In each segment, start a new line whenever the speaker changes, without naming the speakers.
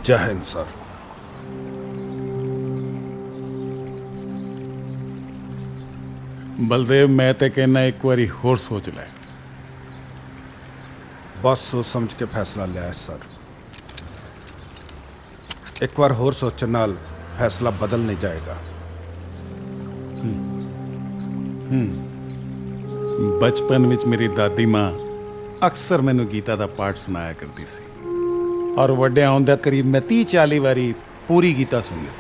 जय हिंद सर।
बलदेव, मैं तो कहना एक बारी होर सोच लै।
बहुत सोच समझ के फैसला लिया है सर। एक बार होर सोचने नाल फैसला बदल नहीं जाएगा।
बचपन विच मेरी दादी माँ अक्सर मैनू गीता का पाठ सुनाया करती सी और वड्डे आउंदा करीब मैं 30-40 वारी पूरी गीता सुन ली।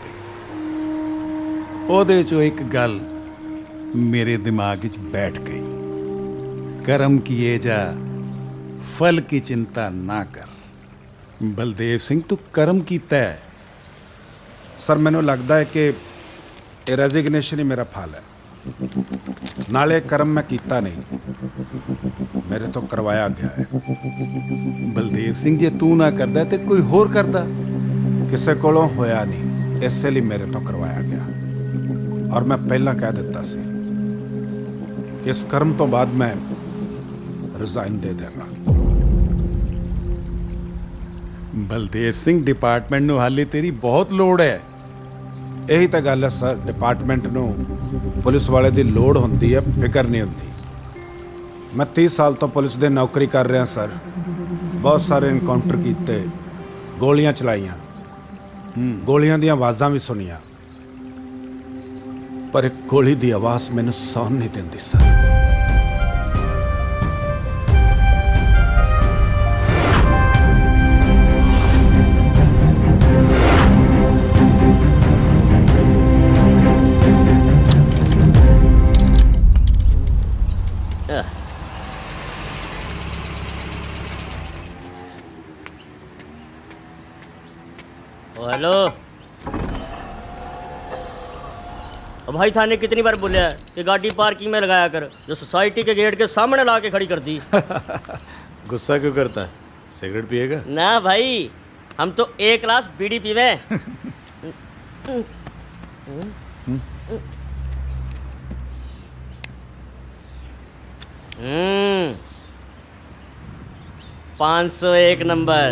ਉਹਦੇ ਚੋਂ एक गल मेरे दिमाग विच बैठ गई, कर्म किए जा फल की चिंता ना कर। बलदेव सिंह, तू कर्म कीता है।
सर मैनू लगता है कि रेजिग्नेशन ही मेरा फल है। नाले कर्म मैं कीता नहीं, मेरे तो करवाया गया है।
बलदेव सिंह, जे तू ना करदा ते कोई होर करदा।
किसी कोलों होया नहीं, इसलिए मेरे तो करवाया गया। और मैं पहला कह दिता सी कि इस कर्म तो बाद मैं रिजाइन दे देगा।
बलदेव सिंह, डिपार्टमेंट नूं हाले तेरी बहुत लोड़ है।
यही तो गल है सर, डिपार्टमेंट नूं पुलिस वाले दी लोड़ होंदी है, फिक्र नहीं होंदी। मैं 30 साल तो पुलिस दे नौकरी कर रहा सर। बहुत सारे इनकाउंटर कीते, गोलियां चलाइयां, गोलियां दी आवाज़ां भी सुनिया, पर एक गोली दी आवाज़ मैनू सौन नहीं देंदी सर।
हेलो भाई, थाने कितनी बार बोला है कि गाड़ी पार्किंग में लगाया कर, जो सोसाइटी के गेट के सामने ला के खड़ी कर दी।
गुस्सा क्यों करता है? सिगरेट पिएगा?
ना भाई, हम तो एक ग्लास बीड़ी पीवे। 501 नंबर।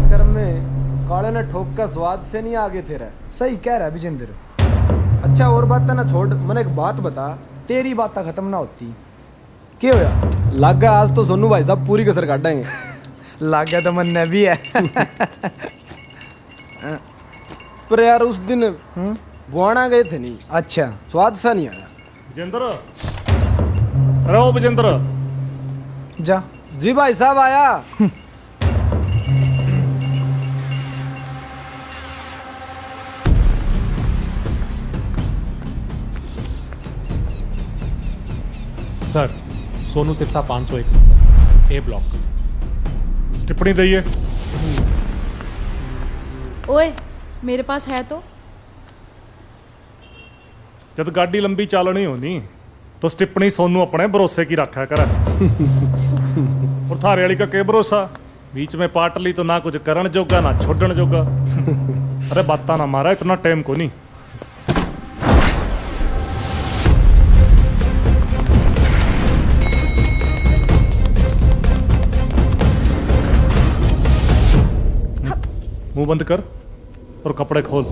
कर्म में काले ने ठोक का स्वाद से नहीं आगे थे रहे।
सही कह रहा है विजेंद्र। अच्छा और बात ना छोड़, मैंने एक बात बता, तेरी बात खत्म ना होती।
क्या होया? लग गया आज तो सोनू भाई साहब पूरी कसर काटेंगे।
लग गया तो मन भी है।
पर यार उस दिन बुआना गए थे नहीं,
अच्छा,
स्वाद सा नहीं आया।
विजेंद्र, रहो विजेंद्र।
जा।
जी भाई साहब आया।
सर, सोनू सिरसा 501 नंबर, ए ब्लॉक। टिप्पणी दइए।
ओए, मेरे पास है तो।
जब गाड़ी लंबी चालनी होनी तो टिप्पणी सोनू अपने भरोसे की रखा कर। और थारे वाली का के भरोसा, बीच में पाट ली तो ना कुछ करण जोगा ना छोड़न जोगा। अरे बाता ना मारा, इतना टाइम को नहीं। मुंह बंद कर और कपड़े खोल।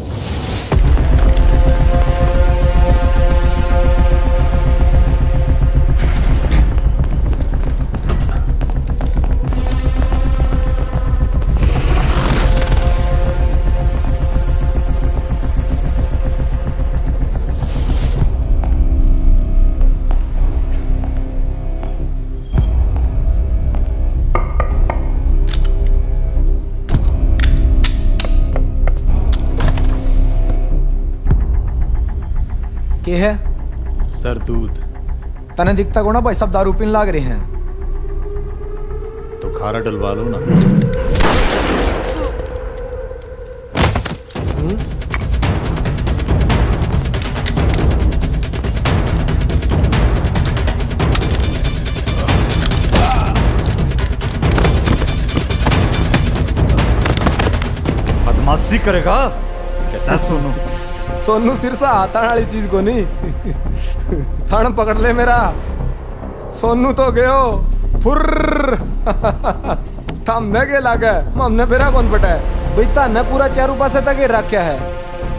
के है?
सर दूध।
तने दिखता को ना भाई सब दारू पीने लाग रहे हैं।
तो खारा डलवा लो ना। बदमाशी करेगा कहता सोनू।
सोनू सिरसा आता वाली चीज को नहीं। थान पकड़ ले मेरा।
सोनू तो गयो फुर्र थमने के लागे हमने फिरा कौन पटा है भाई ताने पूरा चारों पासे तक ही रखा है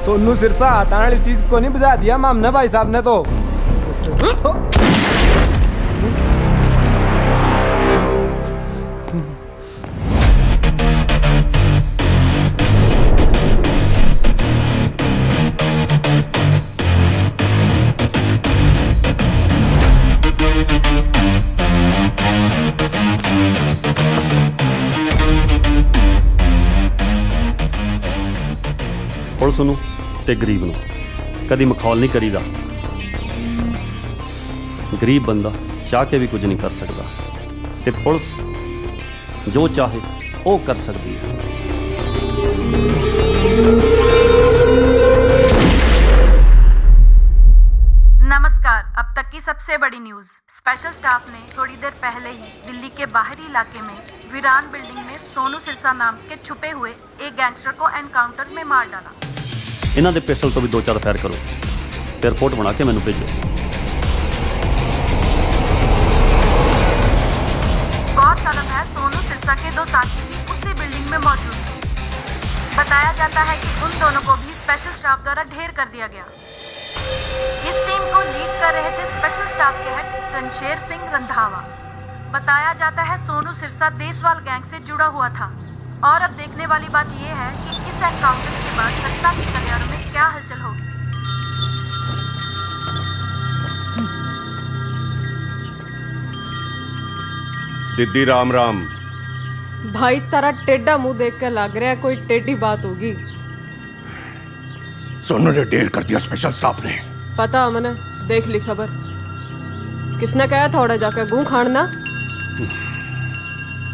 सोनू सिरसा हटाने वाली चीज को नहीं बुझा दिया हमने भाई साहब ने तो
ਪੁਲਿਸ ਨੂੰ ਤੇ ਗਰੀਬ ਨੂੰ ਕਦੀ ਮਖੌਲ ਨਹੀਂ ਕਰੀਦਾ। ਗਰੀਬ ਬੰਦਾ ਚਾਹ ਕੇ ਵੀ ਕੁਝ ਨਹੀਂ ਕਰ ਸਕਦਾ ਤੇ ਪੁਲਿਸ ਜੋ ਚਾਹੇ ਉਹ ਕਰ ਸਕਦੀ ਹੈ।
नमस्कार। अब तक की सबसे बड़ी न्यूज। स्पेशल स्टाफ ने थोड़ी देर पहले ही दिल्ली के बाहरी इलाके में वीरान बिल्डिंग में सोनू सिरसा नाम के छुपे हुए एक गैंगस्टर को एनकाउंटर में मार डाला।
ਇਹਨਾਂ ਦੇ ਪਿਸਟਲ ਤੋਂ ਵੀ 2-4 ਫਾਇਰ ਕਰੋ ਤੇ ਰਿਪੋਰਟ ਬਣਾ ਕੇ ਮੈਨੂੰ ਭੇਜੋ।
गौरतलब है सोनू सिरसा के 2 साथी भी उसी बिल्डिंग में मौजूद थे। बताया जाता है कि उन दोनों को भी स्पेशल स्टाफ द्वारा ढेर कर दिया गया। इस टीम को लीड कर रहे थे स्पेशल स्टाफ के हेड रणशेर सिंह रंधावा। बताया जाता है सोनू सिरसा देसवाल गैंग से जुड़ा हुआ था। और अब देखने वाली बात यह है कि इस एनकाउंटर के बाद सत्ता की गलियारों में क्या हलचल होगी।
दीदी राम राम।
भाई तारा टेढ़ा मुंह देख कर लग रहा है कोई टेढ़ी बात होगी।
सोनू ने ढेर कर दिया स्पेशल स्टाफ ने।
पता मैंने देख ली खबर। किसने कहा थोड़ा जाकर गूं खाना।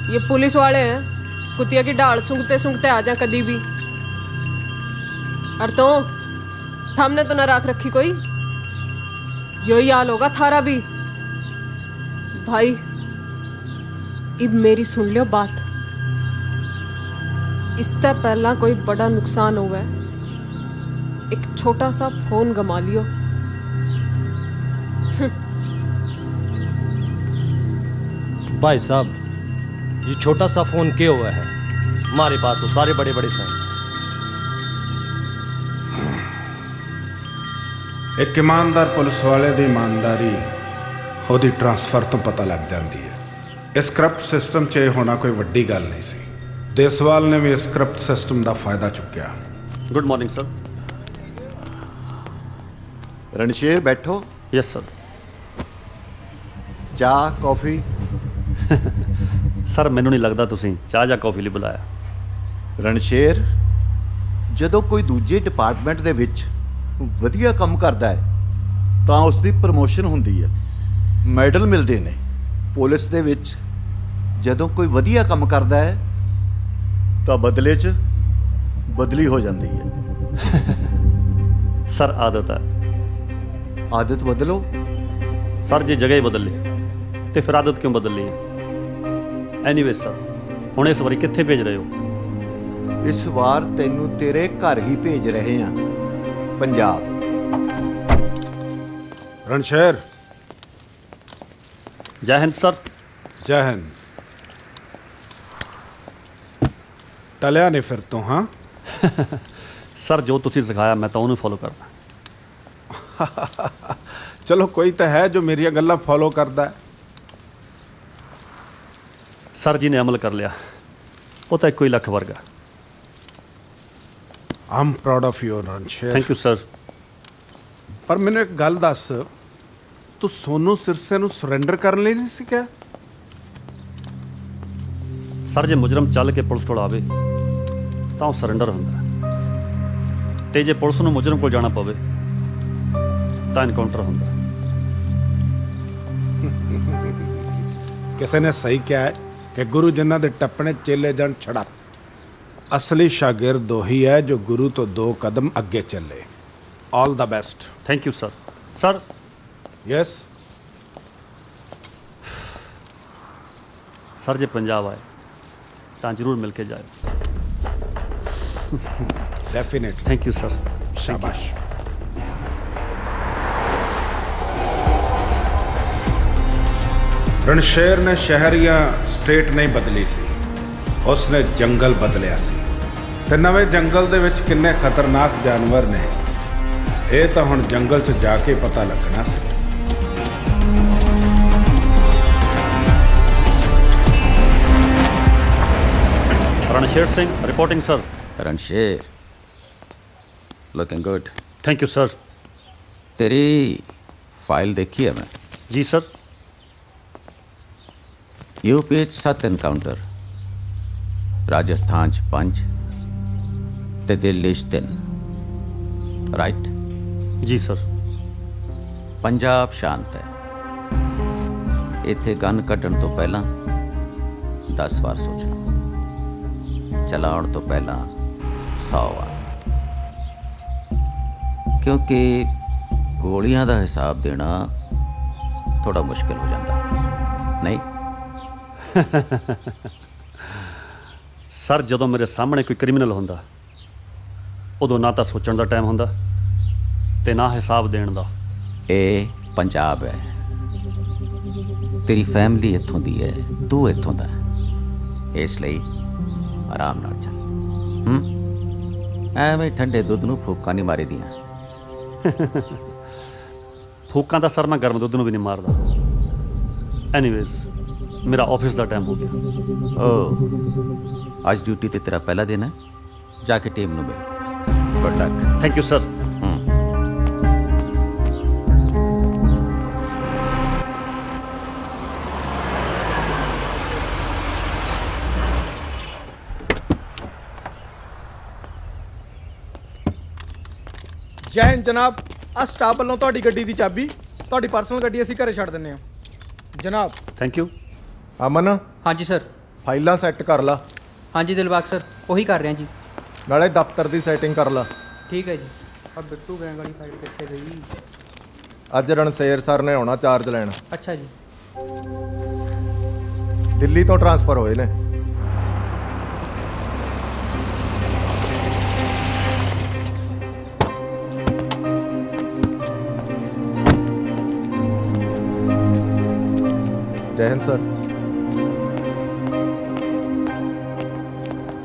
ये पुलिस वाले हैं, कुतिया की ढाल सूंघते सूंघते आ जा कभी भी। और तो हमने तो न राख रखी कोई। यही हाल होगा थारा भी। भाई इब मेरी सुन लियो बात। इससे पहला कोई बड़ा नुकसान हुआ है, एक छोटा सा फोन गमा लियो।
भाई साहब ये छोटा सा फोन क्या हुआ है, हमारे पास तो सारे बड़े बड़े हैं।
ਇੱਕ ਇਮਾਨਦਾਰ ਪੁਲਿਸ ਵਾਲੇ ਦੀ ਇਮਾਨਦਾਰੀ ਉਹਦੀ ਟਰਾਂਸਫਰ ਤੋਂ ਪਤਾ ਲੱਗ ਜਾਂਦੀ ਹੈ। ਇਸ ਕਰਪਟ ਸਿਸਟਮ 'ਚ ਇਹ ਹੋਣਾ ਕੋਈ ਵੱਡੀ ਗੱਲ ਨਹੀਂ ਸੀ। ਦੇਸਵਾਲ ਨੇ ਵੀ ਇਸ ਕਰਪਟ ਸਿਸਟਮ ਦਾ ਫਾਇਦਾ ਚੁੱਕਿਆ।
Good morning sir.
रणशेर बैठो।
Yes sir.
चाह कॉफी।
ਸਰ ਮੈਨੂੰ ਨਹੀਂ ਲੱਗਦਾ ਤੁਸੀਂ ਚਾਹ ਜਾਂ ਕੌਫੀ ਲਈ ਬੁਲਾਇਆ।
रणशेर ਜਦੋਂ ਕੋਈ ਦੂਜੇ ਡਿਪਾਰਟਮੈਂਟ ਦੇ ਵਿੱਚ ਵਧੀਆ ਕੰਮ ਕਰਦਾ ਹੈ ਤਾਂ ਉਸ ਦੀ ਪ੍ਰਮੋਸ਼ਨ ਹੁੰਦੀ ਹੈ, ਮੈਡਲ ਮਿਲਦੇ ਨੇ। ਪੁਲਿਸ ਦੇ ਵਿੱਚ ਜਦੋਂ ਕੋਈ ਵਧੀਆ ਕੰਮ ਕਰਦਾ ਹੈ ਤਾਂ ਬਦਲੇ 'ਚ ਬਦਲੀ ਹੋ ਜਾਂਦੀ ਹੈ।
ਸਰ ਆਦਤ ਹੈ।
ਆਦਤ ਬਦਲੋ।
ਸਰ ਜੇ ਜਗ੍ਹਾ ਹੀ ਬਦਲ ਲਈ ਤੇ ਫਿਰ ਆਦਤ ਕਿਉਂ ਬਦਲ ਲਈ ਹੈ। ਐਨੀਵੇ ਸਰ ਹੁਣ ਇਸ ਵਾਰੀ ਕਿੱਥੇ ਭੇਜ ਰਹੇ ਹੋ।
ਇਸ ਵਾਰ ਤੈਨੂੰ ਤੇਰੇ ਘਰ ਹੀ ਭੇਜ ਰਹੇ ਹਾਂ, ਪੰਜਾਬ।
रणशेर
ਜੈ ਹਿੰਦ ਸਰ।
जय हिंद। टलिया नहीं फिर तो। हाँ
ਸਰ ਜੋ ਤੁਸੀਂ ਸਿਖਾਇਆ ਮੈਂ ਤਾਂ ਉਹਨੂੰ ਫੋਲੋ ਕਰਦਾ।
चलो कोई तो है जो मेरिया गल्लां फॉलो करता है।
ਸਰ ਜੀ ਨੇ ਅਮਲ ਕਰ ਲਿਆ, ਉਹ ਤਾਂ ਇੱਕੋ ਹੀ ਲੱਖ ਵਰਗਾ।
I am proud of you Ransher.
Thank you sir.
पर मैंने एक गल दस, तू सोनू सिरसे ਨੂੰ ਸਰੈਂਡਰ ਕਰਨ ਲਈ ਨਹੀਂ ਸੀ ਕਿਹਾ।
ਸਰ ਜੇ ਮੁਜਰਮ ਚੱਲ ਕੇ ਪੁਲਿਸ ਕੋਲ ਆਵੇ ਤਾਂ ਉਹ ਸਰੈਂਡਰ ਹੁੰਦਾ, ਤੇ ਜੇ ਪੁਲਿਸ ਨੂੰ ਮੁਜਰਮ ਕੋਲ ਜਾਣਾ ਪਵੇ ਤਾਂ ਐਨਕਾਊਂਟਰ ਹੁੰਦਾ।
ਕਿਸੇ ਨੇ ਸਹੀ ਕਿਹਾ ਹੈ ਕਿ ਗੁਰੂ ਜਿਨ੍ਹਾਂ ਦੇ ਟੱਪਣੇ ਚੇਲੇ ਜਾਣ ਛੜਾ। ਅਸਲੀ ਸ਼ਾਗਿਰਦ ਉਹੀ ਹੈ ਜੋ ਗੁਰੂ ਤੋਂ 2 ਕਦਮ ਅੱਗੇ ਚੱਲੇ। All the best.
Thank you sir. Sir
yes.
Sir ਜੇ ਪੰਜਾਬ ਆਏ ਤਾਂ ਜ਼ਰੂਰ ਮਿਲ ਕੇ ਜਾਇਓ।
डेफिनेटली।
Thank you sir.
शाबाश। ਰਣਸ਼ੇਰ ਨੇ ਸ਼ਹਿਰ ਜਾਂ ਸਟੇਟ ਨਹੀਂ ਬਦਲੀ ਸੀ, ਉਸਨੇ ਜੰਗਲ ਬਦਲਿਆ ਸੀ। ਤੇ ਨਵੇਂ ਜੰਗਲ ਦੇ ਵਿੱਚ ਕਿੰਨੇ ਖਤਰਨਾਕ ਜਾਨਵਰ ਨੇ, ਇਹ ਤਾਂ ਹੁਣ ਜੰਗਲ 'ਚ ਜਾ ਕੇ ਪਤਾ ਲੱਗਣਾ ਸੀ।
Ransher Singh reporting sir.
Ransher, looking good.
Thank you sir.
तेरी फाइल देखी है मैं।
जी सर।
यूपी 7 एनकाउंटर, राजस्थान 5 ते दिल्ली 3, राइट?
जी सर।
पंजाब शांत है, इत्थे गन कड्डण तो पहला 10 वार सोचना, चलाउण तो पहला 100 वार, क्योंकि गोलियां दा हिसाब देना थोड़ा मुश्किल हो जाता नहीं?
सर ਜਦੋਂ ਮੇਰੇ ਸਾਹਮਣੇ ਕੋਈ ਕ੍ਰਿਮੀਨਲ ਹੁੰਦਾ ਉਦੋਂ ਨਾ ਤਾਂ ਸੋਚਣ ਦਾ ਟਾਈਮ ਹੁੰਦਾ ਤੇ ਨਾ ਹਿਸਾਬ ਦੇਣ ਦਾ।
ਇਹ ਪੰਜਾਬ ਹੈ, ਤੇਰੀ ਫੈਮਿਲੀ ਇੱਥੋਂ ਦੀ ਹੈ, ਤੂੰ ਇੱਥੋਂ ਦਾ, ਇਸ ਲਈ ਆਰਾਮ ਨਾਲ ਚੱਲ। ਐਵੇਂ ਠੰਡੇ ਦੁੱਧ ਨੂੰ ਫੂਕਾਂ ਨਹੀਂ ਮਾਰੀ ਦੀਆਂ।
ਫੂਕਾਂ ਦਾ ਸਰ ਮੈਂ ਗਰਮ ਦੁੱਧ ਨੂੰ ਵੀ ਨਹੀਂ ਮਾਰਦਾ। ਐਨੀਵੇਜ਼ ਮੇਰਾ ਆਫਿਸ ਦਾ ਟਾਈਮ ਹੋ ਗਿਆ।
ਓ, ਅੱਜ ਡਿਊਟੀ ਤੇ ਤੇਰਾ ਪਹਿਲਾ ਦਿਨ ਹੈ, ਜਾ ਕੇ ਟੀਮ ਨੂੰ ਮਿਲ। Good luck.
Thank you sir.
ਜੈ ਹਿੰਦ ਜਨਾਬ। ਆ ਸਟਾਫ ਵੱਲੋਂ ਤੁਹਾਡੀ ਗੱਡੀ ਦੀ ਚਾਬੀ, ਤੁਹਾਡੀ ਪਰਸਨਲ ਗੱਡੀ ਅਸੀਂ ਘਰੇ ਛੱਡ ਦਿੰਨੇ ਆ ਜਨਾਬ।
Thank you.
ਅਮਨ,
ਹਾਂਜੀ ਸਰ।
ਫਾਈਲਾਂ ਸੈੱਟ ਕਰ ਲਾ,
ਹਾਂਜੀ ਦਿਲਬਾਗ ਸਰ, ਉਹੀ ਕਰ ਰਹੇ ਹਾਂ ਜੀ।
ਨਾਲੇ ਦਫ਼ਤਰ ਦੀ ਸੈਟਿੰਗ ਕਰ ਲਾ।
ਠੀਕ ਹੈ ਜੀ। ਆ ਬਿੱਟੂ ਗੈਂਗ ਵਾਲੀ ਫਾਈਲ ਕਿੱਥੇ ਗਈ?
ਅੱਜ ਰਣਸ਼ੇਰ ਸਰ ਨੇ ਆਉਣਾ ਚਾਰਜ ਲੈਣ।
ਅੱਛਾ ਜੀ।
ਦਿੱਲੀ ਤੋਂ ਟਰਾਂਸਫਰ ਹੋਏ ਨੇ। जय हिंद सर।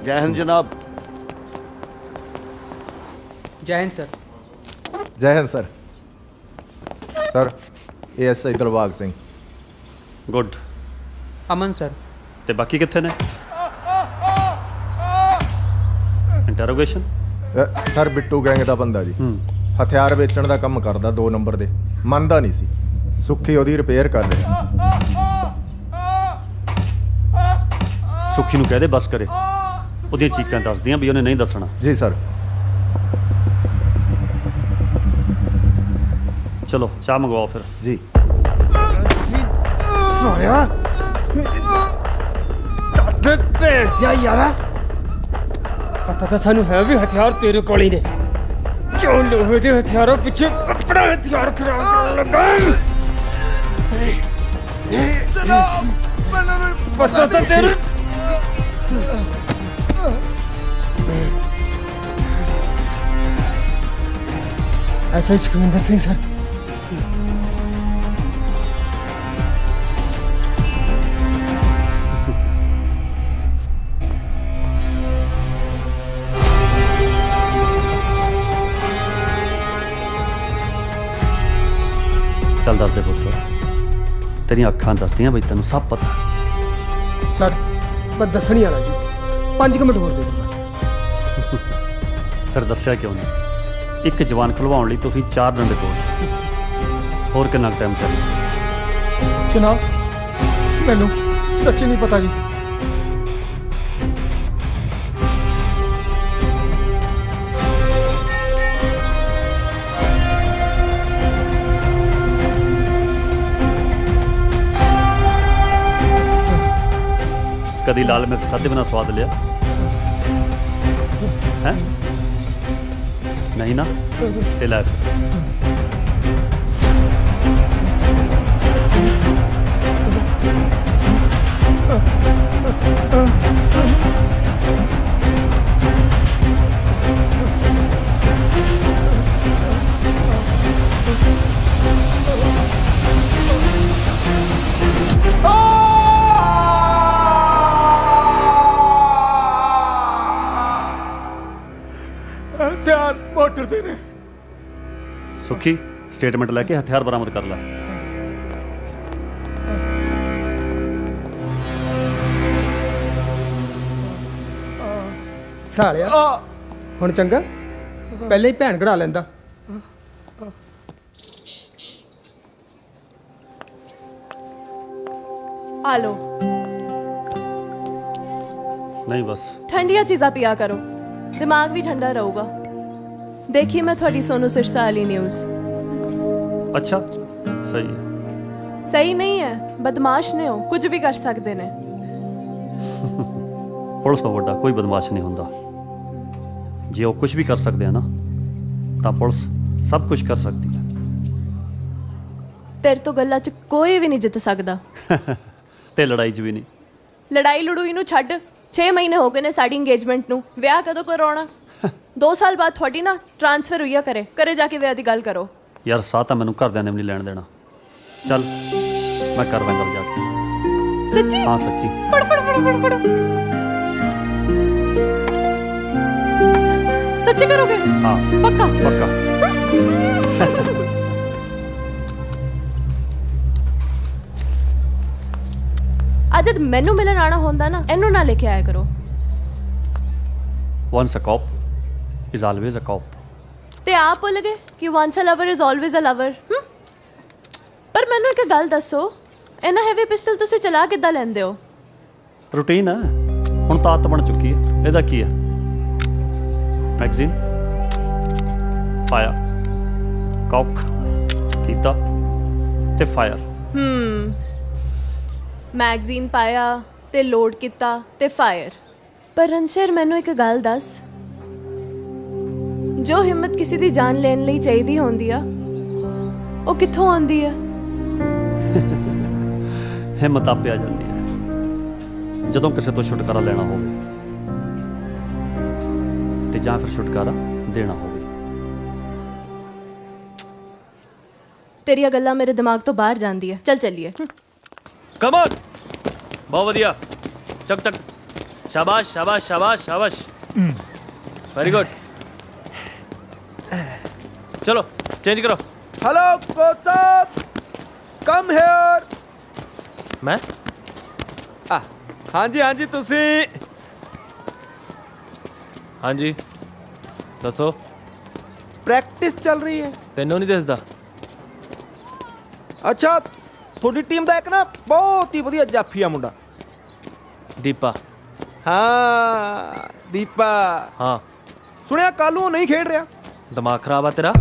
जय हिंद जनाब।
जय हिंद सर।
जय हिंद sir. Sir ASI Dilbagh Singh.
Good.
Aman sir.
ਤੇ ਬਾਕੀ ਕਿੱਥੇ ਨੇ? ਇੰਟਰੋਗੇਸ਼ਨ?
ਸਰ ਬਿੱਟੂ ਗੈਂਗ ਦਾ ਬੰਦਾ ਜੀ, ਹਥਿਆਰ ਵੇਚਣ ਦਾ ਕੰਮ ਕਰਦਾ, 2 ਨੰਬਰ ਦੇ। ਮੰਨਦਾ ਨਹੀਂ ਸੀ, ਸੁੱਖੀ ਉਹਦੀ ਰਿਪੇਅਰ ਕਰ ਰਿਹਾ।
ਸੁੱਖੀ ਨੂੰ ਕਹਿ ਦੇ ਬਸ ਕਰੇ, ਉਹਦੀਆਂ ਚੀਕਾਂ ਦੱਸਦੀਆਂ ਵੀ ਉਹਨੇ ਨਹੀਂ ਦੱਸਣਾ।
ਜੀ ਸਰ।
ਚਲੋ ਚਾਹ ਮੰਗਵਾਓ ਫਿਰ।
ਜੀ।
ਸੋਹਣਿਆ ਤੱਤ ਭੇੜ ਜਾ ਯਾਰਾ, ਪਤਾ ਤਾਂ ਸਾਨੂੰ ਹੈ ਵੀ ਹਥਿਆਰ ਤੇਰੇ ਕੋਲ ਹੀ ਨੇ, ਕਿਉਂ ਲੋਹੇ ਦੇ ਹਥਿਆਰਾਂ ਪਿੱਛੇ ਆਪਣਾ ਹਥਿਆਰ ਖਰਾਬ ਕਰਨ ਲੱਗਾ? ਜਨਾਬ ਮੈਨੂੰ ਪਤਾ ਤਾਂ ਤੇਰੇ ਐਸਆਈ ਸੁਖਵਿੰਦਰ ਸਿੰਘ ਸਰ।
ਚੱਲ ਦੱਸ ਦੇ ਪੁੱਤ, ਤੇਰੀਆਂ ਅੱਖਾਂ ਦੱਸਦੀਆਂ ਬਈ ਤੈਨੂੰ ਸਭ ਪਤਾ।
ਸਰ ਮੈਂ ਦੱਸਣੀ ਵਾਲਾ ਜੀ, 5 ਮਿੰਟ ਹੋਰ ਦੇ ਦਿਓ ਬਸ।
ਫਿਰ ਦੱਸਿਆ ਕਿਉਂ ਨਹੀਂ? ਇੱਕ ਜਵਾਨ ਖੁਲਵਾਉਣ ਲਈ ਤੁਸੀਂ 4 ਡੰਡੇ ਤੋੜ। ਹੋਰ ਕਿੰਨਾ ਟਾਈਮ ਚੱਲੇ?
ਜਨਾਬ ਮੈਨੂੰ ਸੱਚੀ ਨਹੀਂ ਪਤਾ ਜੀ।
ਕਦੀ ਲਾਲ ਮਿਰਚ ਖਾਦੇ ਬਿਨਾ ਸਵਾਦ ਲਿਆ ਹੈ? ਨਹੀਂ ਨਾ? ਤੇ ਲੈ
Oh!
ਸੁਖੀ ਸਟੇਟਮੈਂਟ ਲੈ ਕੇ ਹਥਿਆਰ ਬਰਾਮਦ ਕਰ ਲੈ।
ਸਾਲਿਆ ਹੁਣ ਚੰਗਾ ਪਹਿਲੇ ਹੀ ਭੈਣ ਕਢਾ ਲੈਂਦਾ।
आ लो,
नहीं बस
ठंडिया चीज़ा पिया करो, दिमाग भी ठंडा रहूगा। देखिए मैं थोड़ी सोनू सिरसा वाली न्यूज़।
अच्छा सही है।
सही नहीं है, बदमाश ने हो, कुछ भी कर सकते ने।
ਪੁਲਿਸ ਤੋਂ ਵੱਡਾ ਕੋਈ ਬਦਮਾਸ਼ ਨਹੀਂ ਹੁੰਦਾ। ਜੇ ਉਹ ਕੁਝ ਵੀ ਕਰ ਸਕਦੇ ਆ ਨਾ ਤਾਂ ਪੁਲਿਸ ਸਭ ਕੁਝ ਕਰ ਸਕਦੀ ਹੈ।
तेरे तो गल्ला च कोई भी नहीं जित सकदा।
ਤੇ ਲੜਾਈ 'ਚ ਵੀ ਨਹੀਂ।
ਲੜਾਈ ਲੜੂਈ ਨੂੰ ਛੱਡ, 6 ਮਹੀਨੇ ਹੋ ਗਏ ਨੇ ਸਾਡੀ ਇੰਗੇਜਮੈਂਟ ਨੂੰ, ਵਿਆਹ ਕਦੋਂ ਕਰਾਉਣਾ? 2 ਸਾਲ ਬਾਅਦ ਤੁਹਾਡੀ ਨਾ ਟ੍ਰਾਂਸਫਰ ਹੋਈ ਆ ਘਰੇ ਜਾ ਕੇ ਵਿਆਹ ਦੀ ਗੱਲ ਕਰੋ।
ਯਾਰ ਸਾਹ ਤਾਂ ਮੈਨੂੰ ਘਰਦਿਆਂ ਨੇ ਵੀ ਨਹੀਂ ਲੈਣ ਦੇਣਾ। ਚੱਲ ਮੈਂ ਕਰ ਲੈਂਦਾ ਜਾ ਕੇ।
ਸੱਚੀ?
ਹਾਂ ਸੱਚੀ।
ਫੜ ਫੜ ਫੜ ਫੜ ਫੜ। ਸੱਚੀ ਕਰੋਗੇ?
ਹਾਂ
ਪੱਕਾ
ਪੱਕਾ।
ਅੱਜ ਜਦ ਮੈਨੂੰ ਮਿਲਣ ਆਣਾ ਹੁੰਦਾ ਨਾ, ਇਹਨੂੰ ਨਾ ਲੈ ਕੇ ਆਇਆ ਕਰੋ।
Once a cop is always a cop.
ਤੇ ਆਪ ਭੁੱਲ ਗਏ ਕਿ once a lover is always a lover। ਪਰ ਮੈਨੂੰ ਇੱਕ ਗੱਲ ਦੱਸੋ, ਇਹਨਾਂ ਹੈਵੀ ਪਿਸਟਲ ਤੁਸੀਂ ਚਲਾ ਕਿੱਦਾਂ ਲੈਂਦੇ ਹੋ?
ਰੂਟੀਨ ਹੈ, ਹੁਣ ਤਾਂ ਆਦਤ ਬਣ ਚੁੱਕੀ ਹੈ। ਇਹਦਾ ਕੀ ਹੈ? ਮੈਗਜ਼ੀਨ ਪਾਇਆ, ਕੌਕ ਕੀਤਾ ਤੇ ਫਾਇਰ।
ਮੈਗਜ਼ੀਨ ਪਾਇਆ ਤੇ ਲੋਡ ਕੀਤਾ ਤੇ ਫਾਇਰ। ਪਰ ਰਣਸ਼ੇਰ ਮੈਨੂੰ ਇੱਕ ਗੱਲ ਦੱਸ, ਜੋ ਹਿੰਮਤ ਕਿਸੇ ਦੀ ਜਾਨ ਲੈਣ ਲਈ ਚਾਹੀਦੀ ਹੁੰਦੀ ਆ, ਉਹ ਕਿੱਥੋਂ ਆਉਂਦੀ ਆ?
ਹਿੰਮਤ ਆਪੇ ਆ ਜਾਂਦੀ ਹੈ ਜਦੋਂ ਕਿਸੇ ਤੋਂ ਛੁਟਕਾਰਾ ਲੈਣਾ ਹੋਵੇ ਤੇ ਜਾਂ ਫਿਰ ਛੁਟਕਾਰਾ ਦੇਣਾ ਹੋਵੇ।
ਤੇਰੀਆਂ ਗੱਲਾਂ ਮੇਰੇ ਦਿਮਾਗ ਤੋਂ ਬਾਹਰ ਜਾਂਦੀ ਆ। ਚੱਲ ਚੱਲੀਏ।
ਕਮਨ ਬਹੁਤ ਵਧੀਆ, ਚੱਕ ਚੱਕ, ਸ਼ਾਬਾਸ਼ ਸ਼ਾਬਾਸ਼ ਸ਼ਾਬਾਸ਼ ਸ਼ਾਬਾਸ਼, ਵੈਰੀ ਗੁੱਡ। ਚਲੋ ਚੇਂਜ ਕਰੋ।
हेलो कोच साहब, कम हियर।
ਮੈਂ
हाँ जी तुसी।
ਹਾਂਜੀ ਦੱਸੋ।
प्रैक्टिस चल रही है।
ਤੈਨੂੰ ਨਹੀਂ ਦਿਸਦਾ?
अच्छा, थोड़ी टीम ਦਾ ਇੱਕ ਨਾ ਬਹੁਤ ਹੀ ਵਧੀਆ ਜਾਫੀ ਆ ਮੁੰਡਾ।
ਦੀਪਾ?
ਹਾਂ ਦੀਪਾ।
ਹਾਂ
ਸੁਣਿਆ ਕੱਲ ਨੂੰ ਉਹ ਨਹੀਂ ਖੇਡ ਰਿਹਾ।
ਦਿਮਾਗ ਖਰਾਬ ਆ ਤੇਰਾ?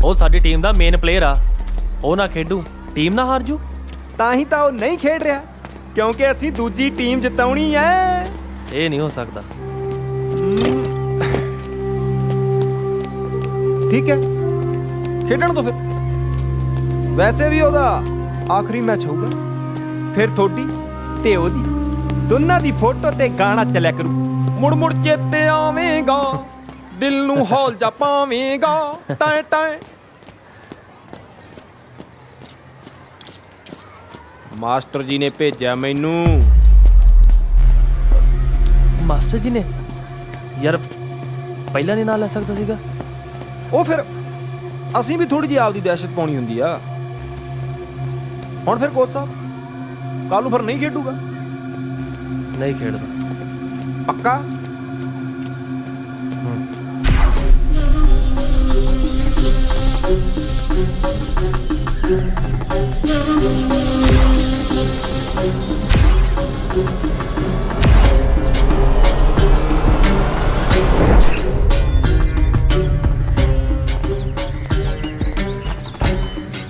ਉਹ ਸਾਡੀ ਟੀਮ ਦਾ ਮੇਨ ਪਲੇਅਰ ਆ, ਉਹ ਨਾ ਖੇਡੂ ਟੀਮ ਨਾ ਹਾਰ ਜੂ।
ਤਾਂ ਹੀ ਤਾਂ ਉਹ ਨਹੀਂ ਖੇਡ ਰਿਹਾ, ਕਿਉਂਕਿ ਅਸੀਂ ਦੂਜੀ ਟੀਮ ਜਿਤਾਉਣੀ ਹੈ।
ਇਹ ਨਹੀਂ ਹੋ ਸਕਦਾ।
ਠੀਕ ਹੈ, ਖੇਡਣ ਤੋਂ ਫਿਰ। ਵੈਸੇ ਵੀ ਉਹਦਾ ਆਖਰੀ ਮੈਚ ਹੋਊਗਾ, ਫਿਰ ਤੁਹਾਡੀ ਤੇ ਉਹਦੀ ਦੋਨਾਂ ਦੀ ਫੋਟੋ ਤੇ ਗਾਣਾ ਚੱਲਿਆ ਕਰੂ। ਮੁੜ ਮੁੜ ਚੇਤੇ ਆਵੇਂਗਾ, ਦਿਲ ਨੂੰ ਹੌਲ ਜਾ ਪਾਵੇਂਗਾ, ਟਾਏ ਟਾਏ। ਮਾਸਟਰ ਜੀ ਨੇ ਭੇਜਿਆ ਮੈਨੂੰ।
ਮਾਸਟਰ ਜੀ ਨੇ? ਯਾਰ ਪਹਿਲਾਂ ਨਹੀਂ ਨਾਲ ਲੈ ਸਕਦਾ ਸੀਗਾ?
ਉਹ ਫਿਰ ਅਸੀਂ ਵੀ ਥੋੜੀ ਜਿਹੀ ਆਪਦੀ ਦਹਿਸ਼ਤ ਪਾਉਣੀ ਹੁੰਦੀ ਆ। ਹੁਣ ਫਿਰ ਕੋਚ ਸਾਹਿਬ ਕੱਲ ਨੂੰ ਫਿਰ ਨਹੀਂ ਖੇਡੂਗਾ?
ਨਹੀਂ ਖੇਡਦਾ।
ਪੱਕਾ?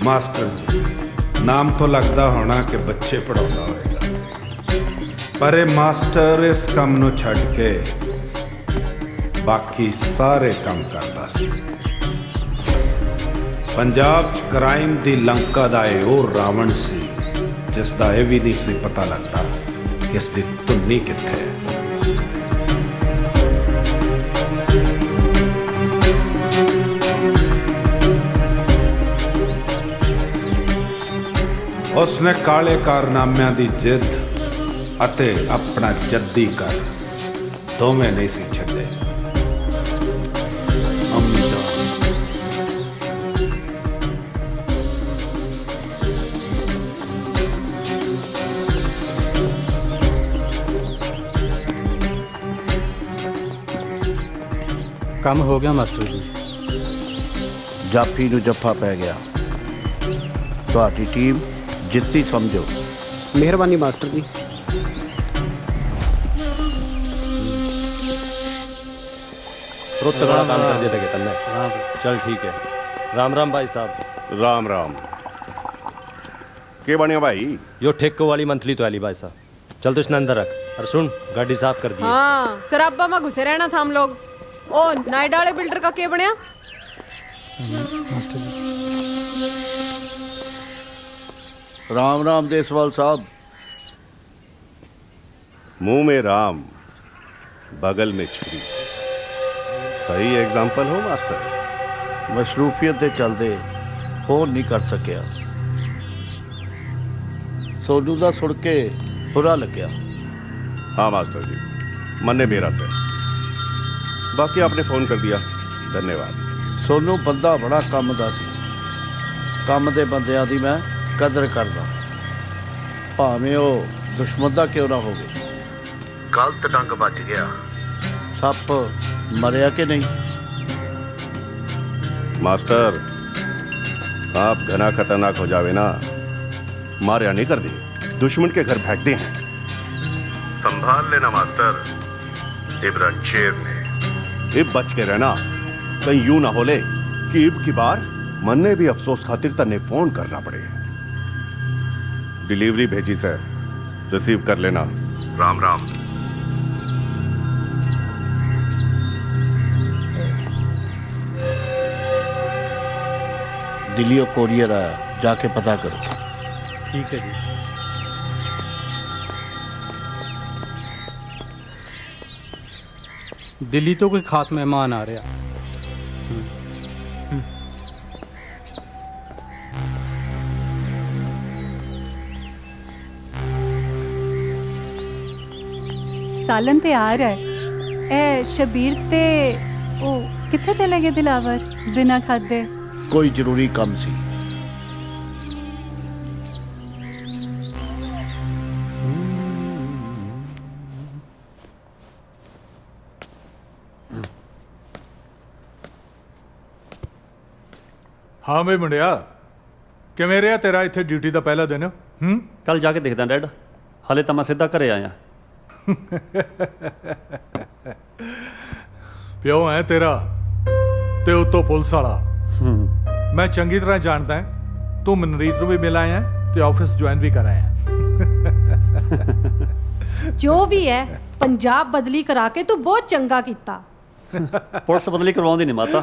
ਮਾਸਟਰ ਜੀ, ਨਾਮ ਤੋਂ ਲੱਗਦਾ ਹੋਣਾ ਕਿ ਬੱਚੇ ਪੜਾਉਂਦਾ ਹੋਵੇਗਾ, ਪਰ ਇਹ ਮਾਸਟਰ ਇਸ ਕੰਮ ਨੂੰ ਛੱਡ ਕੇ ਬਾਕੀ ਸਾਰੇ ਕੰਮ ਕਰਦਾ ਸੀ। ਪੰਜਾਬ 'ਚ ਕ੍ਰਾਈਮ ਦੀ ਲੰਕਾ ਦਾ ਇਹ ਉਹ ਰਾਵਣ ਸੀ ਜਿਸ ਦਾ ਇਹ ਵੀ ਨਹੀਂ ਸੀ ਪਤਾ ਲੱਗਦਾ ਕਿ ਇਸ ਦੀ ਧੁੰਨੀ ਕਿੱਥੇ ਹੈ। ਉਸਨੇ ਕਾਲੇ ਕਾਰਨਾਮਿਆਂ ਦੀ ਜਿੱਦ ਅਤੇ ਆਪਣਾ ਜੱਦੀ ਕਰ ਦੋਵੇਂ ਨਹੀਂ ਸੀ ਛੱਡੇ।
ਕੰਮ ਹੋ ਗਿਆ ਮਾਸਟਰ ਜੀ।
ਜਾਫੀ ਨੂੰ ਜੱਫਾ ਪੈ ਗਿਆ। ਤੁਹਾਡੀ ਟੀਮ ਜਿੱਤੀ ਸਮਝੋ।
ਮਿਹਰਬਾਨੀ ਮਾਸਟਰ ਜੀ।
रुत बड़ा काम कर दिया था तन्ने। चल ठीक है। राम राम भाई साहब।
राम राम के बढ़िया भाई।
यो ठेको वाली मंथली तो आली भाई साहब। चल तो इसने अंदर रख और सुन गाड़ी साफ कर दी।
हाँ शराबा में घुसे रहना था हम लोग। ओ नाइडा वाले बिल्डर का क्या बनया?
राम राम देसवाल साहब।
मुंह में राम बगल में छुरी, सही एग्जाम्पल हो मास्टर।
मसरूफियत के चलते फोन नहीं कर सकिया। सोनू का सुन के बुरा लग्या।
हाँ मास्टर जी, मन ने मेरा से, बाकी आपने फोन कर दिया, धन्यवाद।
सोनू बंदा बड़ा काम दा सी। काम दे बंदियां दी मैं कदर करदा, भावें वो दुश्मन दा क्यों ना होवे। गलत डंग बच गया। सप मरिया कि नहीं?
मास्टर सांप घना खतरनाक हो जावे ना, मारिया नहीं कर दी, दुश्मन के घर फेंकते हैं। संभाल लेना मास्टर। इब्रान शेर ने इब बच के रहना, कहीं यूं ना होले कि इब की बार मन ने भी अफसोस खातिर तन्ने फोन करना पड़े। डिलीवरी भेजी से रिसीव कर लेना। राम राम।
दिल्ली कोरियर आया, जाके पता करो।
ठीक है जी। दिल्ली तो कोई खास मेहमान आ रहा।
सालन ते आ रहा है। ए शबीर ते ओ कित्थे चले गए दिलावर बिना खादे?
कोई जरूरी काम सी।
हाँ बे मुंडिया, किवें रिहा तेरा इत्थे ड्यूटी का पहला दिन?
कल जाके देखदा डैड, हाले तो मैं सीधा घरे आया।
प्यो है तेरा ते उतो पुलिस वाला। मैं चंगी तरह जानता है तू मनरीत को भी मिल आया ते ऑफिस ज्वाइन भी कर आया।
जो भी है पंजाब बदली करा के तू बहुत चंगा कीता।
पुलिस बदली करवाउंदी नहीं माता,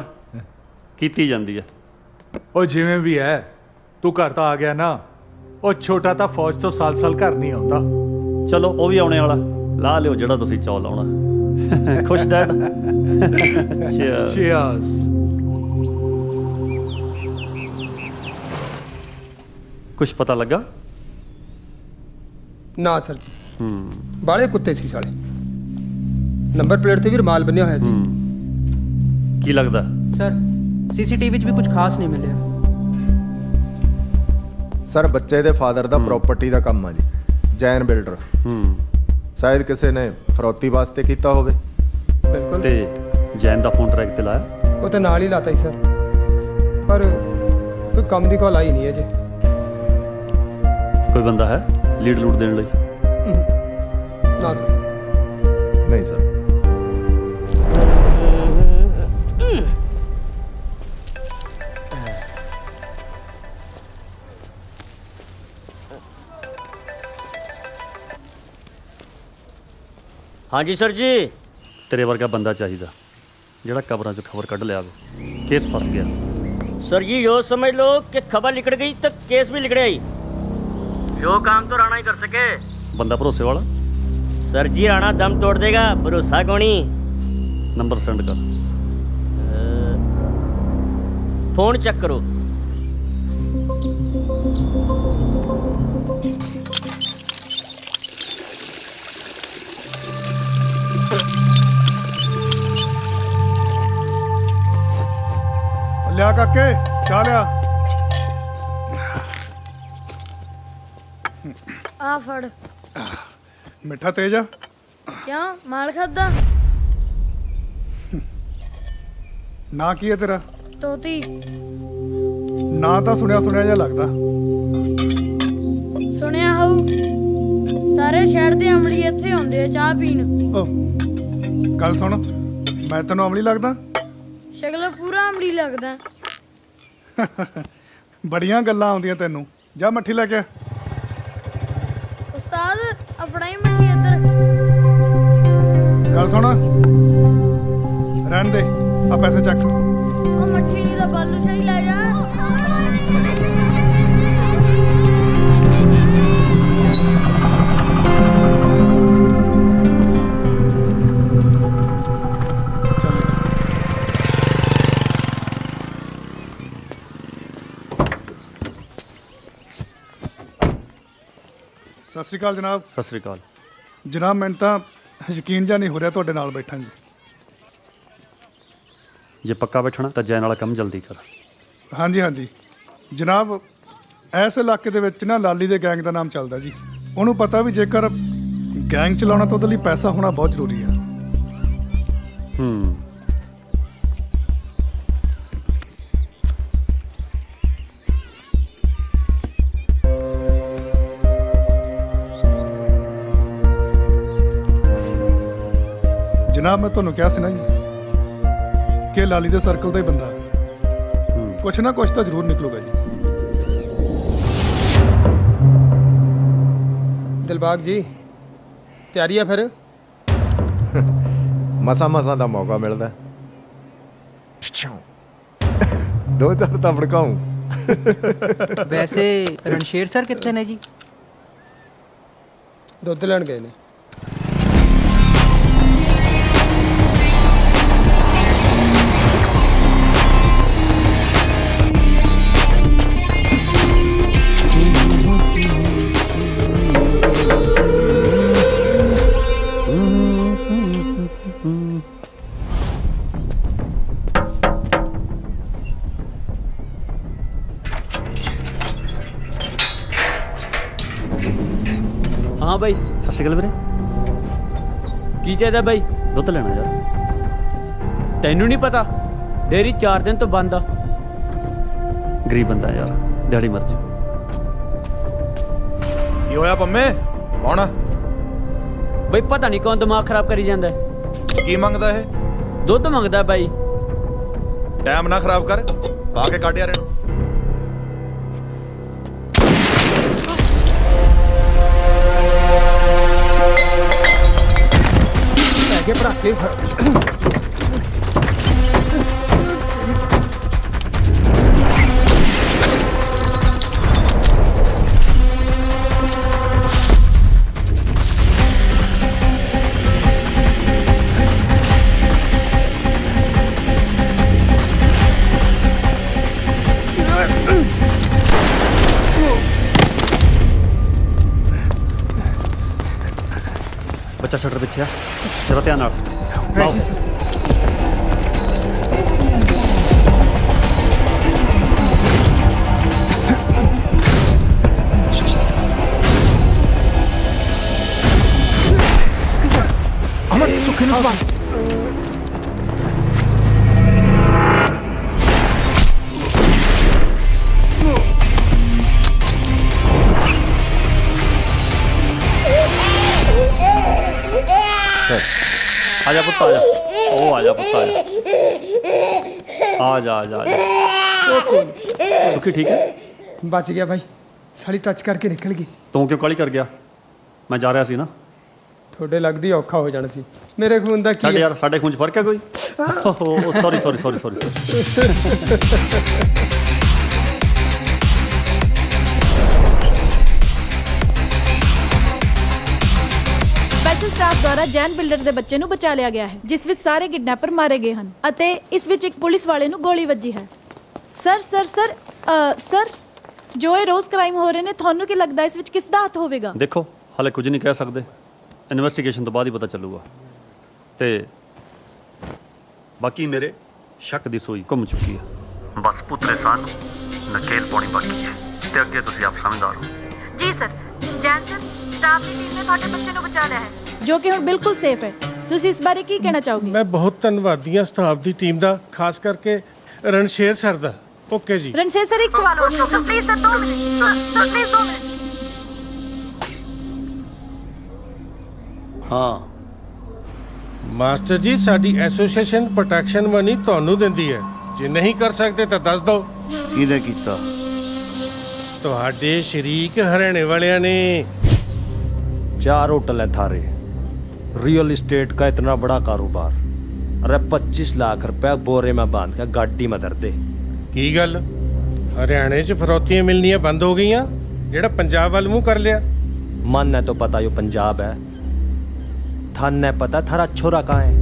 कीती जांदी है।
ओ जिवें भी है तू घर तो आ गया ना। ओ छोटा ता फौज तो साल साल घर नहीं आउंदा।
चलो वो भी आने वाला, ला लियो जेड़ा तुसी चाह लाउणा। खुश डैड?
Cheers।
कुछ पता लगा?
ना सर जी, बाले कुत्ते सी साले। नंबर प्लेट ते भी रुमाल बन्या होया सी।
की लगदा?
सर सीसीटीवी च भी कुछ खास नहीं मिले।
ਸਰ ਬੱਚੇ ਦੇ ਫਾਦਰ ਦਾ ਪ੍ਰਾਪਰਟੀ ਦਾ ਕੰਮ ਆ ਜੀ, ਜੈਨ ਬਿਲਡਰ। ਸ਼ਾਇਦ ਕਿਸੇ ਨੇ ਫਰੌਤੀ ਵਾਸਤੇ ਕੀਤਾ ਹੋਵੇ।
ਬਿਲਕੁਲ।
ਤੇ ਜੈਨ ਦਾ ਫੋਨ ਟਰੈਕ ਤੇ ਲਾਇਆ?
ਉਹ ਤਾਂ ਨਾਲ ਹੀ ਲਾਤਾ ਸੀ ਸਰ, ਪਰ ਕੋਈ ਕੰਮ ਦੀ ਕਾਲ ਆਈ ਨਹੀਂ ਅਜੇ।
ਕੋਈ ਬੰਦਾ ਹੈ ਲੀਡ ਲੂਡ ਦੇਣ ਲਈ?
ਨਾ ਸਰ।
ਨਹੀਂ ਸਰ।
हाँ जी सर जी।
तेरे वर्गा बंदा चाहिए ਜਿਹੜਾ ਕਬਰਾਂ 'ਚ ਖਬਰ ਕੱਢ ਲਿਆ ਕੇਸ ਫਸ ਗਿਆ।
सर जी यो समझ लो कि खबर लिकड़ गई तो केस भी लिकड़ आई। यो काम तो राणा ही कर सके।
ਬੰਦਾ ਭਰੋਸੇ ਵਾਲਾ?
सर जी राणा दम तोड़ देगा, भरोसा कौनी।
नंबर सेंड कर।
फोन चेक करो।
लिया काके चाह लिया।
आ फड़।
मिठा तेज आ?
क्यों माल खादा?
ਨਾਂ ਕੀ ਹੈ ਤੇਰਾ?
ਤੋਤੀ।
ਨਾਂ ਤਾਂ ਸੁਣਿਆ ਸੁਣਿਆ ਜਿਹਾ ਲੱਗਦਾ।
ਸੁਣਿਆ ਹੋਊ, ਸਾਰੇ ਸ਼ਹਿਰ ਦੇ ਅਮਲੀ ਇੱਥੇ ਆਉਂਦੇ ਆ ਚਾਹ ਪੀਣ।
ਗੱਲ ਸੁਣ, ਮੈਂ ਤੈਨੂੰ ਅਮਲੀ ਲੱਗਦਾ?
ਸ਼ਕਲ ਪੂਰਾ ਅਮਲੀ ਲੱਗਦਾ।
ਬੜੀਆਂ ਗੱਲਾਂ ਆਉਂਦੀਆਂ ਤੈਨੂੰ। ਜਾ ਮੱਠੀ ਲੈ ਕੇ ਆ।
ਉਸਤਾਦ ਆਪਣਾ ਹੀ ਮੱਠੀ ਇੱਧਰ।
ਗੱਲ ਸੁਣ, ਰਹਿਣ ਦੇ, ਆ ਪੈਸੇ ਚੱਕ।
ਉਹ ਮੱਠੀ ਨਹੀਂ ਤਾਂ ਬਾਲੂਸ਼ਾਹੀ ਲੈ ਜਾ।
ਸਤਿ ਸ਼੍ਰੀ ਅਕਾਲ ਜਨਾਬ।
ਸਤਿ ਸ੍ਰੀ ਅਕਾਲ
ਜਨਾਬ, ਮੈਨੂੰ ਤਾਂ ਯਕੀਨ ਜਿਹਾ ਨਹੀਂ ਹੋ ਰਿਹਾ ਤੁਹਾਡੇ ਨਾਲ ਬੈਠਾਂ ਜੀ।
ਜੇ ਪੱਕਾ ਬੈਠਣਾ ਤਾਂ ਜੈਨ ਵਾਲਾ ਕੰਮ ਜਲਦੀ ਕਰ।
ਹਾਂਜੀ ਹਾਂਜੀ ਜਨਾਬ, ਇਸ ਇਲਾਕੇ ਦੇ ਵਿੱਚ ਨਾ ਲਾਲੀ ਦੇ ਗੈਂਗ ਦਾ ਨਾਮ ਚੱਲਦਾ ਜੀ। ਉਹਨੂੰ ਪਤਾ ਵੀ ਜੇਕਰ ਗੈਂਗ ਚਲਾਉਣਾ ਤਾਂ ਉਹਦੇ ਲਈ ਪੈਸਾ ਹੋਣਾ ਬਹੁਤ ਜ਼ਰੂਰੀ ਆ। ਜਨਾਬ, ਮੈਂ ਤੁਹਾਨੂੰ ਕਿਹਾ ਸੀ ਨਾ ਜੀ ਕਿ ਲਾਲੀ ਦੇ ਸਰਕਲ ਦਾ ਹੀ ਬੰਦਾ ਕੁਛ ਨਾ ਕੁਛ ਤਾਂ ਜ਼ਰੂਰ ਨਿਕਲੂਗਾ ਜੀ।
ਦਿਲਬਾਗ ਜੀ, ਤਿਆਰੀ ਆ ਫਿਰ?
ਮਸਾਂ ਦਾ ਮੌਕਾ ਮਿਲਦਾ, ਦੋ ਚਾਰ ਤਾਂ ਭੜਕਾਉਂ।
ਵੈਸੇ ਰਣਸ਼ੇਰ ਸਰ ਕਿੱਥੇ ਨੇ ਜੀ?
ਦੁੱਧ ਲੈਣ ਗਏ ਨੇ।
हाँ भाई।
ਸਤਿ ਸ਼੍ਰੀ ਅਕਾਲ ਵੀਰੇ।
की चाहिए भाई?
ਦੁੱਧ ਲੈਣਾ ਯਾਰ।
तेनू नहीं पता डेयरी 4 दिन तो बंद आ।
ਗਰੀਬ ਬੰਦਾ ਯਾਰ, ਦਿਹਾੜੀ ਮਰ ਜਾ।
ਕੀ ਹੋਇਆ ਪੰਮੇ? ਕੌਣ ਆ?
भाई पता नहीं कौन दिमाग खराब करी जाता है।
ਕੀ ਮੰਗਦਾ ਇਹ?
दुध मंगदा भाई।
ਟਾਈਮ ਨਾ ਖਰਾਬ ਕਰ, ਪਾ ਕੇ ਕੱਢ ਯਾਰ ਇਹਨੂੰ।
के पटाखे
ਬੱਚਾ ਸ਼ਟਰ ਪਿੱਛੇ ਆ, ਜਰਾ ਧਿਆਨ ਨਾਲ। ਲਾਓ।
अमन सुखे न सुबह
आजा पुत्त आजा। ओ आजा पुत्त आजा। आजा आजा आजा। सुखी ठीक है?
बच गया भाई, साली टच करके निकल गई।
तू क्यों काली कर गया? मैं जा रहा सी ना।
थोड़े लगदी औखा हो जाना सी। मेरे खून दा की
साडे यार, साडे खून च फर्क है कोई? Sorry sorry sorry sorry.
Special staff ਦੁਆਰਾ ਜੈਨ ਬਿਲਡਰ ਦੇ ਬੱਚੇ ਨੂੰ ਬਚਾ ਲਿਆ ਗਿਆ ਹੈ, ਜਿਸ ਵਿੱਚ ਸਾਰੇ ਕਿਡਨੈਪਰ ਮਾਰੇ ਗਏ ਹਨ ਅਤੇ ਇਸ ਵਿੱਚ ਇੱਕ ਪੁਲਿਸ ਵਾਲੇ ਨੂੰ ਗੋਲੀ ਵੱਜੀ ਹੈ। ਸਰ ਜੋ ਇਹ ਰੋਜ਼ ਕ੍ਰਾਈਮ ਹੋ ਰਹੇ ਨੇ, ਤੁਹਾਨੂੰ ਕੀ ਲੱਗਦਾ ਇਸ ਵਿੱਚ ਕਿਸ ਦਾ ਹੱਥ ਹੋਵੇਗਾ?
ਦੇਖੋ, ਹਾਲੇ ਕੁਝ ਨਹੀਂ ਕਹਿ ਸਕਦੇ, ਇਨਵੈਸਟੀਗੇਸ਼ਨ ਤੋਂ ਬਾਅਦ ਹੀ ਪਤਾ ਚੱਲੂਗਾ। ਤੇ ਬਾਕੀ ਮੇਰੇ ਸ਼ੱਕ ਦੀ ਸੂਈ ਘੁੰਮ ਚੁੱਕੀ ਹੈ। ਬਸ ਪੁੱਤਰੇ ਸਾਨ ਨਕੇਲ ਪਾਉਣੀ ਬਾਕੀ ਹੈ ਤੇ ਅੱਗੇ ਤੁਸੀਂ ਆਪ ਸਮਝਦਾਰ ਹੋ।
ਜੀ ਸਰ। ਜੈਨ ਸਰ, ਸਟਾਫ ਦੀ ਟੀਮ ਨੇ ਤੁਹਾਡੇ ਬੱਚੇ ਨੂੰ ਬਚਾ ਲਿਆ ਹੈ, ਜੋ ਕਿ ਹੁਣ ਬਿਲਕੁਲ ਸੇਫ ਹੈ। ਤੁਸੀਂ ਇਸ ਬਾਰੇ ਕੀ ਕਹਿਣਾ ਚਾਹੋਗੇ?
ਮੈਂ ਬਹੁਤ ਧੰਨਵਾਦੀ ਹਾਂ ਸਟਾਫ ਦੀ ਟੀਮ ਦਾ, ਖਾਸ ਕਰਕੇ ਰਣਸ਼ੇਰ ਸਰ ਦਾ। ਓਕੇ ਜੀ।
रणशेर सर एक सवाल और। Sir please sir 2 minute. Sir please 2 minute.
ਹਾਂ
ਮਾਸਟਰ ਜੀ, ਸਾਡੀ ਐਸੋਸੀਏਸ਼ਨ ਪ੍ਰੋਟੈਕਸ਼ਨ ਮਨੀ ਤੁਹਾਨੂੰ ਦਿੰਦੀ ਹੈ। ਜੇ ਨਹੀਂ ਕਰ ਸਕਦੇ ਤਾਂ ਦੱਸ ਦਿਓ।
ਕਿਹਨੇ ਕੀਤਾ?
ਤੁਹਾਡੇ ਸ਼ਰੀਕ ਹਰਿਆਣੇ ਵਾਲਿਆਂ ਨੇ।
4 होटल है थारे, रियल एस्टेट का इतना बड़ा कारोबार। अरे 25 लाख रुपया बोरे में बांध के गाड़ी में धर दे।
ਕੀ ਗੱਲ, ਹਰਿਆਣੇ 'ਚ ਫਰੌਤੀਆਂ ਮਿਲਣੀਆਂ ਬੰਦ ਹੋ ਗਈਆਂ? ਜਿਹੜਾ ਪੰਜਾਬ ਵੱਲ ਮੂੰਹ ਕਰ ਲਿਆ।
मन है तो पता यो पंजाब है, थान ने पता थारा छोरा कहाँ है।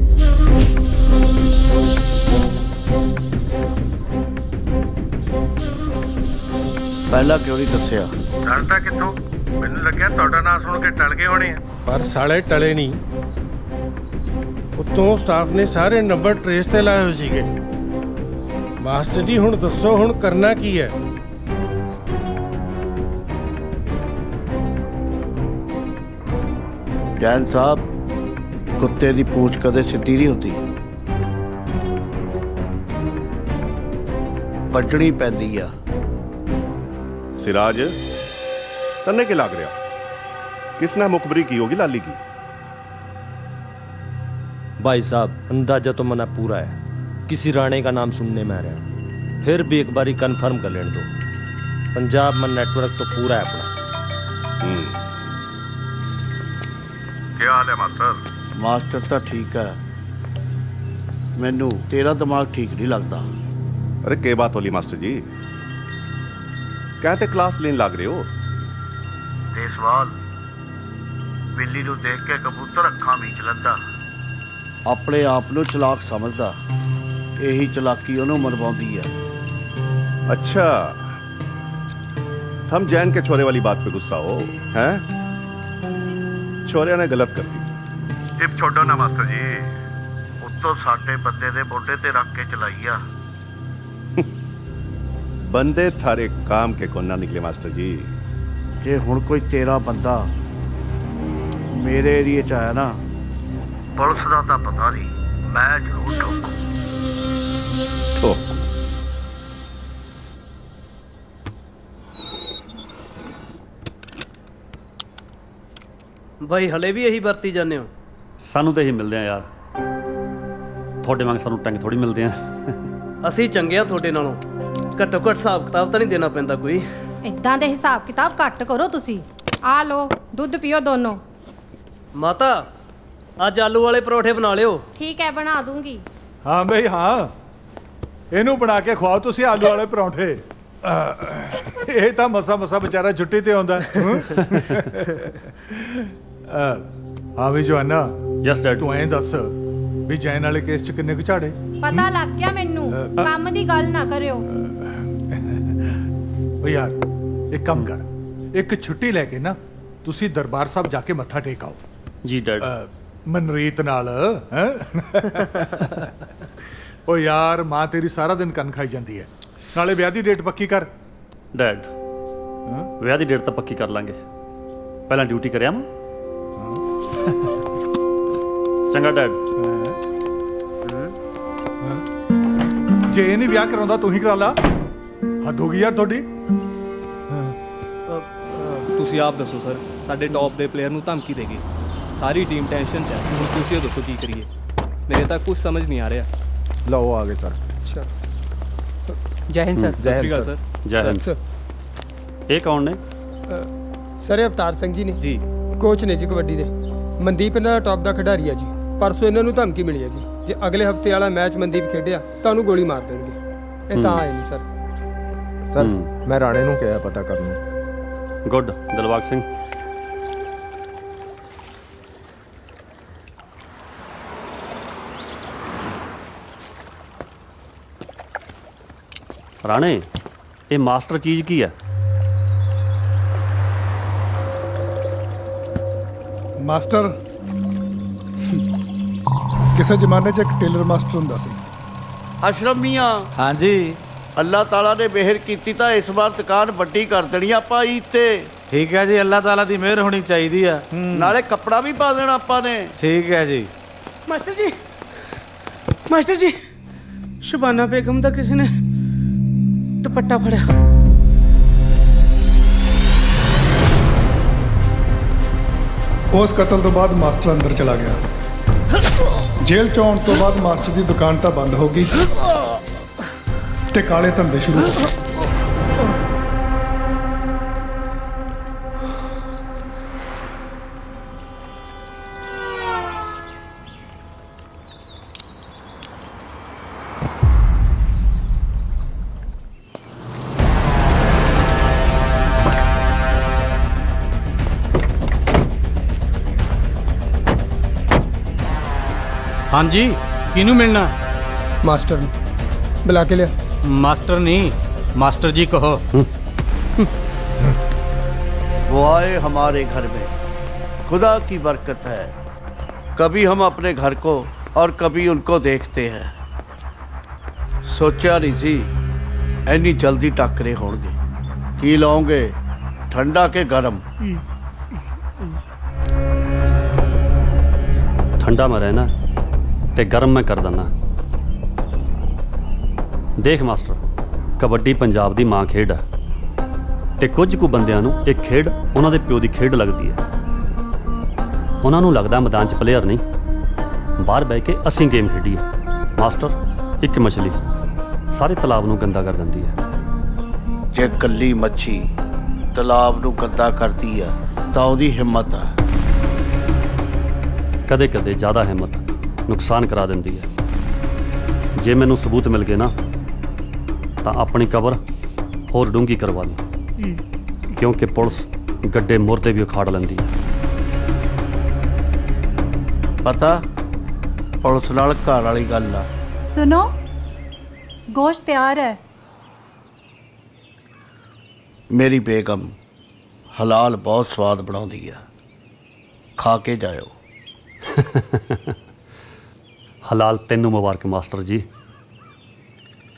ਪਹਿਲਾਂ ਕਿਉਂ ਨਹੀਂ ਦੱਸਿਆ?
ਦੱਸਦਾ ਕਿੱਥੋਂ? ਮੈਨੂੰ ਲੱਗਿਆ ਤੁਹਾਡਾ ਨਾਂ ਸੁਣ ਕੇ ਟਲ ਗਏ ਹੋਣੇ ਆ। ਪਰ ਸਾਲੇ ਟਲੇ ਨਹੀਂ। ਉਤੋਂ ਸਟਾਫ ਨੇ ਸਾਰੇ ਨੰਬਰ ਟ੍ਰੇਸ ਤੇ ਲਾਏ ਹੋਏ ਸੀਗੇ। ਮਾਸਟਰ ਜੀ, ਹੁਣ ਦੱਸੋ, ਹੁਣ ਕਰਨਾ ਕੀ ਹੈ?
ਜੈਨ ਸਾਹਿਬ, ਕੁੱਤੇ ਦੀ ਪੂੰਛ ਕਦੇ ਸਿੱਧੀ ਨਹੀਂ ਹੁੰਦੀ, ਪੱਟਣੀ ਪੈਂਦੀ ਆ।
सिराज, तन्ने के लाग रहा? किसने मुखबरी की होगी लाली की?
भाई साहब, अंदाजा तो मना पूरा है, किसी राणे का नाम सुनने में आ रहा। फिर भी एक बारी कंफर्म कर लेने दो। पंजाब में नेटवर्क तो पूरा है अपना।
क्या हाल है मास्टर?
ਮਾਸਟਰ ਤਾਂ ਠੀਕ ਹੈ, ਮੈਨੂੰ ਤੇਰਾ ਦਿਮਾਗ ਠੀਕ ਨਹੀਂ ਲੱਗਦਾ।
अरे के बात होली मास्टर जी? कहते क्लास लेन लाग रहे हो?
ਤੇ ਸਵਾਲ ਬਿੱਲੀ ਨੂੰ ਦੇਖ ਕੇ ਕਬੂਤਰ ਅੱਖਾਂ ਮੀਚ ਲੈਂਦਾ, ਆਪਣੇ ਆਪ ਨੂੰ ਚਲਾਕ ਸਮਝਦਾ। ਇਹੀ ਚਲਾਕੀ ਉਹਨੂੰ ਮਰਵਾਉਂਦੀ ਹੈ।
अच्छा, हम जैन के छोरे वाली बात पे गुस्सा हो हैं? छोरे ने गलत कर दी। जिप छोड़ो ना मास्टर जी।
ਉੱਤੋਂ ਸਾਡੇ ਬੰਦੇ ਦੇ ਮੋਢੇ ਤੇ ਰੱਖ ਕੇ ਚਲਾਈ ਆ।
बंदे थारे काम के को ना निकले मास्टर जी।
ਜੇ ਹੁਣ ਕੋਈ ਤੇਰਾ ਬੰਦਾ ਮੇਰੇ ਏਰੀਏ 'ਚ ਆਇਆ ਨਾ, ਪੁਲਿਸ ਦਾ ਤਾਂ ਪਤਾ ਨਹੀਂ, ਮੈਂ ਜ਼ਰੂਰ ਠੋਕੂ।
ठोक।
भाई हले भी यही बरती जाने हो?
ਸਾਨੂੰ ਤਾਂ ਇਹੀ ਮਿਲਦੇ ਆ ਯਾਰ, ਤੁਹਾਡੇ ਵਾਂਗ ਸਾਨੂੰ ਟੰਗ ਥੋੜੀ ਮਿਲਦੇ ਆ।
ਅਸੀਂ ਚੰਗੇ ਆ ਤੁਹਾਡੇ ਨਾਲੋਂ। ਘੱਟੋ ਘੱਟ ਹਿਸਾਬ ਕਿਤਾਬ ਤਾਂ ਨਹੀਂ ਦੇਣਾ ਪੈਂਦਾ ਕੋਈ।
ਇਦਾਂ ਦੇ ਹਿਸਾਬ ਕਿਤਾਬ ਘੱਟ ਕਰੋ ਤੁਸੀਂ। ਆ ਲੋ ਦੁੱਧ ਪੀਓ ਦੋਨੋਂ।
ਮਾਤਾ, ਅੱਜ ਆਲੂ ਵਾਲੇ ਪਰੌਠੇ ਬਣਾ ਲਿਓ।
ਠੀਕ ਹੈ, ਬਣਾ ਦੂੰਗੀ।
ਹਾਂ ਬਈ ਹਾਂ, ਇਹਨੂੰ ਬਣਾ ਕੇ ਖਵਾਓ ਤੁਸੀਂ ਆਲੂ ਵਾਲੇ ਪਰੌਂਠੇ। ਇਹ ਤਾਂ ਮਸਾ ਮਸਾ ਵਿਚਾਰਾ ਛੁੱਟੀ ਤੇ ਆਉਂਦਾ। ਹਾਂ ਵੀ ਜਵਾਨਾ,
ਯੈਸ ਡੈਡ।
ਤੂੰ ਐਂ ਦੱਸ ਵੀ ਜੈਨ ਵਾਲੇ ਕੇਸ 'ਚ ਕਿੰਨੇ ਕੁ ਝਾੜੇ?
ਪਤਾ ਲੱਗ ਗਿਆ ਮੈਨੂੰ, ਕੰਮ ਦੀ ਗੱਲ ਨਾ ਕਰਿਓ।
ਓ ਯਾਰ, ਇੱਕ ਕੰਮ ਕਰ, ਇੱਕ ਛੁੱਟੀ ਲੈ ਕੇ ਨਾ ਤੁਸੀਂ ਦਰਬਾਰ ਸਾਹਿਬ ਜਾ ਕੇ ਮੱਥਾ ਟੇਕ ਆਓ।
ਜੀ ਡੈਡ।
ਮਨਰੀਤ ਨਾਲ। ਹੈਂ? ਓ ਯਾਰ, ਮਾਂ ਤੇਰੀ ਸਾਰਾ ਦਿਨ ਕੰਨ ਖਾਈ ਜਾਂਦੀ ਹੈ। ਨਾਲੇ ਵਿਆਹ ਦੀ ਡੇਟ ਪੱਕੀ ਕਰ।
ਡੈਡ, ਵਿਆਹ ਦੀ ਡੇਟ ਤਾਂ ਪੱਕੀ ਕਰ ਲਾਂਗੇ, ਪਹਿਲਾਂ ਡਿਊਟੀ ਕਰਿਆ ਮੈਂ। ਚੰਗਾ ਡੈਡ।
ਜੇ ਇਹ ਨਹੀਂ ਵਿਆਹ ਕਰਾਉਂਦਾ ਤੂੰ ਹੀ ਕਰਾ ਲਾ। ਹੱਦ ਹੋ ਗਈ ਯਾਰ ਤੁਹਾਡੀ।
ਤੁਸੀਂ ਆਪ ਦੱਸੋ ਸਰ, ਸਾਡੇ ਟੌਪ ਦੇ ਪਲੇਅਰ ਨੂੰ ਧਮਕੀ ਦੇ ਗਏ। ਸਾਰੀ ਟੀਮ ਟੈਨਸ਼ਨ 'ਚ ਹੈ। ਹੁਣ ਤੁਸੀਂ ਦੱਸੋ ਕੀ ਕਰੀਏ? ਮੇਰੇ ਤਾਂ ਕੁਝ ਸਮਝ ਨਹੀਂ ਆ ਰਿਹਾ।
ਲਓ ਆ ਗਏ ਸਰ।
ਅੱਛਾ, ਜੈ ਹਿੰਦ ਸਰ।
ਜੈ ਹਿੰਦ ਸਰ।
ਜੈ ਹਿੰਦ। ਇਹ ਕੌਣ ਨੇ?
ਸਰ, ਅਵਤਾਰ ਸਿੰਘ ਜੀ ਨੇ ਜੀ, ਕੋਚ ਨੇ ਜੀ ਕਬੱਡੀ ਦੇ। ਮਨਦੀਪ ਇਹਨਾਂ ਦਾ ਟੌਪ ਦਾ ਖਿਡਾਰੀ ਆ ਜੀ। ਪਰਸੋਂ ਇਹਨਾਂ ਨੂੰ ਧਮਕੀ ਮਿਲੀ ਹੈ ਜੀ, ਜੇ ਅਗਲੇ ਹਫਤੇ ਵਾਲਾ ਮੈਚ ਮਨਦੀਪ ਖੇਡਿਆ ਤਾਂ ਉਹਨੂੰ ਗੋਲੀ ਮਾਰ ਦੇਣਗੇ। ਇਹ ਤਾਂ ਆਏ ਨਹੀਂ ਸਰ।
ਸਰ, ਮੈਂ ਰਾਣੇ ਨੂੰ ਕਿਹਾ ਪਤਾ ਕਰਨ ਨੂੰ।
ਗੁੱਡ। ਦਿਲਬਾਗ ਸਿੰਘ, ਰਾਣੇ, ਇਹ ਮਾਸਟਰ ਚੀਜ਼ ਕੀ ਹੈ?
ਮਾਸਟਰ ਕਿਸੇ ਜ਼ਮਾਨੇ 'ਚ ਇੱਕ ਟੇਲਰ ਮਾਸਟਰ ਹੁੰਦਾ ਸੀ।
ਅਸ਼ਰਫ ਮੀਆਂ।
ਹਾਂਜੀ।
ਅੱਲਾਹ ਤਾਲਾ ਨੇ ਮਿਹਰ ਕੀਤੀ ਤਾਂ ਇਸ ਵਾਰ ਦੁਕਾਨ ਵੱਡੀ ਕਰ ਦੇਣੀ ਆਪਾਂ ਈਦ ਤੇ।
ਠੀਕ ਹੈ ਜੀ, ਅੱਲਾਹ ਤਾਲਾ ਦੀ ਮਿਹਰ ਹੋਣੀ ਚਾਹੀਦੀ ਆ।
ਨਾਲੇ ਕੱਪੜਾ ਵੀ ਪਾ ਦੇਣਾ ਆਪਾਂ ਨੇ।
ਠੀਕ ਹੈ ਜੀ।
मास्टर जी शबाना बेगम का किसी ने दुपट्टा फड़िया।
ਉਸ ਕਤਲ ਤੋਂ ਬਾਅਦ ਮਾਸਟਰ ਅੰਦਰ ਚਲਾ ਗਿਆ। ਜੇਲ੍ਹ ਚੋਂ ਆਉਣ ਤੋਂ ਬਾਅਦ ਮਾਸਟਰ ਦੀ ਦੁਕਾਨ ਤਾਂ ਬੰਦ ਹੋ ਗਈ ਤੇ ਕਾਲੇ ਧੰਦੇ ਸ਼ੁਰੂ ਹੋ ਗਏ।
हाँ जी किनू मिलना?
मास्टर ने बुला के लिया।
मास्टर नहीं मास्टर जी कहो।
वो आए हमारे घर में, खुदा की बरकत है। कभी हम अपने घर को और कभी उनको देखते हैं। सोचा नहीं सी इन्नी जल्दी टाकरे होंगे। की लाओगे ठंडा के गरम?
ठंडा में रहना ਤੇ ਗਰਮ ਮੈਂ ਕਰ ਦਿੰਦਾ। ਦੇਖ ਮਾਸਟਰ, ਕਬੱਡੀ ਪੰਜਾਬ ਦੀ ਮਾਂ ਖੇਡ ਹੈ ਤੇ ਕੁਝ ਕੁ ਬੰਦਿਆਂ ਨੂੰ ਇਹ ਖੇਡ ਉਹਨਾਂ ਦੇ ਪਿਓ ਦੀ ਖੇਡ ਲੱਗਦੀ ਹੈ। ਉਹਨਾਂ ਨੂੰ ਲੱਗਦਾ ਮੈਦਾਨ 'ਚ ਪਲੇਅਰ ਨਹੀਂ, ਬਾਹਰ ਬਹਿ ਕੇ ਅਸੀਂ ਗੇਮ ਖੇਡੀਏ। ਮਾਸਟਰ, ਇੱਕ ਮਛਲੀ ਸਾਰੇ ਤਲਾਬ ਨੂੰ ਗੰਦਾ ਕਰ ਦਿੰਦੀ ਹੈ।
ਜੇ ਕੱਲੀ ਮੱਛੀ ਤਲਾਬ ਨੂੰ ਗੰਦਾ ਕਰਦੀ ਆ ਤਾਂ ਉਹਦੀ ਹਿੰਮਤ ਆ।
ਕਦੇ ਕਦੇ ਜ਼ਿਆਦਾ ਹਿੰਮਤ ਨੁਕਸਾਨ ਕਰਾ ਦਿੰਦੀ ਹੈ। ਜੇ ਮੈਨੂੰ ਸਬੂਤ ਮਿਲ ਗਏ ਨਾ ਤਾਂ ਆਪਣੀ ਕਬਰ ਹੋਰ ਡੂੰਘੀ ਕਰਵਾ ਲਈ, ਕਿਉਂਕਿ ਪੁਲਿਸ ਗੱਡੇ ਮੁਰਦੇ ਵੀ ਉਖਾੜ ਲੈਂਦੀ ਹੈ।
ਪਤਾ ਪੁਲਿਸ ਨਾਲ ਘਰ ਵਾਲੀ ਗੱਲ ਆ।
सुनो गोश्त तैयार है।
ਮੇਰੀ ਬੇਗਮ ਹਲਾਲ ਬਹੁਤ ਸਵਾਦ ਬਣਾਉਂਦੀ ਆ, ਖਾ ਕੇ ਜਾਇਓ।
ਹਲਾਲ ਤੈਨੂੰ ਮੁਬਾਰਕ ਮਾਸਟਰ ਜੀ,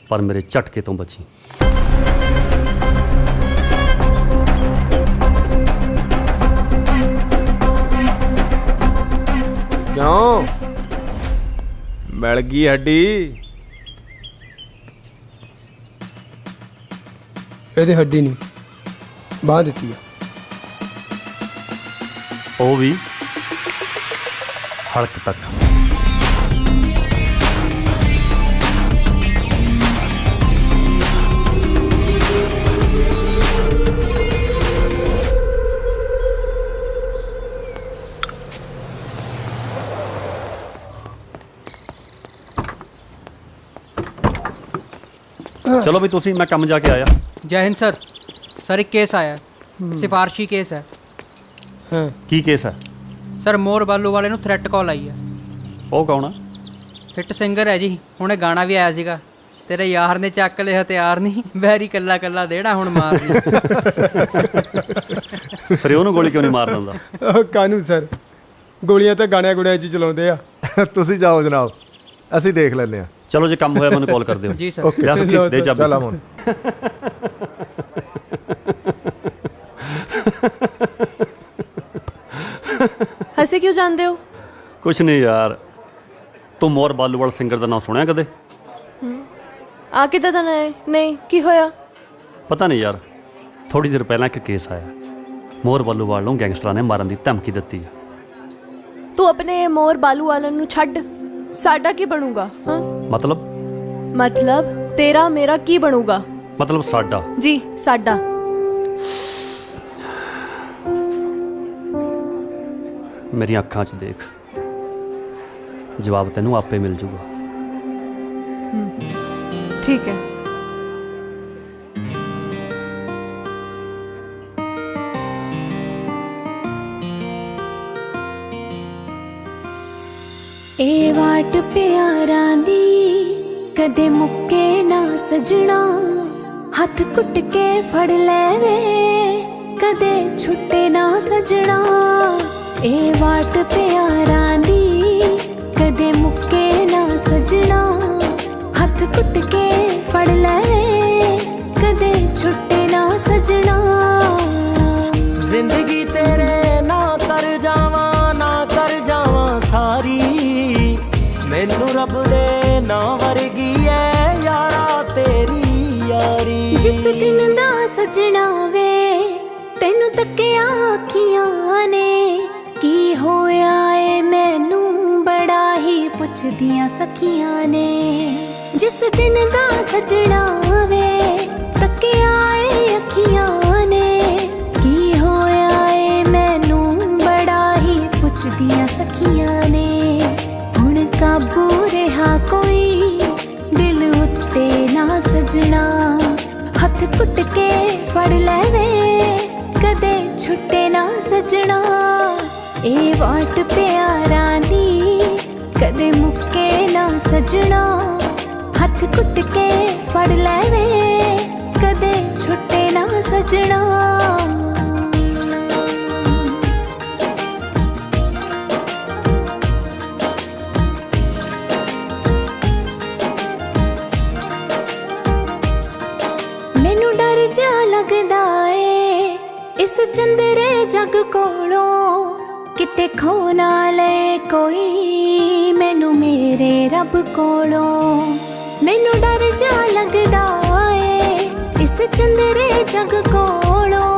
ਪਰ ਮੇਰੇ ਝਟਕੇ ਤੋਂ ਬਚੀ।
क्यों मिल गई हड्डी? ਇਹਦੀ ਹੱਡੀ ਨਹੀਂ ਬਾਂਹ ਦਿੱਤੀ ਆ।
ਉਹ ਵੀ ਹਲਕ ਤੱਕ। चलो भी तुसी, मैं कम जाके आया।
जय हिंद सर। सर एक केस आया, सिफारशी केस है।
की केस है?
सर मोर बालू वाले ਨੂੰ ਥ੍ਰੈਟ ਕਾਲ ਆਈ ਹੈ।
ਉਹ ਕੌਣ ਆ?
ਹਿੱਟ ਸਿੰਗਰ ਹੈ ਜੀ, ਹੁਣੇ ਗਾਣਾ ਵੀ ਆਇਆ ਸੀਗਾ। ਤੇਰੇ ਯਾਰ ਨੇ ਚੱਕ ਲਏ ਹਥਿਆਰ ਨਹੀਂ, ਬੈਰੀ ਕੱਲਾ ਕੱਲਾ ਦੇੜਾ ਹੁਣ ਮਾਰਨੀ।
ਫਿਰ ਉਹਨੂੰ ਗੋਲੀ ਕਿਉਂ ਨਹੀਂ ਮਾਰ ਦਿੰਦਾ?
ਕਾਨੂੰ ਸਰ, ਗੋਲੀਆਂ ਤਾਂ ਗਾਣਿਆਂ ਗੁੜਿਆਂ 'ਚ ਚਲਾਉਂਦੇ ਆ।
ਤੁਸੀਂ ਜਾਓ ਜਨਾਬ, ਅਸੀਂ ਦੇਖ ਲੈਂਦੇ ਆ।
ਚਲੋ ਜੇ ਕੰਮ ਹੋਇਆ ਮੈਨੂੰ ਕਾਲ ਕਰ ਦਿਓ।
ਜੀ ਸਰ।
ਦੇ ਚਾਬੀ।
ਚੱਲ ਅਮਨ।
हंसे क्यों जानते हो?
कुछ नहीं यार, तू मोर बालूवाल सिंगर का नाम सुनिया कदे?
आके तो ना है नहीं की होया?
पता नहीं यार, थोड़ी देर पहला एक केस आया, मोर बालूवाल ਨੂੰ ਗੈਂਗਸਟਰਾਂ ਨੇ ਮਾਰਨ ਦੀ ਧਮਕੀ ਦਿੱਤੀ ਹੈ।
तू अपने मोर बालू वालन नु छड़, साडा की बनूगा? हाँ मतलब तेरा मेरा की बनूगा?
मतलब साडा?
जी साडा।
मेरी अखां 'ਚ देख, जवाब तेनू आपे मिल जूगा।
ठीक है।
ए वाट प्यारां दी कदे मुक्के ना सजना, हथ कुट के फड़ लेवे कदे छुट्टे ना सजना। ए वाट प्यारां दी कदे मुक्के ना सजना, हथ कुट के फड़ लेवे कदे छुट्टे ना सजना।
जिंदगी तेरे ना कर जावा सारी,
दियां सखियां ने जिस दिन दा सजना वे तके आए अखियां ने की होया ए मैनू बड़ा ही पुछदियां सखियां ने हुण काबू रहा कोई दिल उत्ते ना सजना हथ कुट के फड़ लेवे कदे छुट्टे ना सजना ए वाट प्यारा दी कदे मुक्के ना सजना हथ कुट के फड़ लेवे कदे छुट्टे ना सजना मैनू डर जा लगदा ए इस चंदरे जग कोलों किते खो ना ले कोई मैनू मेरे रब कोलों मैनू डर जा लगदा ए इस चंदरे जग कोलों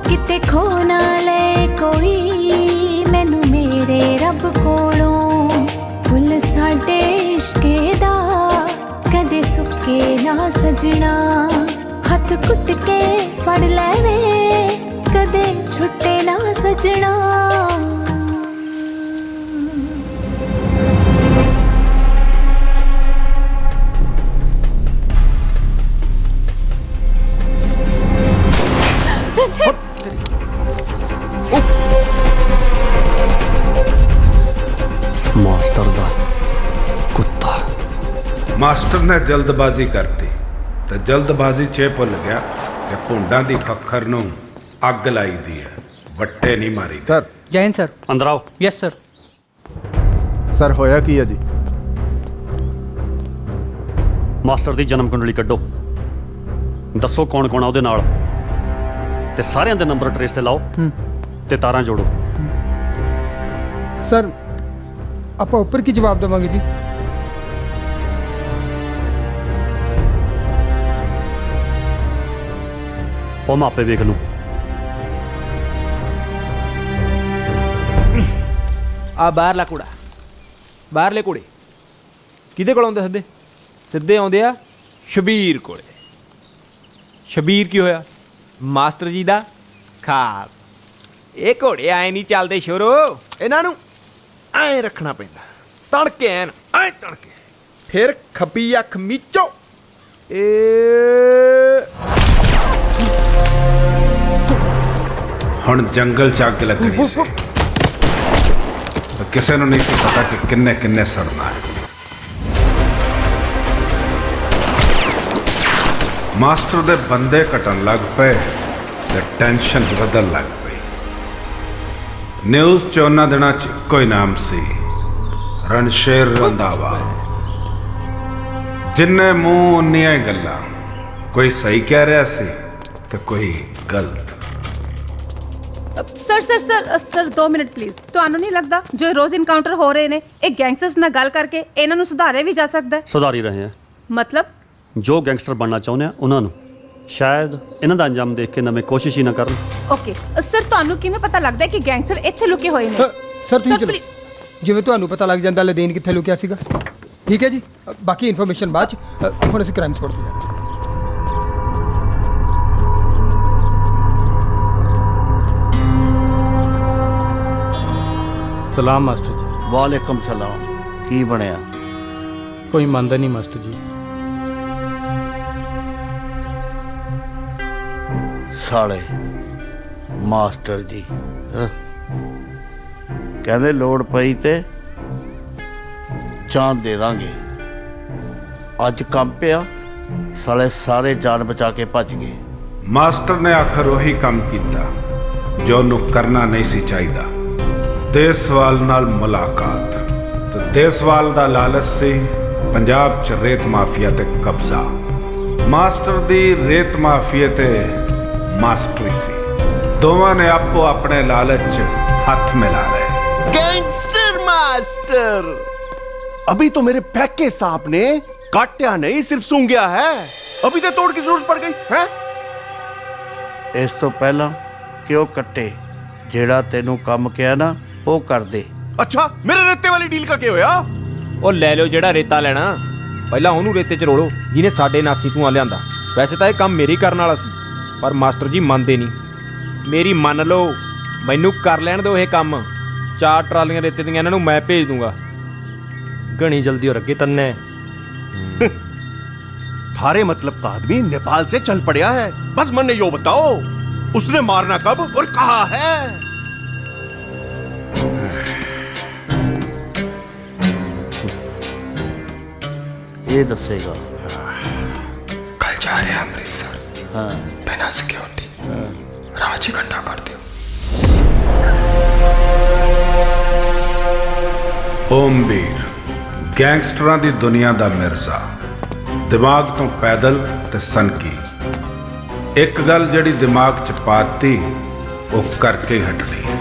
किते खो ना ले कोई मैनू मेरे रब कोलों फुल साडे इश्के दा कदे सुक्के ना सजना हथ कुट के फड़ लेवे कदे छुट्टे ना सजना
ਮਾਸਟਰ ਦਾ ਕੁੱਤਾ
ਮਾਸਟਰ ਨੇ ਜਲਦਬਾਜ਼ੀ ਕਰਤੀ ਤੇ ਜਲਦਬਾਜ਼ੀ 'ਚ ਭੁੱਲ ਗਿਆ ਕਿ ਭੁੰਡਾਂ ਦੀ ਖੱਖਰ ਨੂੰ ਅੱਗ ਲਾਈ ਦੀ ਹੈ ਵੱਟੇ ਨਹੀਂ ਮਾਰੀ
ਸਰ
ਜੈਨ ਸਰ
ਅੰਦਰ ਆਓ
ਯੈਸ ਸਰ
ਸਰ ਹੋਇਆ ਕੀ ਹੈ ਜੀ
ਮਾਸਟਰ ਦੀ ਜਨਮ ਕੁੰਡਲੀ ਕੱਢੋ ਦੱਸੋ ਕੌਣ ਕੌਣ ਆ ਉਹਦੇ ਨਾਲ ਤੇ ਸਾਰਿਆਂ ਦੇ ਨੰਬਰ ਟਰੇਸ ਤੇ ਲਾਓ ਤੇ ਤਾਰਾਂ ਜੋੜੋ
ਸਰ ਆਪਾਂ ਉੱਪਰ ਕੀ ਜਵਾਬ ਦੇਵਾਂਗੇ ਜੀ
ਉਹ ਮੈਂ ਆਪੇ ਵੇਖ ਲੂੰ
ਆ ਬਾਹਰਲਾ ਕੁੜਾ ਬਾਹਰਲੇ ਕੁੜੇ ਕਿਹਦੇ ਕੋਲ ਆਉਂਦੇ ਸਿੱਧੇ ਸਿੱਧੇ ਆਉਂਦੇ ਆ ਸ਼ਬੀਰ ਕੋਲੇ ਸ਼ਬੀਰ ਕੀ ਹੋਇਆ ਮਾਸਟਰ ਜੀ ਦਾ ਖਾਸ ਇਹ ਘੋੜੇ ਆਏ ਨਹੀਂ ਚੱਲਦੇ ਸ਼ੋਰੋ ਇਹਨਾਂ ਨੂੰ ਐ ਰੱਖਣਾ ਪੈਂਦਾ ਤੜਕੇ ਐਨ ਐ ਤੜਕੇ ਫਿਰ ਖੱਬੀ ਅੱਖ ਮੀਚੋ
ਹੁਣ ਜੰਗਲ 'ਚ ਅੱਗ ਲੱਗਣੀ ਸੀ ਕਿਸੇ ਨੂੰ ਨਹੀਂ ਸੀ ਪਤਾ ਕਿ ਕਿੰਨੇ ਕਿੰਨੇ ਸੜਨਾ ਹੈ ਮਾਸਟਰ ਦੇ ਬੰਦੇ ਘਟਣ ਲੱਗ ਪਏ ਤੇ ਟੈਨਸ਼ਨ ਵਧਣ ਲੱਗ ਪਈ ਨਿਊਜ਼ 'ਚ ਉਹਨਾਂ ਦਿਨਾਂ 'ਚ ਕੋਈ ਨਾਮ ਸੀ ਰਣਸ਼ੇਰ ਰੰਧਾਵਾ ਜਿੰਨੇ ਮੂੰਹ ਉਨੀਆਂ ਹੀ ਗੱਲਾਂ ਕੋਈ ਸਹੀ ਕਹਿ ਰਿਹਾ ਸੀ ਤੇ ਕੋਈ ਗਲਤ
sir sir sir sir 2 minute please ਤੁਹਾਨੂੰ ਨਹੀਂ ਲੱਗਦਾ ਜੋ ਰੋਜ਼ ਇਨਕਾਊਂਟਰ ਹੋ ਰਹੇ ਨੇ ਇਹ ਗੈਂਗਸਟਰਸ ਨਾਲ ਗੱਲ ਕਰਕੇ ਇਹਨਾਂ ਨੂੰ ਸੁਧਾਰਿਆ ਵੀ ਜਾ ਸਕਦਾ ਹੈ
ਸੁਧਾਰ ਹੀ ਰਹੇ ਆ
ਮਤਲਬ
ਜੋ ਗੈਂਗਸਟਰ ਬਣਨਾ ਚਾਹੁੰਦੇ ਆ ਉਹਨਾਂ ਨੂੰ ਸ਼ਾਇਦ ਇਹਨਾਂ ਦਾ ਅੰਜਾਮ ਦੇਖ ਕੇ ਨਵੇਂ ਕੋਸ਼ਿਸ਼ ਹੀ ਨਾ ਕਰਨ
ਓਕੇ ਸਰ ਤੁਹਾਨੂੰ ਕਿਵੇਂ ਪਤਾ ਲੱਗਦਾ ਕਿ ਗੈਂਗਸਟਰ ਇੱਥੇ ਲੁਕੇ ਹੋਏ ਨੇ
ਸਰ ਤੁਸੀਂ ਚਲੋ ਜਿਵੇਂ ਤੁਹਾਨੂੰ ਪਤਾ ਲੱਗ ਜਾਂਦਾ ਲਦੇਨ ਕਿੱਥੇ ਲੁਕਿਆ ਸੀਗਾ ਠੀਕ ਹੈ ਜੀ ਬਾਕੀ ਇਨਫੋਰਮੇਸ਼ਨ ਬਾਅਦ ਚ ਹੁਣ ਅਸੀਂ ਕ੍ਰਾਈਮ ਸਪੌਟ ਤੇ ਜਾਣਾ
ਸਲਾਮ ਮਾਸਟਰ ਜੀ
ਵਾਲੇਕਮ ਸਲਾਮ ਕੀ ਬਣਿਆ
ਕੋਈ ਮੰਨਦਾ ਨਹੀਂ ਮਾਸਟਰ ਜੀ
ਸਾਲੇ ਮਾਸਟਰ ਜੀ ਕਹਿੰਦੇ ਲੋੜ ਪਈ ਤੇ ਜਾਨ ਦੇ ਦਾਂਗੇ ਅੱਜ ਕੰਮ ਪਿਆ ਸਾਲੇ ਸਾਰੇ ਜਾਨ ਬਚਾ ਕੇ ਭੱਜ ਗਏ
ਮਾਸਟਰ ਨੇ ਆਖਰ ਉਹੀ ਕੰਮ ਕੀਤਾ ਜੋ ਉਹਨੂੰ ਕਰਨਾ ਨਹੀਂ ਸੀ ਚਾਹੀਦਾ ਦੇਸਵਾਲ ਨਾਲ ਮੁਲਾਕਾਤ ਤੇ ਦੇਸਵਾਲ ਦਾ ਲਾਲਚ ਸੀ ਪੰਜਾਬ 'ਚ ਰੇਤ ਮਾਫੀਆ ਤੇ ਕਬਜ਼ਾ ਮਾਸਟਰ ਦੀ ਰੇਤ ਮਾਫੀਆ ਤੇ ਮਾਸਟਰੀ ਸੀ ਦੋਵਾਂ ਨੇ ਆਪੋ ਆਪਣੇ ਲਾਲਚ 'ਚ ਹੱਥ ਮਿਲਾ ਲਏ
गैंगस्टर मास्टर अभी तो मेरे पैक के सांप ने काटा नहीं सिर्फ सूंघ गया है अभी तो तोड़ की जरूरत पड़ गई है
ਇਸ ਤੋਂ ਪਹਿਲਾਂ ਕਿ ਉਹ ਕੱਟੇ ਜਿਹੜਾ ਤੈਨੂੰ ਕੰਮ ਕਿਹਾ ਨਾ ਉਹ ਕਰ ਦੇ
अच्छा मेरे रेते वाली डील का क्या होया
ਉਹ ਲੈ ਲਿਓ ਜਿਹੜਾ ਰੇਤਾ ਲੈਣਾ, ਪਹਿਲਾਂ ਉਹਨੂੰ ਰੇਤੇ 'ਚ ਰੋਲੋ ਜਿਹਨੇ ਸਾਡੇ ਨਾਸੀ ਧੂੰਆਂ ਲਿਆਂਦਾ। ਵੈਸੇ ਤਾਂ ਇਹ ਕੰਮ ਮੇਰੀ ਕਰਨ ਵਾਲਾ ਸੀ, ਪਰ ਮਾਸਟਰ ਜੀ ਮੰਨਦੇ ਨਹੀਂ। ਮੇਰੀ ਮੰਨ ਲਓ, ਮੈਨੂੰ ਕਰ ਲੈਣ ਦਿਓ ਇਹ ਕੰਮ। 4 ਟਰਾਲੀਆਂ ਰੇਤੇ ਦੀਆਂ ਇਹਨਾਂ ਨੂੰ ਮੈਂ ਭੇਜ ਦੂੰਗਾ।
घनी जल्दी हो रखी तन्ने।
थारे मतलब का आदमी नेपाल से चल पड़ा है। बस मन ने यो बताओ, उसने मारना कब और कहा है?
ये दसेगा।
कल जा रहे हैं अमृतसर।
हाँ।
बिना सिक्योरिटी। रांची घंटा कर दियो।
ਓਮਵੀਰ ਗੈਂਗਸਟਰਾਂ ਦੀ ਦੁਨੀਆ ਦਾ ਮਿਰਜ਼ਾ, ਦਿਮਾਗ ਤੋਂ ਪੈਦਲ ਤੇ ਸਨਕੀ। ਇੱਕ ਗੱਲ ਜਿਹੜੀ ਦਿਮਾਗ 'ਚ ਪਾਤੀ ਉਹ ਕਰਕੇ ਹੀ ਹਟਣੀ ਹੈ।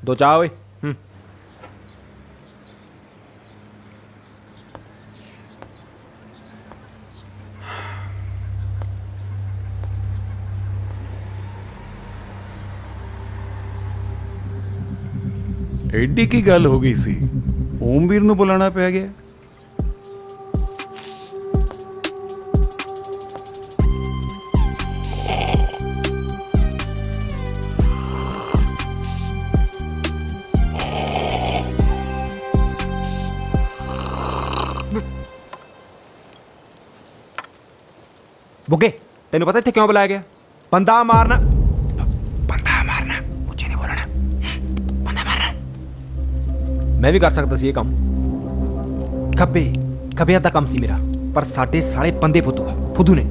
दो चाह ओए।
ਐਡੀ ਕੀ ਗੱਲ ਹੋ ਗਈ ਸੀ, ਓਮਵੀਰ ਨੂੰ ਬੁਲਾਣਾ ਪੈ ਗਿਆ?
बुगे, तेन पता इत्थे क्यों बुलाया गया? बंदा मारना। बंदा मारना मुझे नहीं बोलना। बंदा मारना मैं भी कर सकता सी ये काम। खब्बे खब्बे दा काम सी मेरा, पर साडे साले बंदे फुदू ने।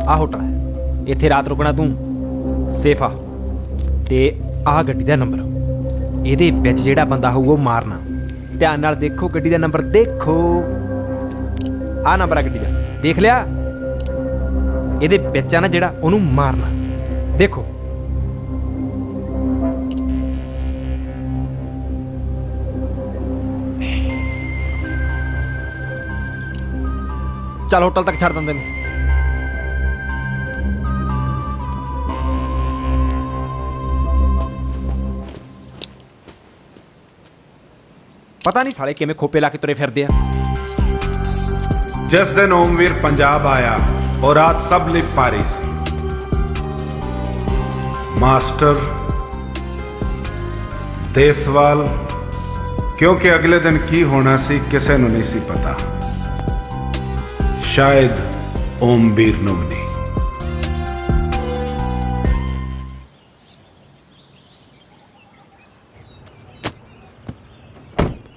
आ होटल है, इत्थे रात रुकना तू सेफ आ। ते आ गड्डी दा नंबर, ਇਹਦੇ ਵਿੱਚ ਜਿਹੜਾ ਬੰਦਾ ਹੋਊ ਉਹ ਮਾਰਨਾ। ਧਿਆਨ ਨਾਲ ਦੇਖੋ ਗੱਡੀ ਦਾ ਨੰਬਰ, ਦੇਖੋ ਆ ਨੰਬਰ ਆ ਗੱਡੀ ਦਾ, ਦੇਖ ਲਿਆ? ਇਹਦੇ ਵਿੱਚ ਆ ਨਾ ਜਿਹੜਾ, ਉਹਨੂੰ ਮਾਰਨਾ। ਦੇਖੋ ਚੱਲ ਹੋਟਲ ਤੱਕ ਛੱਡ ਦਿੰਦੇ ਨੇ। ਪਤਾ ਨਹੀਂ ਸਾਲੇ ਕਿਵੇਂ ਖੋਪੇ ਲਾ ਕੇ ਤੁਰੇ ਫਿਰਦੇ ਆ।
ਜਿਸ ਦਿਨ ਓਮਵੀਰ ਪੰਜਾਬ ਆਇਆ और रात सब लिप पा रही सी। मास्टर देसवाल, क्योंकि अगले दिन की होना सी किसी नूं नहीं सी पता, शायद ओमवीर नूं भी नहीं।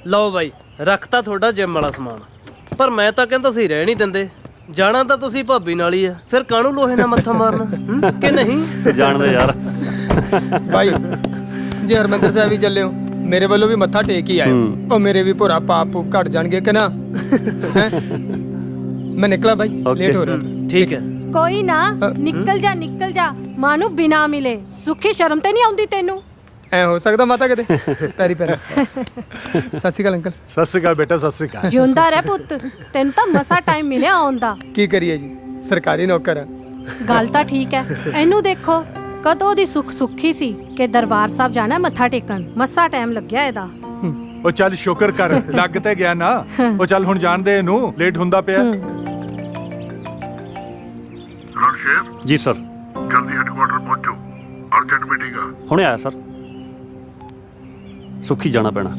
ਲਓ ਬਾਈ, ਰੱਖਤਾ ਤੁਹਾਡਾ ਜਿਮ ਵਾਲਾ ਸਮਾਨ, ਪਰ ਮੈਂ ਤਾਂ ਕਹਿੰਦਾ ਸੀ ਰਹਿ ਨਹੀਂ ਦਿੰਦੇ। ਜਾਣਾ ਤਾਂ ਤੁਸੀਂ ਭਾਬੀ ਨਾਲ ਹੀ ਆ, ਫਿਰ ਕਾਹਨੂੰ ਲੋਹੇ ਨਾਲ ਮੱਥਾ ਮਾਰਨਾ ਕਿ ਨਹੀਂ?
ਜਾਣਦੇ ਯਾਰ।
भाई जे हरमंदर साहब ही चले हो, मेरे वालों भी मत्था टेक ही आए, और मेरे भी पूरा पाप पूप घट जाएंगे कि ना। मैं निकला भाई, लेट हो रहा है।
ठीक है,
ਕੋਈ ਨਾ, ਨਿਕਲ ਜਾ ਮਾਂ ਨੂੰ ਬਿਨਾ ਮਿਲੇ। ਸੁੱਖੀ ਸ਼ਰਮ ਤੇ ਨਹੀਂ ਆਉਂਦੀ ਤੈਨੂੰ?
ऐ हो सकता माता किते पैरी पैरी। सत श्री अकाल अंकल।
सत श्री अकाल बेटा, सत श्री अकाल।
ਜਿਉਂਦਾ ਰਹਿ ਪੁੱਤ, ਤੈਨੂੰ ਤਾਂ ਮਸਾ ਟਾਈਮ ਮਿਲਿਆ ਆਉਣ ਦਾ।
की करिए जी, सरकारी नौकर है।
ਗੱਲ ਤਾਂ ਠੀਕ ਹੈ, ਇਹਨੂੰ ਦੇਖੋ ਕਦੋਂ ਦੀ ਸੁੱਖੀ ਸੀ ਕਿ ਦਰਬਾਰ ਸਾਹਿਬ ਜਾਣਾ ਮੱਥਾ ਟੇਕਣ। ਮਸਾ ਟਾਈਮ ਲੱਗਿਆ ਇਹਦਾ।
ਉਹ ਚੱਲ ਸ਼ੁਕਰ ਕਰ, ਲੱਗ ਤੇ ਗਿਆ ਨਾ। ਉਹ ਚੱਲ ਹੁਣ ਜਾਣ ਦੇ ਇਹਨੂੰ, ਲੇਟ ਹੁੰਦਾ ਪਿਆ।
रणशेर
जी सर।
जल्दी हेडक्वार्टर पहुंचो, अर्जेंट मीटिंग है।
ਹੁਣੇ ਆਇਆ ਸਰ। ਸੁੱਖੀ ਜਾਣਾ ਪੈਣਾ।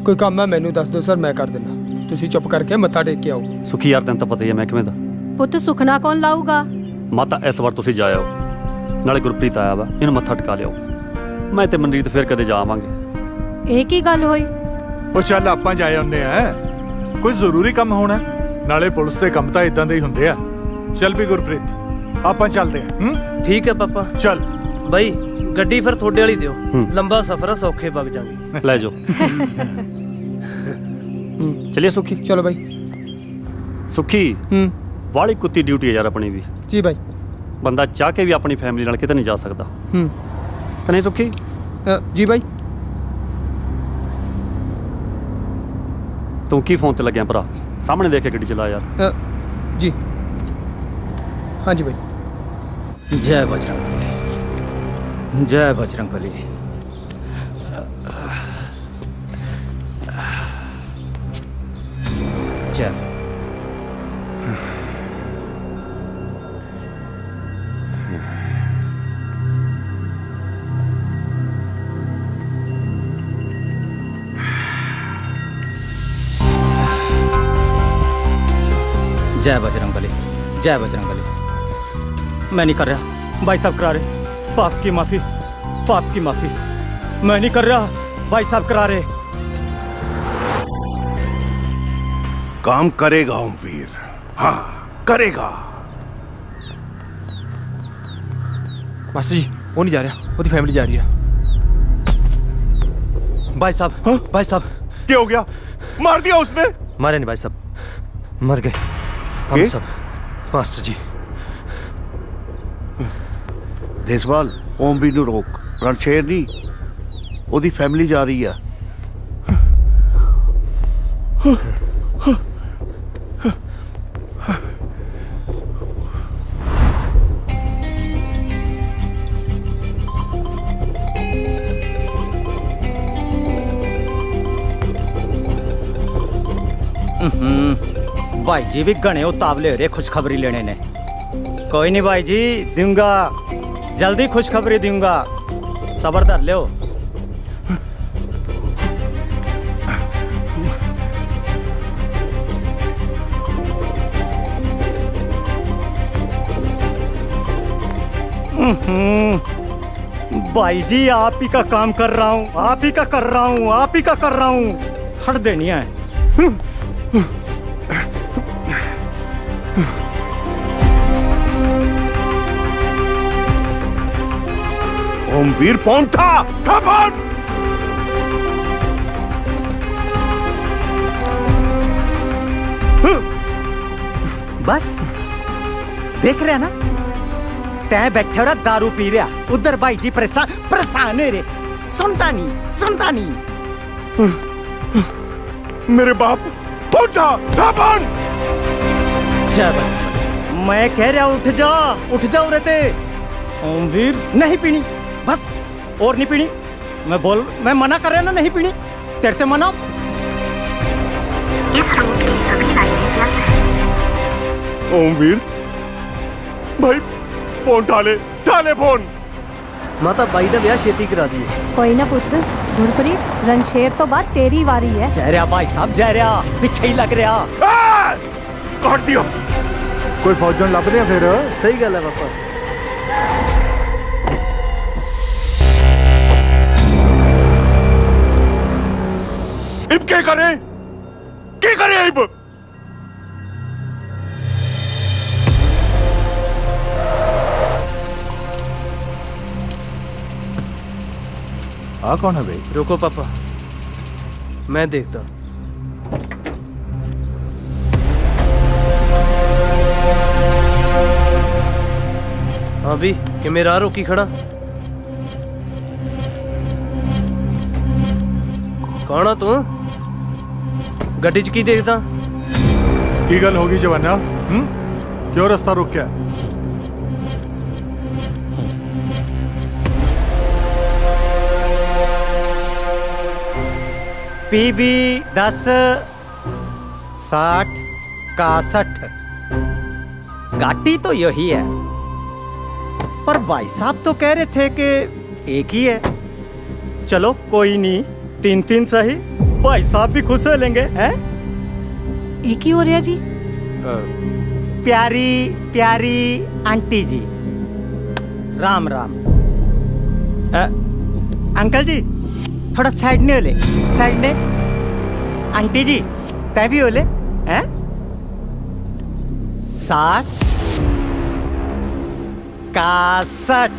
कोई काम है मैनू दस दो सर, मैं कर देना। तुसी चुप करके मत्था टेक के आओ।
ਸੁੱਖੀ ਯਾਰ ਤੈਨੂੰ ਤਾਂ ਪਤਾ ਹੀ ਹੈ ਮੈਂ ਕਿਵੇਂ ਦਾ।
ਪੁੱਤ ਸੁਖਨਾ ਕੌਣ ਲਾਊਗਾ?
ਮਾਤਾ ਇਸ ਵਾਰ ਤੁਸੀਂ ਜਾ ਆਓ, ਨਾਲੇ ਗੁਰਪ੍ਰੀਤ ਆਇਆ ਵਾ, ਇਹਨੂੰ ਮੱਥਾ ਟਿਕਾ ਲਿਆਓ। ਮੈਂ ਤੇ ਮਨਜੀਤ ਫਿਰ ਕਦੇ ਜਾ ਆਵਾਂਗੇ।
ਇਹ ਕੀ ਗੱਲ ਹੋਈ?
ਉਹ ਚੱਲ ਆਪਾਂ ਜਾ ਆਉਂਦੇ ਆ, ਕੋਈ ਜ਼ਰੂਰੀ ਕੰਮ ਹੋਣਾ, ਨਾਲੇ ਪੁਲਿਸ ਦੇ ਕੰਮ ਤਾਂ ਇਦਾਂ ਦੇ ਹੀ ਹੁੰਦੇ ਆ। ਚੱਲ ਵੀ ਗੁਰਪ੍ਰੀਤ, ਆਪਾਂ ਚੱਲਦੇ ਆ।
ਠੀਕ ਹੈ ਪਾਪਾ।
ਚੱਲ
ਬਾਈ, ਗੱਡੀ ਫਿਰ ਤੁਹਾਡੇ ਵਾਲੀ ਦਿਓ, ਲੰਬਾ ਸਫ਼ਰ ਆ, ਸੌਖੇ ਵਗ ਜਾਵਾਂਗੇ।
ਲੈ ਜਾਓ। ਚਲਿਏ ਸੁੱਖੀ।
चलो भाई।
ਸੁੱਖੀ ਵਾਲੀ ਕੁੱਤੀ ਡਿਊਟੀ ਹੈ ਯਾਰ ਆਪਣੀ ਵੀ।
जी भाई।
ਬੰਦਾ ਚਾਹ ਕੇ ਵੀ ਆਪਣੀ ਫੈਮਿਲੀ ਨਾਲ ਕਿਤੇ ਨਹੀਂ ਜਾ ਸਕਦਾ ਕਿ ਨਹੀਂ ਸੁੱਖੀ?
जी भाई।
ਤੂੰ ਕੀ ਫੋਨ ਤੇ ਲੱਗਿਆ ਭਰਾ? ਸਾਹਮਣੇ ਦੇਖ ਕੇ ਗੱਡੀ ਚਲਾ ਯਾਰ।
जी हाँ जी भाई।
जय बजरंगबली, जय बजरंगबली। जय। जय बजरंगबली, जय बजरंगबली। मैं नहीं कर रहा, भाई साहब करा रहे। पाप की माफी, पाप की माफी। मैं नहीं कर रहा, भाई साहब करा रहे।
काम करेगा ओमवीर, हाँ करेगा।
मास्टर जी वो नहीं जा रहा, वो फैमिली जा रही है।
भाई साहब,
हाँ?
भाई साहब
क्या हो गया? मार दिया उसने?
मारे नहीं भाई साहब, मर गए हम सब। मास्टर जी
ਦੇਸਵਾਲ ਓਮਵੀਰ ਨੂੰ ਰੋਕ। ਰਣਸ਼ੇਰ ਨਹੀਂ, ਉਹਦੀ ਫੈਮਿਲੀ ਜਾ ਰਹੀ ਆ।
भाई जी भी घने उतावले हो रहे खुशखबरी लेने ने। कोई नहीं भाई जी, दूंगा जल्दी खुशखबरी दूंगा, सबर धर लो। भाई जी आप ही का काम कर रहा हूँ, आप ही का कर रहा हूँ, आप ही का कर रहा हूँ। हट देनी है।
ओमवीर कौन था? कौन?
बस देख रहे ना, तय बैठे रहा दारू पी रहा, उधर भाई जी परेशान परेशान है रे। सुनता नहीं, सुनता नहीं।
मेरे बाप कौन था? कौन?
जय बजरंगबली। मैं कह रहा उठ जा, उठ जाओ रहते। ओमवीर नहीं पीनी, बस और नहीं पीनी। मैं मना कर रहा ना, नहीं पीनी। तेरे से मना।
इस रूट की सभी लाइनें व्यस्त हैं।
ओमवीर भाई फोन ठाले, ठाले फोन।
माता बाई का ब्याह छेती करा दी।
कोई ना पुत्र, गुरप्रीत रणशेर तो बात तेरी वारी है।
जय रहा भाई साहब, जय रहा, पीछे ही लग रहा।
काट दियो।
कोई फौजन लभ रहा फिर? सही गल है पापा।
इब क्या करे? क्या करे इब?
आ कौन है भाई?
रुको पापा, मैं देखता। अभी कि मेरा रोकी खड़ा। कौन आ तू? गड्डी च की देखदा?
की गल होगी जवाना? क्यों रास्ता रोकया?
PB 10 60 61। गाड़ी तो यही है, पर भाई साहब तो कह रहे थे कि एक ही है। चलो कोई नहीं, 3-3 सही, भाई साहब भी खुश हो लेंगे। हैं?
एक ही हो रहा जी।
प्यारी प्यारी आंटी जी, राम राम। अंकल जी थोड़ा साइड ने होले, साइड ने। आंटी जी तय भी होले। हैं? 60 61।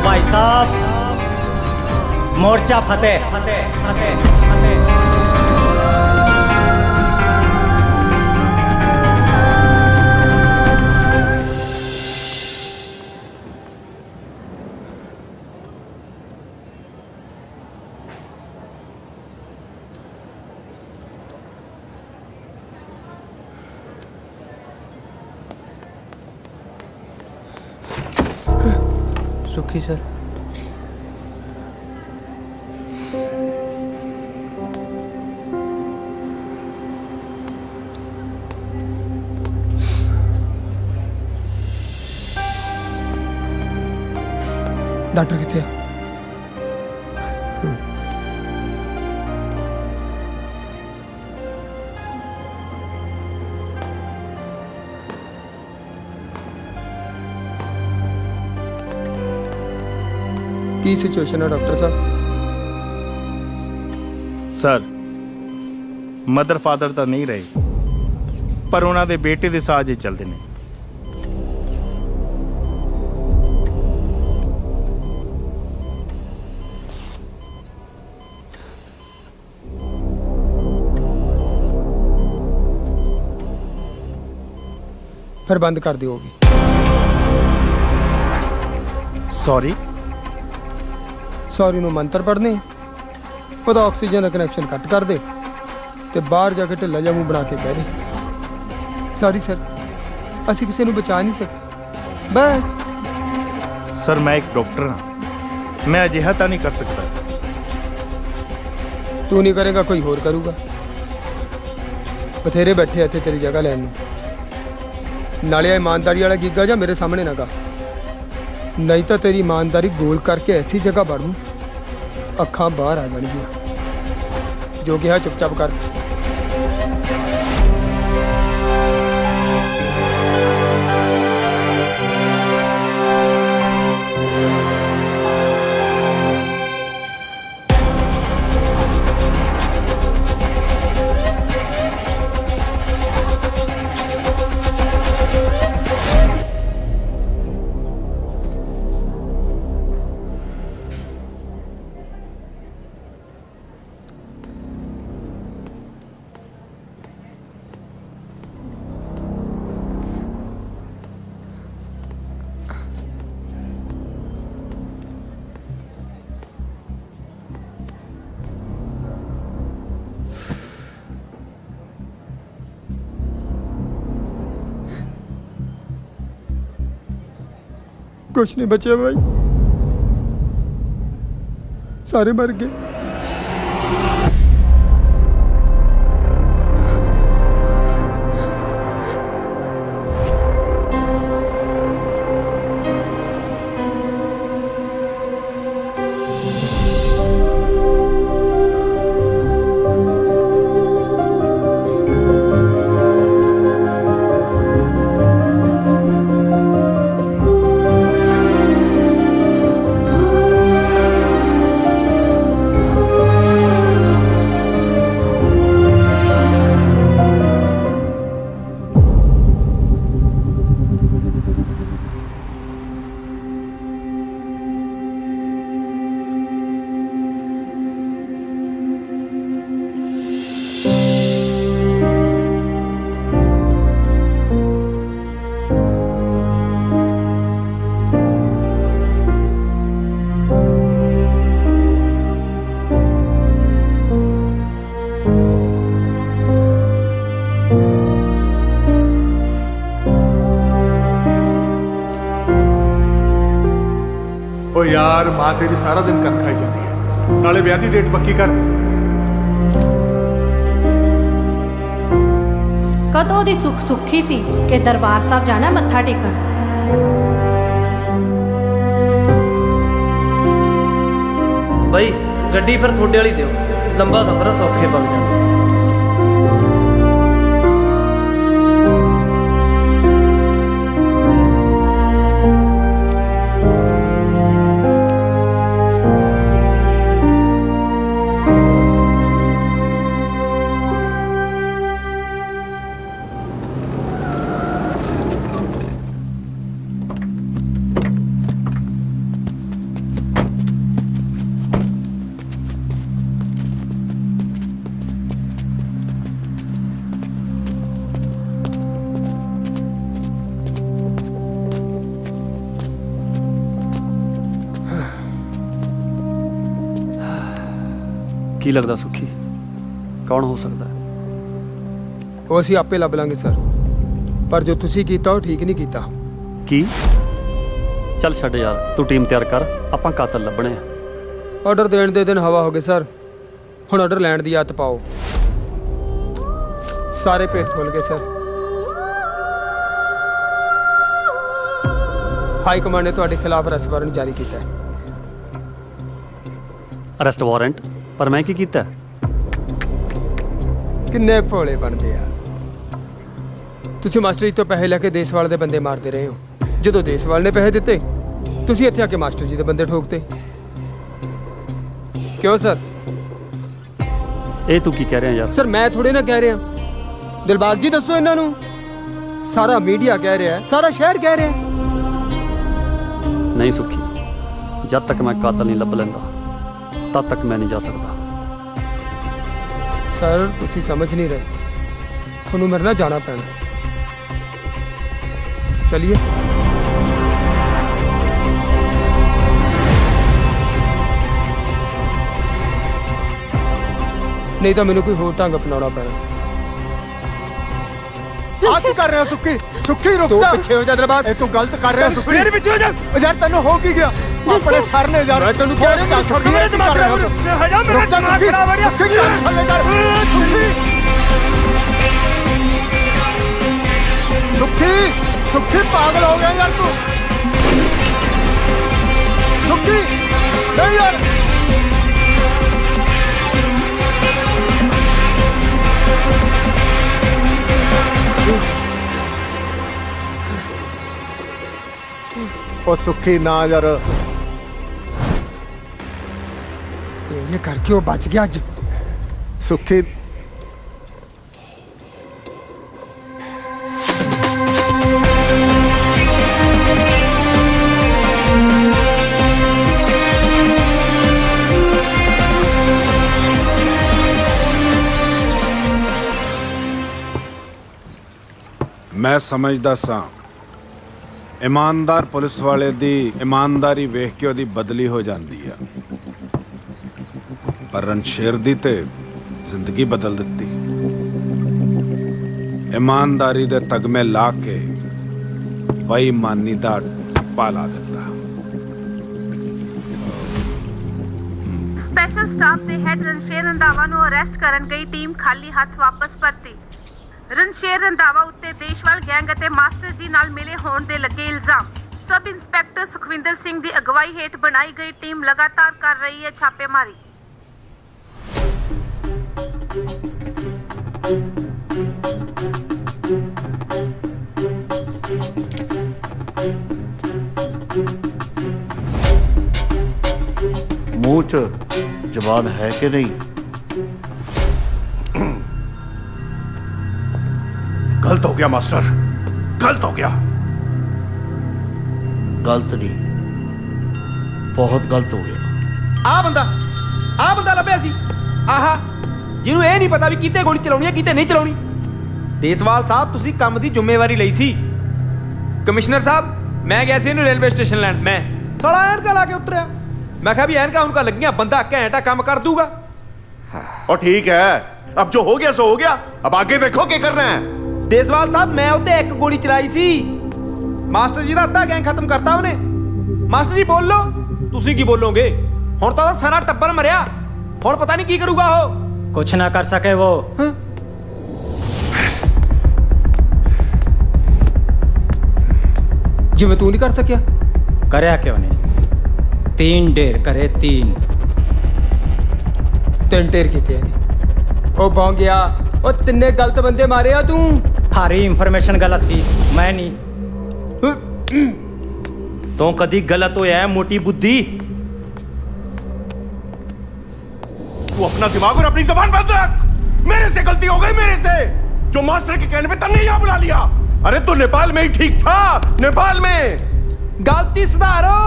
भाई साहब मोर्चा फतेह, फतेह, फतेह, फतेह।
सुखी सर।
डॉक्टर कितने की सिचुएशन है डॉक्टर साहब?
ਸਰ ਮਦਰ ਫਾਦਰ ਤਾਂ ਨਹੀਂ ਰਹੇ, ਪਰ ਉਹਨਾਂ ਦੇ ਬੇਟੇ ਦੇ ਸਾਹ ਜੇ ਚੱਲਦੇ ਨੇ।
फिर बंद कर दी होगी।
ਸੌਰੀ
सॉरी ਨੂੰ ਮੰਤਰ ਪੜਨੇ ਉਹਦਾ ਆਕਸੀਜਨ ਦਾ ਕਨੈਕਸ਼ਨ ਕੱਟ ਕਰ ਦੇ ਤੇ ਬਾਹਰ ਜਾ ਕੇ ਢਿੱਲਾ ਜਿਹਾ ਮੂੰਹ ਬਣਾ ਕੇ ਕਹਿ ਦੇ ਸੌਰੀ ਸਰ, ਅਸੀਂ ਕਿਸੇ ਨੂੰ ਬਚਾ ਨਹੀਂ ਸਕੇ ਬਸ।
ਸਰ ਮੈਂ ਇੱਕ ਡਾਕਟਰ ਹਾਂ, ਮੈਂ ਅਜਿਹਾ ਤਾਂ ਨਹੀਂ ਕਰ ਸਕਦਾ।
ਤੂੰ ਨਹੀਂ ਕਰੇਗਾ ਕੋਈ ਹੋਰ ਕਰੂਗਾ। ਬਥੇਰੇ ਬੈਠੇ ਇੱਥੇ ਤੇਰੀ ਜਗ੍ਹਾ ਲੈਣ ਨੂੰ। ਨਾਲੇ ईमानदारी वाला गीगा जा मेरे सामने ना गा, नहीं तो तेरी ईमानदारी गोल करके ऐसी जगह बढ़ूं अखां बाहर आ जाएंगी। जो कहा चुपचाप कर। कुछ नहीं बचे भाई, सारे मर गए।
ਓ ਯਾਰ ਮਾਂ ਤੇਰੀ ਸਾਰਾ ਦਿਨ ਕੰਨ ਖਾਈ ਜਾਂਦੀ ਹੈ, ਨਾਲੇ ਵਿਆਹ ਦੀ ਡੇਟ ਪੱਕੀ ਕਰ।
ਕਦੋਂ ਦੀ ਸੁੱਖ ਸੁੱਖੀ ਸੀ ਕਿ ਦਰਬਾਰ ਸਾਹਿਬ ਜਾਣਾ ਮੱਥਾ ਟੇਕਣ।
ਬਈ ਗੱਡੀ ਫਿਰ ਤੁਹਾਡੇ ਵਾਲੀ ਦਿਓ, ਲੰਬਾ ਸਫ਼ਰ ਆ, ਸੌਖੇ ਪੱਕ ਜਾਂਦੇ।
ਕੀ ਲੱਗਦਾ ਸੁਖੀ ਕੌਣ ਹੋ ਸਕਦਾ ਹੈ?
ਉਹ ਅਸੀਂ ਆਪੇ ਲੱਭ ਲਾਂਗੇ ਸਰ, ਪਰ ਜੋ ਤੁਸੀਂ ਕੀਤਾ ਉਹ ਠੀਕ ਨਹੀਂ ਕੀਤਾ।
ਕੀ
ਚੱਲ ਛੱਡ ਯਾਰ, ਤੂੰ ਟੀਮ ਤਿਆਰ ਕਰ, ਆਪਾਂ ਕਾਤਲ ਲੱਭਣੇ ਆ।
ਆਰਡਰ ਦੇਣ ਦੇ ਦਿਨ ਹਵਾ ਹੋ ਗਏ ਸਰ, ਹੁਣ ਆਰਡਰ ਲੈਣ ਦੀ ਆਦਤ ਪਾਓ। ਸਾਰੇ ਭੇਤ ਖੁੱਲ ਗਏ ਸਰ। ਹਾਈ ਕਮਾਂਡ ਨੇ ਤੁਹਾਡੇ ਖਿਲਾਫ ਅਰੈਸਟ ਵਾਰੰਟ ਜਾਰੀ ਕੀਤਾ ਹੈ।
Arrest warrant? ਪਰ ਮੈਂ ਕੀ ਕੀਤਾ?
ਕਿੰਨੇ ਭੋਲੇ ਬਣਦੇ ਆ ਤੁਸੀਂ। ਮਾਸਟਰ ਜੀ ਤੋਂ ਪੈਸੇ ਲੈ ਕੇ ਦੇਸਵਾਲ ਦੇ ਬੰਦੇ ਮਾਰਦੇ ਰਹੇ ਹੋ। ਜਦੋਂ ਦੇਸਵਾਲ ਨੇ ਪੈਸੇ ਦਿੱਤੇ, ਤੁਸੀਂ ਇੱਥੇ ਆ ਕੇ ਮਾਸਟਰ ਜੀ ਦੇ ਬੰਦੇ ਠੋਕਤੇ। ਕਿਉਂ ਸਰ?
ਇਹ ਤੂੰ ਕੀ ਕਹਿ ਰਿਹਾ ਯਾਰ?
ਸਰ ਮੈਂ ਥੋੜੇ ਨਾ ਕਹਿ ਰਿਹਾ, ਦਿਲਬਾਗ ਜੀ ਦੱਸੋ ਇਹਨਾਂ ਨੂੰ। ਸਾਰਾ ਮੀਡੀਆ ਕਹਿ ਰਿਹਾ, ਸਾਰਾ ਸ਼ਹਿਰ ਕਹਿ ਰਿਹਾ।
ਨਹੀਂ ਸੁੱਖੀ, ਜਦ ਤੱਕ ਮੈਂ ਕਾਤਲ ਨਹੀਂ ਲੱਭ ਲੈਂਦਾ ਤਦ ਤੱਕ ਮੈਂ ਨਹੀਂ ਜਾ ਸਕਦਾ।
ਸਰ ਤੁਸੀਂ ਸਮਝ ਨਹੀਂ ਰਹੇ, ਤੁਹਾਨੂੰ ਮੇਰੇ ਨਾਲ ਜਾਣਾ ਪੈਣਾ। ਚਲਿਏ। ਨਹੀਂ ਤਾਂ ਮੈਨੂੰ ਕੋਈ ਹੋਰ ਢੰਗ ਅਪਣਾਉਣਾ ਪੈਣਾ।
ਆ ਕੀ ਕਰ ਰਿਹਾ ਸੁੱਖੀ? ਸੁੱਖੀ ਰੁਕ
ਤੂੰ
ਜਾ।
ਪਿੱਛੇ ਹੋ ਜਾ ਦਿਲਬਾਗ।
ਇਹ ਤੂੰ ਗਲਤ ਕਰ ਰਿਹਾ ਸੁੱਖੀ।
ਮੇਰੇ ਪਿੱਛੇ ਹੋ ਜਾ।
ਯਾਰ ਤੈਨੂੰ ਹੋ ਕੀ ਗਿਆ? ਆਪਣੇ ਸਰ ਨੇ ਯਾਰ।
ਮੈਂ ਤੈਨੂੰ ਕਹਿ ਰਿਹਾ
ਸੁੱਖੀ ਮੇਰੇ ਦਿਮਾਗ ਖਰਾਬ ਹੋ ਰਿਹਾ। ਮੇਰਾ ਦਿਮਾਗ ਖਰਾਬ ਹੋ ਰਿਹਾ। ਸੁੱਖੀ ਕਰ ਥੱਲੇ ਕਰ। ਸੁੱਖੀ ਸੁੱਖੀ ਪਾਗਲ ਹੋ ਗਿਆ ਯਾਰ ਤੂੰ। ਸੁੱਖੀ ਨਹੀਂ ਯਾਰ। ਉਹ ਸੁੱਖੀ ਨਾ ਯਾਰ।
ਤੇਰੇ ਕਰਕੇ ਉਹ ਬਚ ਗਿਆ ਅੱਜ।
ਸੁੱਖੀ
ਮੈਂ ਸਮਝਦਾ ਸਾਂ ਇਮਾਨਦਾਰ ਪੁਲਿਸ ਵਾਲੇ ਦੀ ਇਮਾਨਦਾਰੀ ਵੇਖ ਕੇ ਉਹਦੀ ਬਦਲੀ ਹੋ ਜਾਂਦੀ ਆ, ਪਰ ਰਣਸ਼ੇਰ ਦੀ ਤੇ ਜ਼ਿੰਦਗੀ ਬਦਲ ਦਿੱਤੀ। ਇਮਾਨਦਾਰੀ ਦੇ ਤਗਮੇ ਲਾ ਕੇ ਬੇਈਮਾਨੀ ਦਾ ਠੱਪਾ ਲਾ ਦਿੱਤਾ।
ਸਪੈਸ਼ਲ ਸਟਾਫ ਦੇ ਹੈਡ ਰਣਸ਼ੇਰ ਰੰਧਾਵਾ ਨੂੰ ਅਰੈਸਟ ਕਰਨ ਗਈ ਟੀਮ ਖਾਲੀ ਹੱਥ ਵਾਪਸ ਪਰਤੀ। ਰਣਸ਼ੇਰ ਰੰਧਾਵਾ ਉੱਤੇ ਦੇਸ਼ਵਾਲ ਗੈਂਗ ਅਤੇ ਮਾਸਟਰ ਜੀ ਨਾਲ ਮਿਲੇ ਹੋਣ ਦੇ ਲੱਗੇ ਇਲਜ਼ਾਮ। ਸਬ ਇੰਸਪੈਕਟਰ ਸੁਖਵਿੰਦਰ ਸਿੰਘ ਦੀ ਅਗਵਾਈ ਹੇਠ ਬਣਾਈ ਗਈ ਟੀਮ ਲਗਾਤਾਰ ਕਰ ਰਹੀ ਹੈ ਛਾਪੇਮਾਰੀ।
ਮੂੰਹ 'ਚ ਜ਼ਬਾਨ ਹੈ ਕਿ ਨਹੀਂ?
गलत हो गया मास्टर, गलत हो गया।
ਗਲਤ ਨਹੀਂ, ਬਹੁਤ ਗਲਤ ਹੋ ਗਿਆ।
ਆ ਬੰਦਾ ਲੱਭਿਆ ਸੀ। ਆਹਾ ਜਿਹਨੂੰ ਇਹ ਨਹੀਂ ਪਤਾ ਵੀ ਕਿਤੇ ਗੋਲੀ ਚਲਾਉਣੀ ਹੈ ਕਿਤੇ ਨਹੀਂ ਚਲਾਉਣੀ। ਦੇਸਵਾਲ ਸਾਹਿਬ ਤੁਸੀਂ ਕੰਮ ਦੀ ਜ਼ਿੰਮੇਵਾਰੀ ਲਈ ਸੀ। ਕਮਿਸ਼ਨਰ ਸਾਹਿਬ ਮੈਂ ਗਿਆ ਸੀ ਇਹਨੂੰ ਰੇਲਵੇ ਸਟੇਸ਼ਨ ਲੈਣ। ਮੈਂ ਸਾਲਾ ਐਨਕਾਂ ਲਾ ਕੇ ਉਤਰਿਆ। ਮੈਂ ਕਿਹਾ ਵੀ ਐਨਕਾਂ ਉਨਕਾਂ ਲੱਗੀਆਂ, ਬੰਦਾ ਘੈਂਟਾ ਕੰਮ ਕਰ ਦੂਗਾ।
और ठीक है, अब जो हो गया सो हो गया, अब आगे देखो क्या करना है।
ਦੇਸਵਾਲ ਸਾਹਿਬ ਮੈਂ ਉੱਤੇ ਇੱਕ ਗੋਲੀ ਚਲਾਈ ਸੀ। ਮਾਸਟਰ ਜੀ ਦਾ ਅੱਧਾ ਗੈਂਗ ਖਤਮ ਕਰਤਾ ਉਹਨੇ। ਮਾਸਟਰ ਜੀ ਬੋਲੋ। ਤੁਸੀਂ ਕੀ ਬੋਲੋਗੇ? ਹੁਣ ਤਾਂ ਸਾਰਾ ਟੱਬਰ ਮਰਿਆ। ਹੁਣ ਪਤਾ ਨਹੀਂ ਕੀ ਕਰੂਗਾ ਉਹ।
कुछ ना कर सके वो।
ਜਿਵੇਂ ਤੂੰ ਨਹੀਂ ਕਰ ਸਕਿਆ।
करया क्यों नहीं? 3 ढेर करे 3।
3 ਢੇਰ ਕੀਤੇ ਨੇ। ਉਹ ਪਹੁੰਚ ਗਿਆ। ਉਹ ਤਿੰਨੇ ਗਲਤ ਬੰਦੇ ਮਾਰੇ ਆ ਤੂੰ।
थारी इंफॉर्मेशन गलत थी, मैं नहीं। तो कदी गलत होया है मोटी बुद्धि।
तू अपना दिमाग और अपनी जबान बंद रख। मेरे से गलती हो गई, मेरे से। जो मास्टर के कहने पे तन्ने यहाँ बुला लिया। अरे तू नेपाल में ही ठीक था, नेपाल में।
गलती सुधारो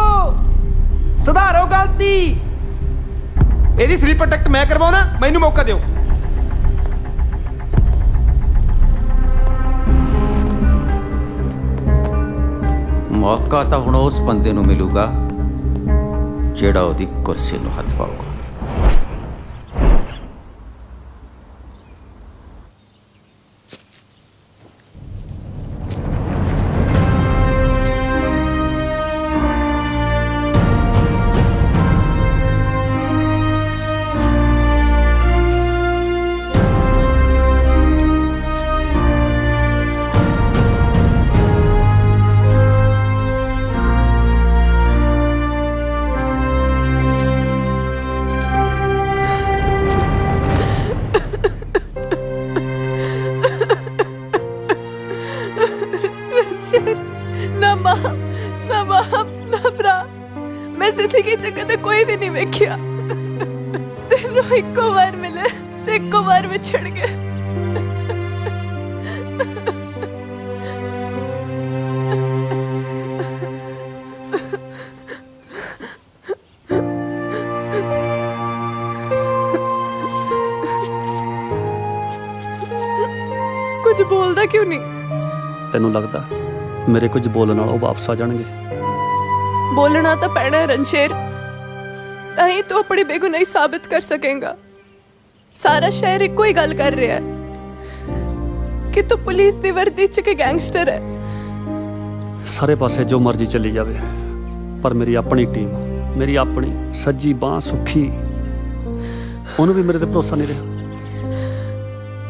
गलती। ਇਹਦੀ ਸਲੀਪ ਪ੍ਰੋਟੈਕਟ ਮੈਂ ਕਰਵਾਉਣਾ। ਮੈਨੂੰ ਮੌਕਾ ਦਿਓ।
ਮੌਕਾ ਤਾਂ ਹੁਣ ਉਸ ਬੰਦੇ ਨੂੰ ਮਿਲੂਗਾ ਜਿਹੜਾ ਉਹਦੀ ਕੁਰਸੀ ਨੂੰ ਹੱਥ ਪਾਊਗਾ।
ਵੇਖਿਆ ਤੈਨੂੰ ਇੱਕੋ ਵਾਰ ਮਿਲੇ ਤੇ ਇੱਕੋ ਵਾਰ ਵਿਛੜ ਗਏ। ਕੁਝ ਬੋਲਦਾ ਕਿਉਂ ਨਹੀਂ?
ਤੈਨੂੰ ਲੱਗਦਾ ਮੇਰੇ ਕੁਝ ਬੋਲਣ ਨਾਲ ਉਹ ਵਾਪਸ ਆ ਜਾਣਗੇ?
ਬੋਲਣਾ ਤਾਂ ਪੈਣਾ ਹੈ ਰਣਸ਼ੇਰ, ਤਾਂ ਹੀ ਤੂੰ ਆਪਣੀ ਬੇਗੁਨਾਹੀ ਸਾਬਿਤ ਕਰ ਸਕੇਗਾ। ਸਾਰਾ ਸ਼ਹਿਰ ਇੱਕੋ ਹੀ ਗੱਲ ਕਰ ਰਿਹਾ ਹੈ ਕਿ ਤੂੰ ਪੁਲਿਸ ਦੀ ਵਰਦੀ 'ਚ ਕਿ ਗੈਂਗਸਟਰ ਹੈ।
ਸਾਰੇ ਪਾਸੇ ਜੋ ਮਰਜ਼ੀ ਚੱਲੀ ਜਾਵੇ, ਪਰ ਮੇਰੀ ਆਪਣੀ ਟੀਮ, ਮੇਰੀ ਆਪਣੀ ਸੱਜੀ ਬਾਂਹ ਸੁੱਖੀ, ਉਹਨੂੰ ਵੀ ਮੇਰੇ ਤੇ ਭਰੋਸਾ ਨਹੀਂ ਰਿਹਾ।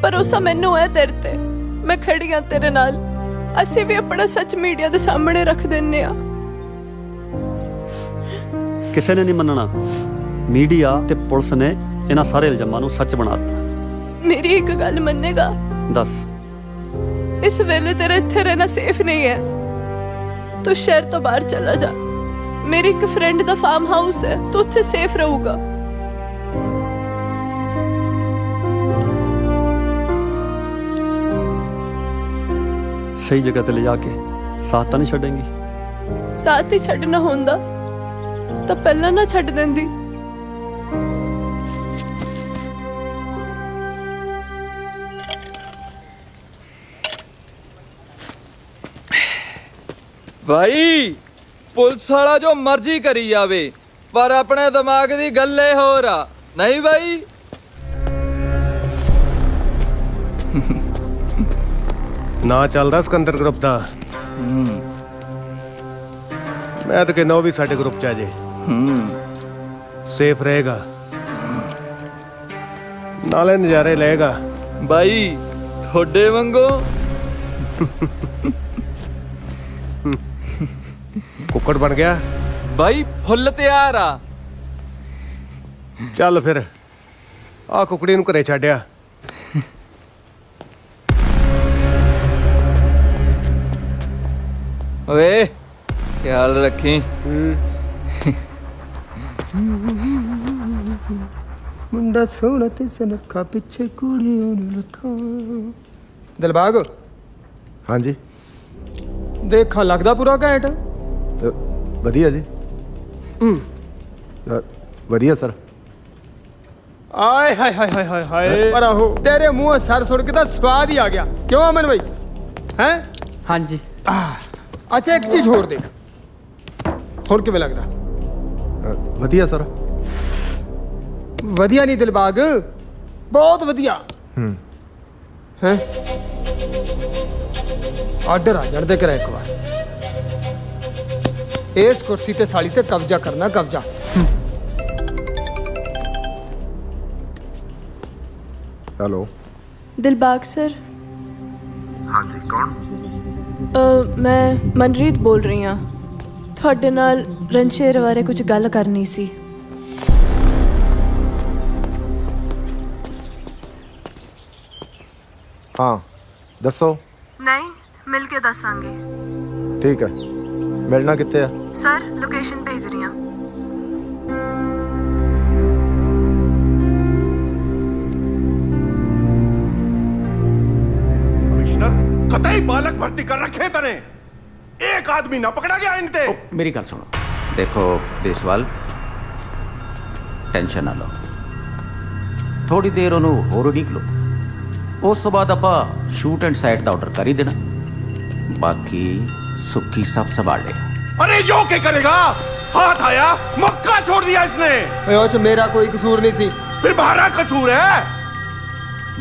ਭਰੋਸਾ ਮੈਨੂੰ ਹੈ ਤੇਰੇ ਤੇ, ਮੈਂ ਖੜੀ ਹਾਂ ਤੇਰੇ ਨਾਲ। ਅਸੀਂ ਵੀ ਆਪਣਾ ਸੱਚ ਮੀਡੀਆ ਦੇ ਸਾਹਮਣੇ ਰੱਖ ਦਿੰਨੇ ਆ।
ਕਿਸੇ ਨੇ ਨਹੀਂ ਮੰਨਣਾ। ਮੀਡੀਆ ਤੇ ਪੁਲਿਸ ਨੇ ਇਹਨਾਂ ਸਾਰੇ ਇਲਜ਼ਾਮਾਂ ਨੂੰ ਸੱਚ ਬਣਾ ਦਿੱਤਾ।
ਮੇਰੀ ਇੱਕ ਗੱਲ ਮੰਨੇਗਾ?
ਦੱਸ।
ਇਸ ਵੇਲੇ ਤੇਰਾ ਇੱਥੇ ਰਹਿਣਾ ਸੇਫ ਨਹੀਂ ਹੈ। ਤੂੰ ਸ਼ਹਿਰ ਤੋਂ ਬਾਹਰ ਚਲਾ ਜਾ। ਮੇਰੀ ਇੱਕ ਫਰੈਂਡ ਦਾ ਫਾਰਮ ਹਾਊਸ ਹੈ, ਤੂੰ ਉੱਥੇ ਸੇਫ ਰਹੂਗਾ।
ਸਹੀ ਜਗ੍ਹਾ ਤੇ ਲਿਜਾ ਕੇ ਸਾਥ ਤਾਂ ਨਹੀਂ ਛੱਡੇਂਗੀ?
ਸਾਥ ਹੀ ਛੱਡਣਾ ਹੁੰਦਾ ਤਾਂ ਪਹਿਲਾਂ ਨਾ ਛੱਡ ਦਿੰਦੀ।
ਭਾਈ ਪੁਲਿਸ ਵਾਲਾ ਜੋ ਮਰਜ਼ੀ ਕਰੀ ਜਾਵੇ, ਪਰ ਆਪਣੇ ਦਿਮਾਗ ਦੀ ਗੱਲ ਏ ਹੋਰ ਆ, ਨਹੀਂ ਭਾਈ?
ਨਾ ਚੱਲਦਾ ਸਿਕੰਦਰ ਗਰੁੱਪ ਦਾ। ਮੈਂ ਤਾਂ ਕਹਿੰਦਾ ਉਹ ਵੀ ਸਾਡੇ ਗਰੁੱਪ ਚ ਆ ਜੇ, ਸੇਫ ਰਹੇਗਾ, ਨਾਲੇ ਨਜ਼ਾਰੇ ਲਏਗਾ।
ਭਾਈ ਤੁਹਾਡੇ ਵਾਂਗੂ
ਕੁੱਕੜ ਬਣ ਗਿਆ
ਭਾਈ, ਫੁੱਲ ਤਿਆਰ ਆ।
ਚੱਲ ਫਿਰ ਆ ਕੁਕੜੀ ਨੂੰ ਘਰੇ ਛੱਡਿਆ।
ਓਏ ਖਿਆਲ ਰੱਖੀ। ਮੁੰਡਾ ਸੋਹਣਾ ਤੇ ਸੁਨੱਖਾ, ਪਿੱਛੇ ਕੁੜੀ ਉਹਨੂੰ ਰੱਖਾਂ। ਦਿਲਬਾਗ
ਹਾਂਜੀ
ਦੇਖਾਂ ਲੱਗਦਾ ਪੂਰਾ ਘੈਂਟ।
ਵਧੀਆ ਜੀ। ਵਧੀਆ ਸਰ।
ਆਏ ਹਾਏ ਹਾਏ ਹਾਏ ਹਾਏ ਹਾਏ, ਪਰ ਆਹੋ ਤੇਰੇ ਮੂੰਹ ਸਰ ਸੁਣ ਕੇ ਤਾਂ ਸਵਾਦ ਹੀ ਆ ਗਿਆ। ਕਿਉਂ ਅਮਨ ਭਾਈ? ਹੈ
ਹਾਂਜੀ।
ਅੱਛਾ ਇੱਕ ਚੀਜ਼ ਹੋਰ ਦੇਖ, ਹੁਣ ਕਿਵੇਂ ਲੱਗਦਾ?
ਵਧੀਆ ਸਰ।
ਵਧੀਆ ਨਹੀਂ ਦਿਲਬਾਗ, ਬਹੁਤ ਵਧੀਆ। ਹੈ ਆਰਡਰ ਆ ਜਾਣ ਦੇ ਕਰਾ ਇੱਕ ਵਾਰ। ਇਸ ਕੁਰਸੀ ਤੇ ਸਾਲੀ ਤੇ ਕਬਜ਼ਾ ਕਰਨਾ, ਕਬਜ਼ਾ।
Hello
Dilbagh sir.
ਹਾਂਜੀ ਕੌਣ?
ਮੈਂ ਮਨਰੀਤ ਬੋਲ ਰਹੀ ਹਾਂ। ਤੁਹਾਡੇ ਨਾਲ ਰਣਸ਼ੇਰ ਬਾਰੇ ਕੁਝ ਗੱਲ ਕਰਨੀ ਸੀ।
ਹਾਂ ਦੱਸੋ।
ਨਹੀਂ, ਮਿਲ ਕੇ ਦੱਸਾਂਗੇ।
ਠੀਕ ਹੈ, ਮਿਲਣਾ ਕਿੱਥੇ ਆ?
ਸਰ ਲੋਕੇਸ਼ਨ ਭੇਜ ਰਹੀ ਹਾਂ।
कमिश्नर कतई बालक भर्ती कर रखे तने, एक आदमी ना पकड़ा गया इनते।
मेरी गल सुनो, देखो देसवाल, टेंशन ना लो, थोड़ी देर ਉਹਨੂੰ ਹੋਰ ਉਡੀਕ ਲਓ। ਉਸ ਤੋਂ ਬਾਅਦ ਆਪਾਂ shoot and site the order ਕਰ ਹੀ ਦੇਣਾ, ਬਾਕੀ ਸੁੱਖੀ ਸਭ ਸੰभाल लेगा।
अरे यो क्या करेगा? हाथ आया, मक्का छोड़ दिया इसने।
ਉਹ ਚ ਮੇਰਾ ਕੋਈ ਕਸੂਰ ਨਹੀਂ ਸੀ।
फिर हमारा कसूर है?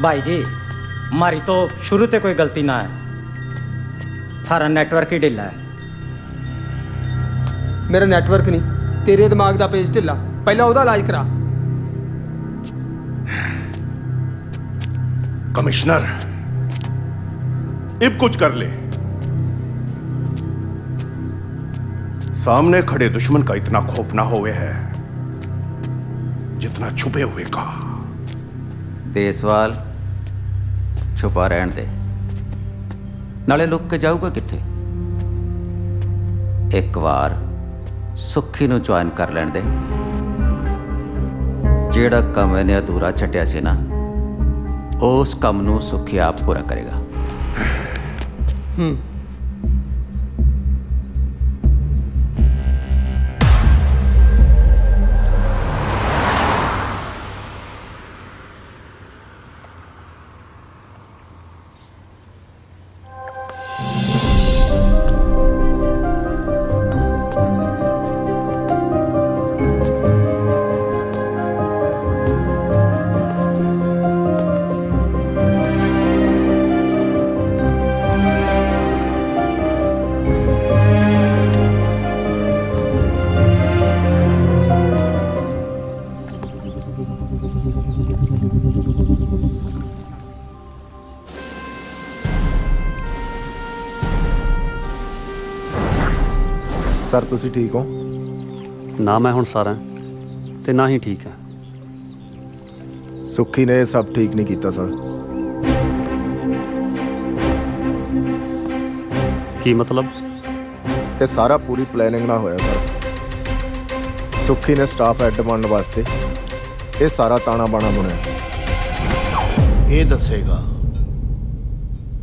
भाई जी हमारी तो शुरू से कोई गलती ना है, थारा नेटवर्क ही ढिला है।
ਮੇਰਾ ਨੈਟਵਰਕ ਨਹੀਂ, ਤੇਰੇ ਦਿਮਾਗ ਦਾ ਪੇਜ ਢਿੱਲਾ। ਪਹਿਲਾਂ ਉਹਦਾ ਇਲਾਜ ਕਰਾ।
कमिश्नर अब कुछ कर ले, सामने खड़े दुश्मन का इतना खौफ ना होवे है जितना छुपे हुए का।
देसवाल छुपा रहन दे, नाले लुक के जाऊगा किथे। एक बार सुखी ਨੂੰ ज्वाइन कर लैन दे, ਜਿਹੜਾ ਕੰਮ ਇਹਨੇ ਅਧੂਰਾ ਛੱਡਿਆ ਸੀ ਨਾ, ਉਸ ਕੰਮ ਨੂੰ ਸੁਖੀ ਆਪ ਪੂਰਾ ਕਰੇਗਾ।
ਸਰ ਤੁਸੀਂ ਠੀਕ ਹੋ?
ਨਾ ਮੈਂ ਹੁਣ ਸਾਰਾ ਤੇ ਨਾ ਹੀ ਠੀਕ ਹੈ।
ਸੁੱਖੀ ਨੇ ਇਹ ਸਭ ਠੀਕ ਨਹੀਂ ਕੀਤਾ ਸਰ।
ਕੀ ਮਤਲਬ?
ਇਹ ਸਾਰਾ ਪੂਰੀ ਪਲੈਨਿੰਗ ਨਾਲ ਹੋਇਆ ਸਰ। ਸੁੱਖੀ ਨੇ ਸਟਾਫ ਹੈਡ ਬਣਨ ਵਾਸਤੇ ਇਹ ਸਾਰਾ ਤਾਣਾ ਬਾਣਾ ਬੁਣਿਆ।
ਇਹ ਦੱਸੇਗਾ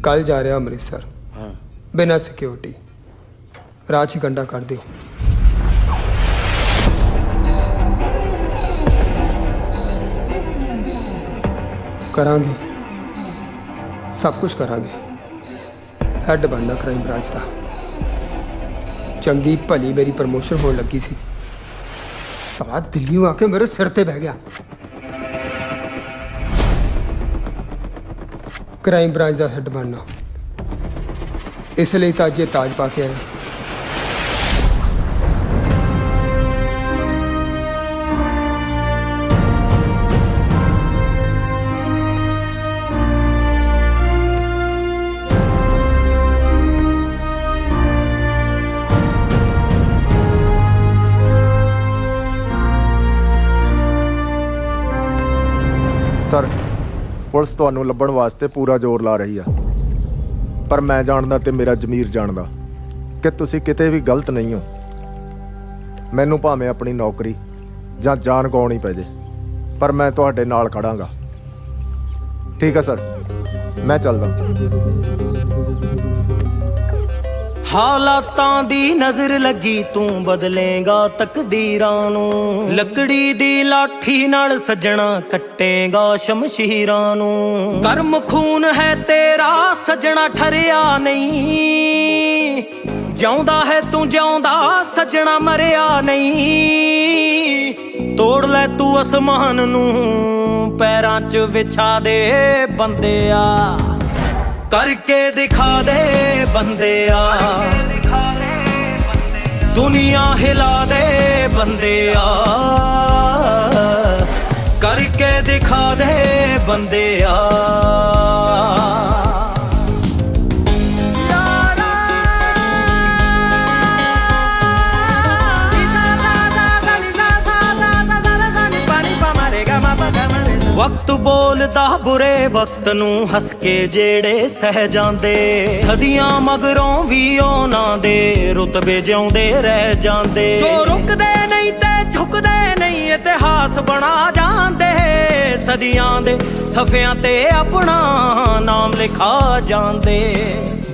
ਕੱਲ ਜਾ ਰਿਹਾ ਅੰਮ੍ਰਿਤਸਰ ਬਿਨਾਂ ਸਿਕਿਉਰਿਟੀ, ਰਾਹ 'ਚ ਗੰਡਾ ਕਰ ਦਿਓ। ਕਰਾਂਗੇ, ਸਭ ਕੁਝ ਕਰਾਂਗੇ। ਹੈਡ ਬਣਨਾ ਕ੍ਰਾਈਮ ਬ੍ਰਾਂਚ ਦਾ। ਚੰਗੀ ਭਲੀ ਮੇਰੀ ਪ੍ਰਮੋਸ਼ਨ ਹੋਣ ਲੱਗੀ ਸੀ, ਸਾਲਾ ਦਿੱਲੀੋਂ ਆ ਕੇ ਮੇਰੇ ਸਿਰ ਤੇ ਬਹਿ ਗਿਆ। ਕ੍ਰਾਈਮ ਬ੍ਰਾਂਚ ਦਾ ਹੈਡ ਬਣਨਾ, ਇਸ ਲਈ ਤਾਂ ਅੱਜ ਇਹ ਤਾਜ ਪਾ ਕੇ ਆਇਆ।
ਸਰ ਪੁਲਿਸ ਤੁਹਾਨੂੰ ਲੱਭਣ ਵਾਸਤੇ ਪੂਰਾ ਜ਼ੋਰ ਲਾ ਰਹੀ ਆ, ਪਰ ਮੈਂ ਜਾਣਦਾ ਤੇ ਮੇਰਾ ਜ਼ਮੀਰ ਜਾਣਦਾ ਕਿ ਤੁਸੀਂ ਕਿਤੇ ਵੀ ਗਲਤ ਨਹੀਂ ਹੋ। ਮੈਨੂੰ ਭਾਵੇਂ ਆਪਣੀ ਨੌਕਰੀ ਜਾਂ ਜਾਨ ਗਵਾਉਣੀ ਪੈ ਜੇ, ਪਰ ਮੈਂ ਤੁਹਾਡੇ ਨਾਲ ਖੜਾਂਗਾ। ਠੀਕ ਹੈ ਸਰ, ਮੈਂ ਚੱਲਦਾ।
ਹਾਲਾਤਾਂ ਦੀ ਨਜ਼ਰ ਲੱਗੀ ਤੂੰ ਬਦਲੇਗਾ ਤਕਦੀਰਾਂ ਨੂੰ, ਲੱਕੜੀ ਦੀ ਲਾਠੀ ਨਾਲ ਸੱਜਣਾ ਕੱਟੇਗਾ ਸ਼ਮਸ਼ੀਰਾਂ ਨੂੰ। ਗਰਮ ਖੂਨ ਹੈ ਤੇਰਾ ਸੱਜਣਾ ਠਰਿਆ ਨਹੀਂ, ਜਿਉਂਦਾ ਹੈ ਤੂੰ ਜਿਉਂਦਾ ਸੱਜਣਾ ਮਰਿਆ ਨਹੀਂ। ਤੋੜ ਲੈ ਤੂੰ ਅਸਮਾਨ ਨੂੰ ਪੈਰਾਂ 'ਚ ਵਿਛਾ ਦੇ ਬੰਦਿਆ, ਕਰਕੇ ਦਿਖਾ ਦੇ ਬੰਦਿਆ, ਦੁਨੀਆ ਹਿਲਾ ਦੇ ਬੰਦਿਆ, ਕਰਕੇ ਦਿਖਾ ਦੇ ਬੰਦਿਆ। ਵਕਤ ਬੋਲਦਾ ਬੁਰੇ ਵਕਤ ਨੂੰ ਹੱਸ ਕੇ ਜਿਹੜੇ ਸਹਿ ਜਾਂਦੇ, ਸਦੀਆਂ ਮਗਰੋਂ ਵੀ ਉਹਨਾਂ ਦੇ ਰੁਤਬੇ ਜਿਉਂਦੇ ਰਹਿ ਜਾਂਦੇ। ਜੋ ਰੁਕਦੇ ਨਹੀਂ ਤੇ ਝੁਕਦੇ ਨਹੀਂ ਇਤਿਹਾਸ ਬਣਾ ਜਾਂਦੇ, ਸਦੀਆਂ ਦੇ ਸਫ਼ਿਆਂ ਤੇ ਆਪਣਾ ਨਾਮ ਲਿਖਾ ਜਾਂਦੇ।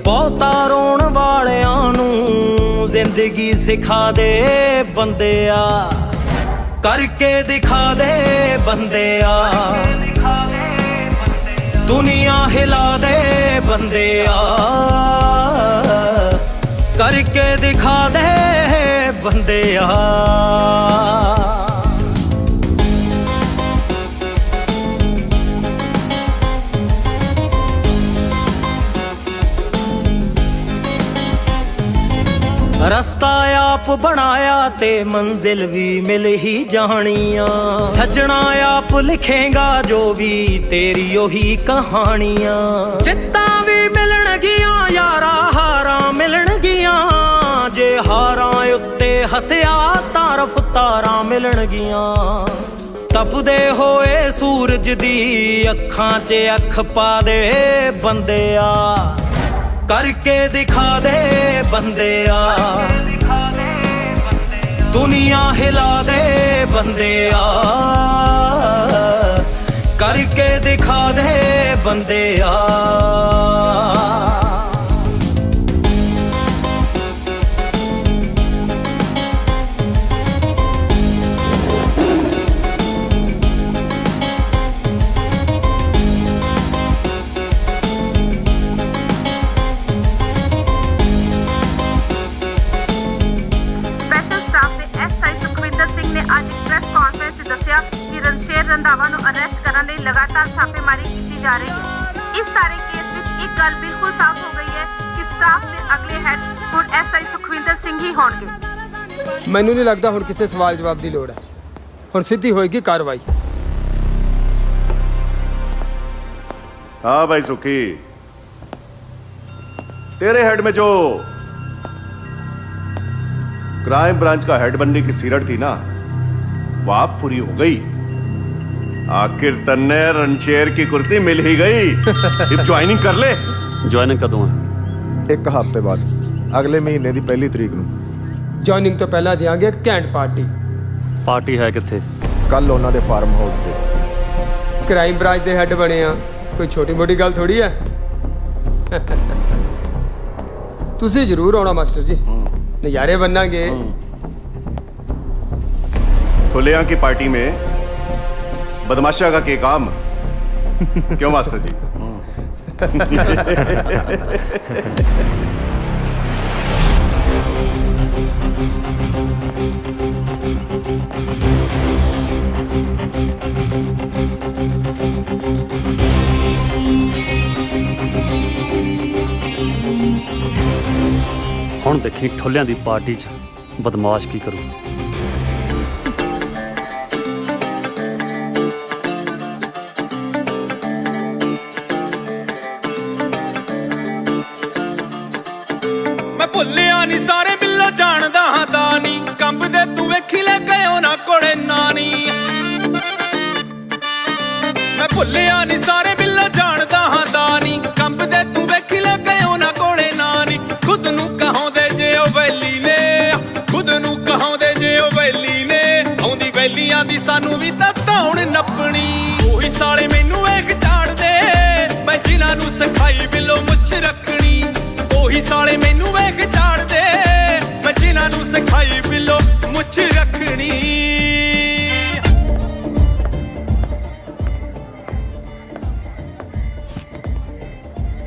ਬਹੁਤਾ ਰੋਣ ਵਾਲਿਆਂ ਨੂੰ ਜ਼ਿੰਦਗੀ ਸਿਖਾ ਦੇ ਬੰਦਿਆ, ਕਰਕੇ ਦਿਖਾ ਦੇ ਬੰਦਿਆ, ਦੁਨੀਆ ਹਿਲਾ ਦੇ ਬੰਦਿਆ, ਕਰਕੇ ਦਿਖਾ ਦੇ ਬੰਦਿਆ। ਰਸਤਾ ਆਪ ਬਣਾਇਆ ਤੇ ਮੰਜ਼ਿਲ ਵੀ ਮਿਲ ਹੀ ਜਾਣੀਆਂ, ਸੱਜਣਾ ਆਪ ਲਿਖੇਗਾ ਜੋ ਵੀ ਤੇਰੀ ਉਹੀ ਕਹਾਣੀਆਂ। ਜਿੱਤਾਂ ਵੀ ਮਿਲਣਗੀਆਂ ਯਾਰਾਂ, ਹਾਰਾਂ ਮਿਲਣਗੀਆਂ, ਜੇ ਹਾਰਾਂ ਉੱਤੇ ਹੱਸਿਆ ਤਾਂ ਰਫਤਾਰਾਂ ਮਿਲਣਗੀਆਂ। ਤਪਦੇ ਹੋਏ ਸੂਰਜ ਦੀ ਅੱਖਾਂ 'ਚ ਅੱਖ ਪਾ ਦੇ ਬੰਦਿਆ, ਕਰਕੇ ਦਿਖਾ ਦੇ ਬੰਦਿਆ, ਦੁਨੀਆ ਹਿਲਾ ਦੇ ਬੰਦਿਆ। करके दिखा दे बंदे
ਸਪੈਸ਼ਲ ਸਟਾਫ ਦੇ ਐਸਆਈ ਸੁਖਵਿੰਦਰ ਸਿੰਘ ਨੇ ਅੱਜ ਇੱਕ ਪ੍ਰੈਸ ਕਾਨਫਰੰਸ 'ਚ ਦੱਸਿਆ ਕਿ ਰਣਸ਼ੇਰ ਰੰਧਾਵਾ ਨੂੰ ਅਰੈਸਟ ਕਰਨ ਲਈ ਲਗਾਤਾਰ ਛਾਪੇਮਾਰੀ ਕੀਤੀ ਜਾ ਰਹੀ ਹੈ। ਇਸ ਸਾਰੇ ਕੇਸ ਵਿੱਚ ਇੱਕ ਗੱਲ ਬਿਲਕੁਲ ਸਾਫ਼ ਹੋ ਗਈ ਹੈ ਕਿ ਸਟਾਫ ਦੇ ਅਗਲੇ ਹੈਡ ਹੁਣ ਐਸਆਈ ਸੁਖਵਿੰਦਰ ਸਿੰਘ ਹੀ ਹੋਣਗੇ।
ਮੈਨੂੰ ਨਹੀਂ ਲੱਗਦਾ ਹੁਣ ਕਿਸੇ ਸਵਾਲ ਜਵਾਬ ਦੀ ਲੋੜ ਹੈ। ਹੁਣ ਸਿੱਧੀ ਹੋਏਗੀ ਕਾਰਵਾਈ।
हाँ भाई सुखी, तेरे हेड में जो क्राइम ब्रांच का हेड बनने की सीरत थी ना, वो आप पूरी हो गई। आखिर तन्ने रणशेर की कुर्सी मिल ही गई। अब ज्वाइनिंग कर ले।
ज्वाइनिंग कदों है?
एक हफ्ते बाद, अगले महीने की 1 तरीक ਨੂੰ।
ਜੁਆਇਨਿੰਗ ਤੋਂ ਪਹਿਲਾਂ ਦਿਆਂਗੇ ਇੱਕ ਕੈਂਟ ਪਾਰਟੀ।
ਪਾਰਟੀ ਹੈ ਕਿੱਥੇ?
ਕੱਲ ਉਹਨਾਂ ਦੇ ਫਾਰਮ ਹਾਊਸ ਤੇ।
ਕ੍ਰਾਈਮ ਬ੍ਰਾਂਚ ਦੇ ਹੈੱਡ ਬਣੇ ਆ, ਕੋਈ ਛੋਟੀ ਮੋਟੀ ਗੱਲ ਥੋੜੀ ਹੈ। ਤੁਸੀਂ ਜ਼ਰੂਰ ਆਉਣਾ ਮਾਸਟਰ ਜੀ, ਨਜ਼ਾਰੇ ਬੰਨਾਂਗੇ।
खुलेआम की पार्टी में बदमाशा का के काम क्यों मास्टर जी?
ਹੁਣ ਦੇਖੀ ਠੁੱਲਿਆਂ ਦੀ ਪਾਰਟੀ 'ਚ ਬਦਮਾਸ਼ ਕੀ ਕਰੂ।
ਮੈਂ ਭੁੱਲਿਆ ਨਹੀਂ ਸਾਰੇ ਬਿੱਲੋ ਜਾਣਦਾ ਹਾਂ ਦਾਨੀ, ਕੰਬਦੇ ਤੂੰ ਵੇਖੀ ਲੈ ਗਇਓ ਨਾ ਕੋੜੇ ਨਾਨੀ। ਮੈਂ ਭੁੱਲਿਆ ਨਹੀਂ ਸਾਰੇ ਬਿੱਲੋ ਜਾਣਦਾ ਹਾਂ ਦਾਨੀ, ਕੰਬਦੇ ਤੂੰ ਵੇਖੀ ਲੈ ਗਇਓ ਨਾ ਕੋੜੇ ਨਾਨੀ। ਖੁਦ ਨੂੰ ਕਹਾਉਂਦੇ ਜੇ ਉਹ ਵੈਲੀ ਨੇ, ਖੁਦ ਨੂੰ ਕਹਾਉਂਦੇ ਜੇ ਉਹ ਵੈਲੀ ਨੇ, ਆਉਂਦੀ ਵੈਲੀਆਂ ਦੀ ਸਾਨੂੰ ਵੀ ਤਾਂ ਧੌਣ ਨੱਪਣੀ। ਉਹੀ ਸਾਲੇ ਮੈਨੂੰ ਵੇਖ ਝਾੜਦੇ, ਮੈਂ ਜਿਨ੍ਹਾਂ ਨੂੰ ਸਿਖਾਈ ਬਿੱਲੋ ਮੁੱਛ ਰੱਖਣੀ। ਉਹੀ ਸਾਲੇ ਮੈਨੂੰ ਵੇਖ ਝਾੜਦੇ, ਮੈਂ ਜਿਨ੍ਹਾਂ ਨੂੰ ਸਿਖਾਈ ਬਿੱਲੋ ਮੁੱਛ ਰੱਖਣੀ।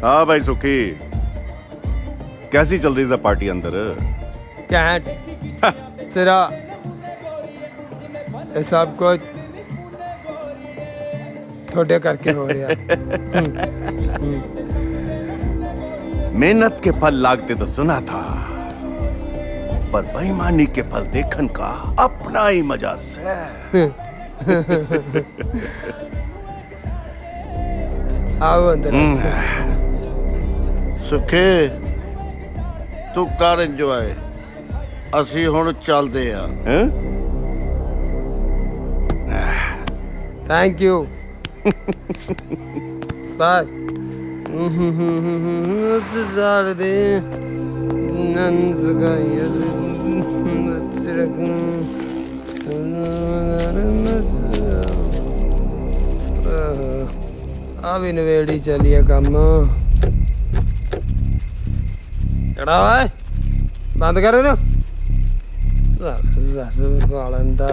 हाँ भाई सुखी, कैसी चल रही है पार्टी अंदर?
कैंट सिरा ये सब कुछ थोड़े करके हो रहा है।
मेहनत के फल लागते तो सुना था, पर बेईमानी के फल देखन का अपना ही मजा से।
आओ अंदर।
ਸੁਖੇ ਤੂੰ ਕਰ ਇੰਜੋਏ, ਅਸੀਂ ਹੁਣ ਚੱਲਦੇ ਆ।
Thank you bye. आ भी नवेड़ी चलिए कम। एड़ा ओए बंद करो ना गालंदा।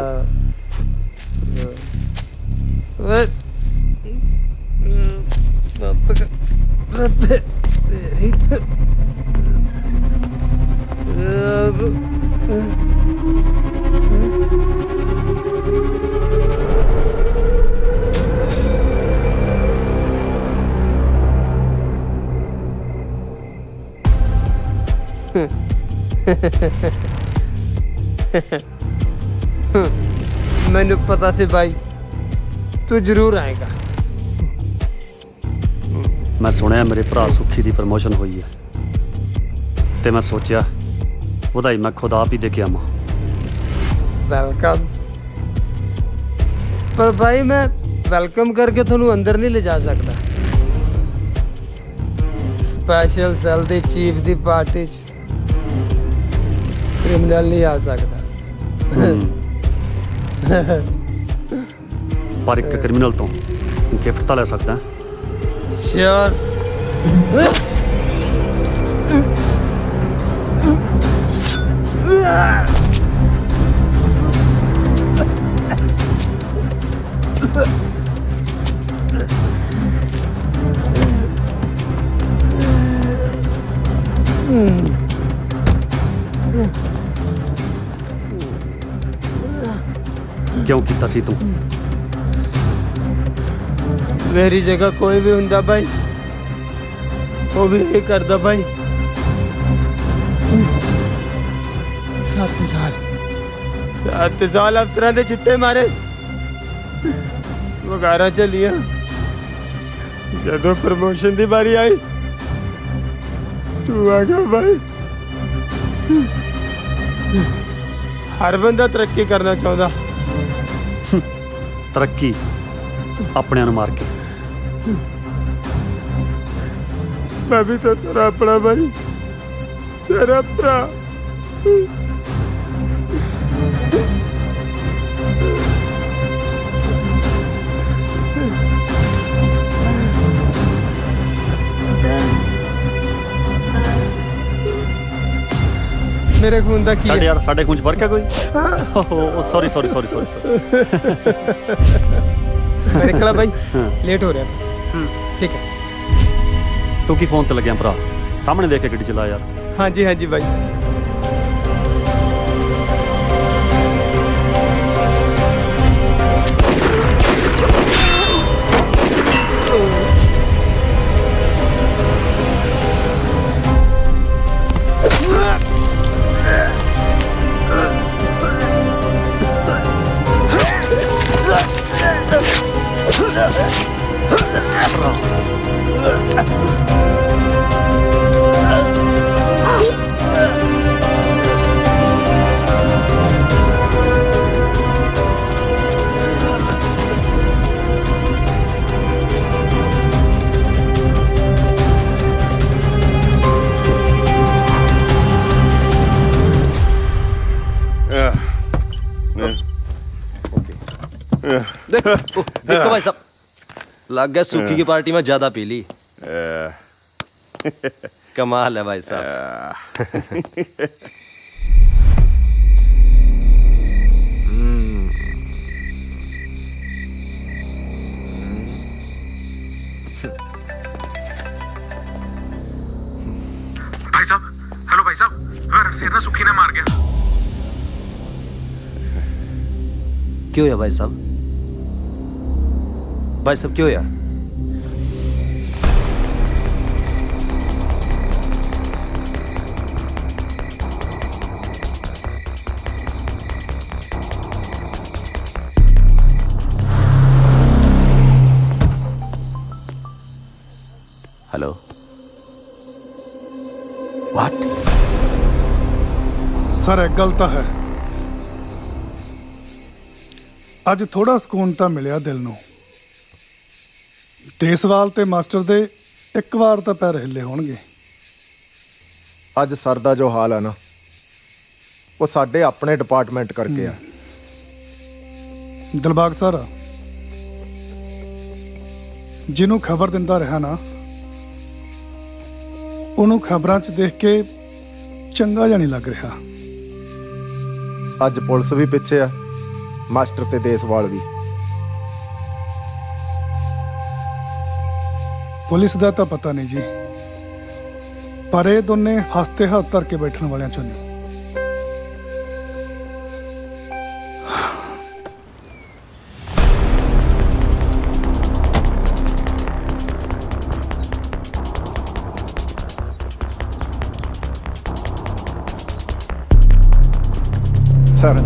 ਮੈਨੂੰ ਪਤਾ ਸੀ ਭਾਈ ਤੂੰ ਜ਼ਰੂਰ ਆਏਗਾ।
ਮੈਂ ਸੁਣਿਆ ਮੇਰੇ ਭਰਾ ਸੁੱਖੀ ਦੀ ਪ੍ਰਮੋਸ਼ਨ ਹੋਈ ਹੈ ਤੇ ਮੈਂ ਸੋਚਿਆ ਵਧਾਈ ਮੈਂ ਖੁਦ ਆਪ ਹੀ ਦੇ ਕੇ ਆਵਾਂ।
ਵੈਲਕਮ। ਪਰ ਭਾਈ ਮੈਂ ਵੈਲਕਮ ਕਰਕੇ ਤੁਹਾਨੂੰ ਅੰਦਰ ਨਹੀਂ ਲੈ ਜਾ ਸਕਦਾ। ਸਪੈਸ਼ਲ ਸੈੱਲ ਦੇ ਚੀਫ ਦੀ ਪਾਰਟੀ 'ਚ ਕ੍ਰਿਮੀਨਲ ਨਹੀਂ ਆ ਸਕਦਾ।
ਪਰ ਇੱਕ ਕ੍ਰਿਮੀਨਲ ਤੋਂ ਗਿਫਟ ਤਾਂ ਲੈ ਸਕਦਾ
श्योर
ਕਿਉਂ ਕੀਤਾ ਸੀ ਤੂੰ
मेरी जगह कोई भी हुंदा भाई वो भी यही करदा भाई 7 साल अफसरां दे चिट्टे मारे वगारा चलिया जदों प्रमोशन दी बारी आई तू आ गया भाई हर बंदा तरक्की करना चाहता
ਤਰੱਕੀ ਆਪਣਿਆਂ ਨੂੰ ਮਾਰ ਕੇ
मैं भी तो तेरा अपना भाई तेरा भरा मेरे खून दा की
ਸਾਡੇ ਯਾਰ ਸਾਡੇ ਖੂਨ ਚ ਫਰਕ ਹੈ ਕੋਈ ਸੌਰੀ
मैं निकला भाई लेट हो रहा था ठीक है
ਤੂੰ ਕੀ ਫੋਨ ਤੇ ਲੱਗਿਆ ਭਰਾ ਸਾਹਮਣੇ ਦੇਖ ਕੇ ਗੱਡੀ ਚਲਾ ਯਾਰ
हाँ जी भाई
देखो भाई साहब लग गया सूखी की पार्टी में ज्यादा पी ली कमाल है भाई साहब
भाई साहब हेलो भाई साहब रणशेर ना सुखी ने मार गया
क्यों है भाई साहब क्यों यार
हेलो व्हाट
सर एक गल तो है ਅੱਜ ਥੋੜਾ ਸਕੂਨ ਤਾਂ ਮਿਲਿਆ ਦਿਲ ਨੂੰ ਦੇਸਵਾਲ ਤੇ ਮਾਸਟਰ ਦੇ ਇੱਕ ਵਾਰ ਤਾਂ ਪੈਰ ਹਿੱਲੇ ਹੋਣਗੇ
ਅੱਜ ਸਰ ਦਾ ਜੋ ਹਾਲ ਹੈ ਨਾ ਉਹ ਸਾਡੇ ਆਪਣੇ ਡਿਪਾਰਟਮੈਂਟ ਕਰਕੇ ਆ
ਦਿਲਬਾਗ ਸਰ ਜਿਹਨੂੰ ਖਬਰ ਦਿੰਦਾ ਰਿਹਾ ਨਾ ਉਹਨੂੰ ਖਬਰਾਂ 'ਚ ਦੇਖ ਕੇ ਚੰਗਾ ਜਿਹਾ ਨਹੀਂ ਲੱਗ ਰਿਹਾ
ਅੱਜ ਪੁਲਿਸ ਵੀ ਪਿੱਛੇ ਆ ਮਾਸਟਰ ਤੇ ਦੇਸਵਾਲ ਵੀ
ਪੁਲਿਸ ਦਾ ਤਾਂ ਪਤਾ ਨਹੀਂ ਜੀ ਪਰ ਇਹ ਦੋਨੇ ਹੱਥ ਧਰ ਕੇ ਬੈਠਣ ਵਾਲਿਆਂ ਚੋਂ ਨਹੀਂ
ਸਰ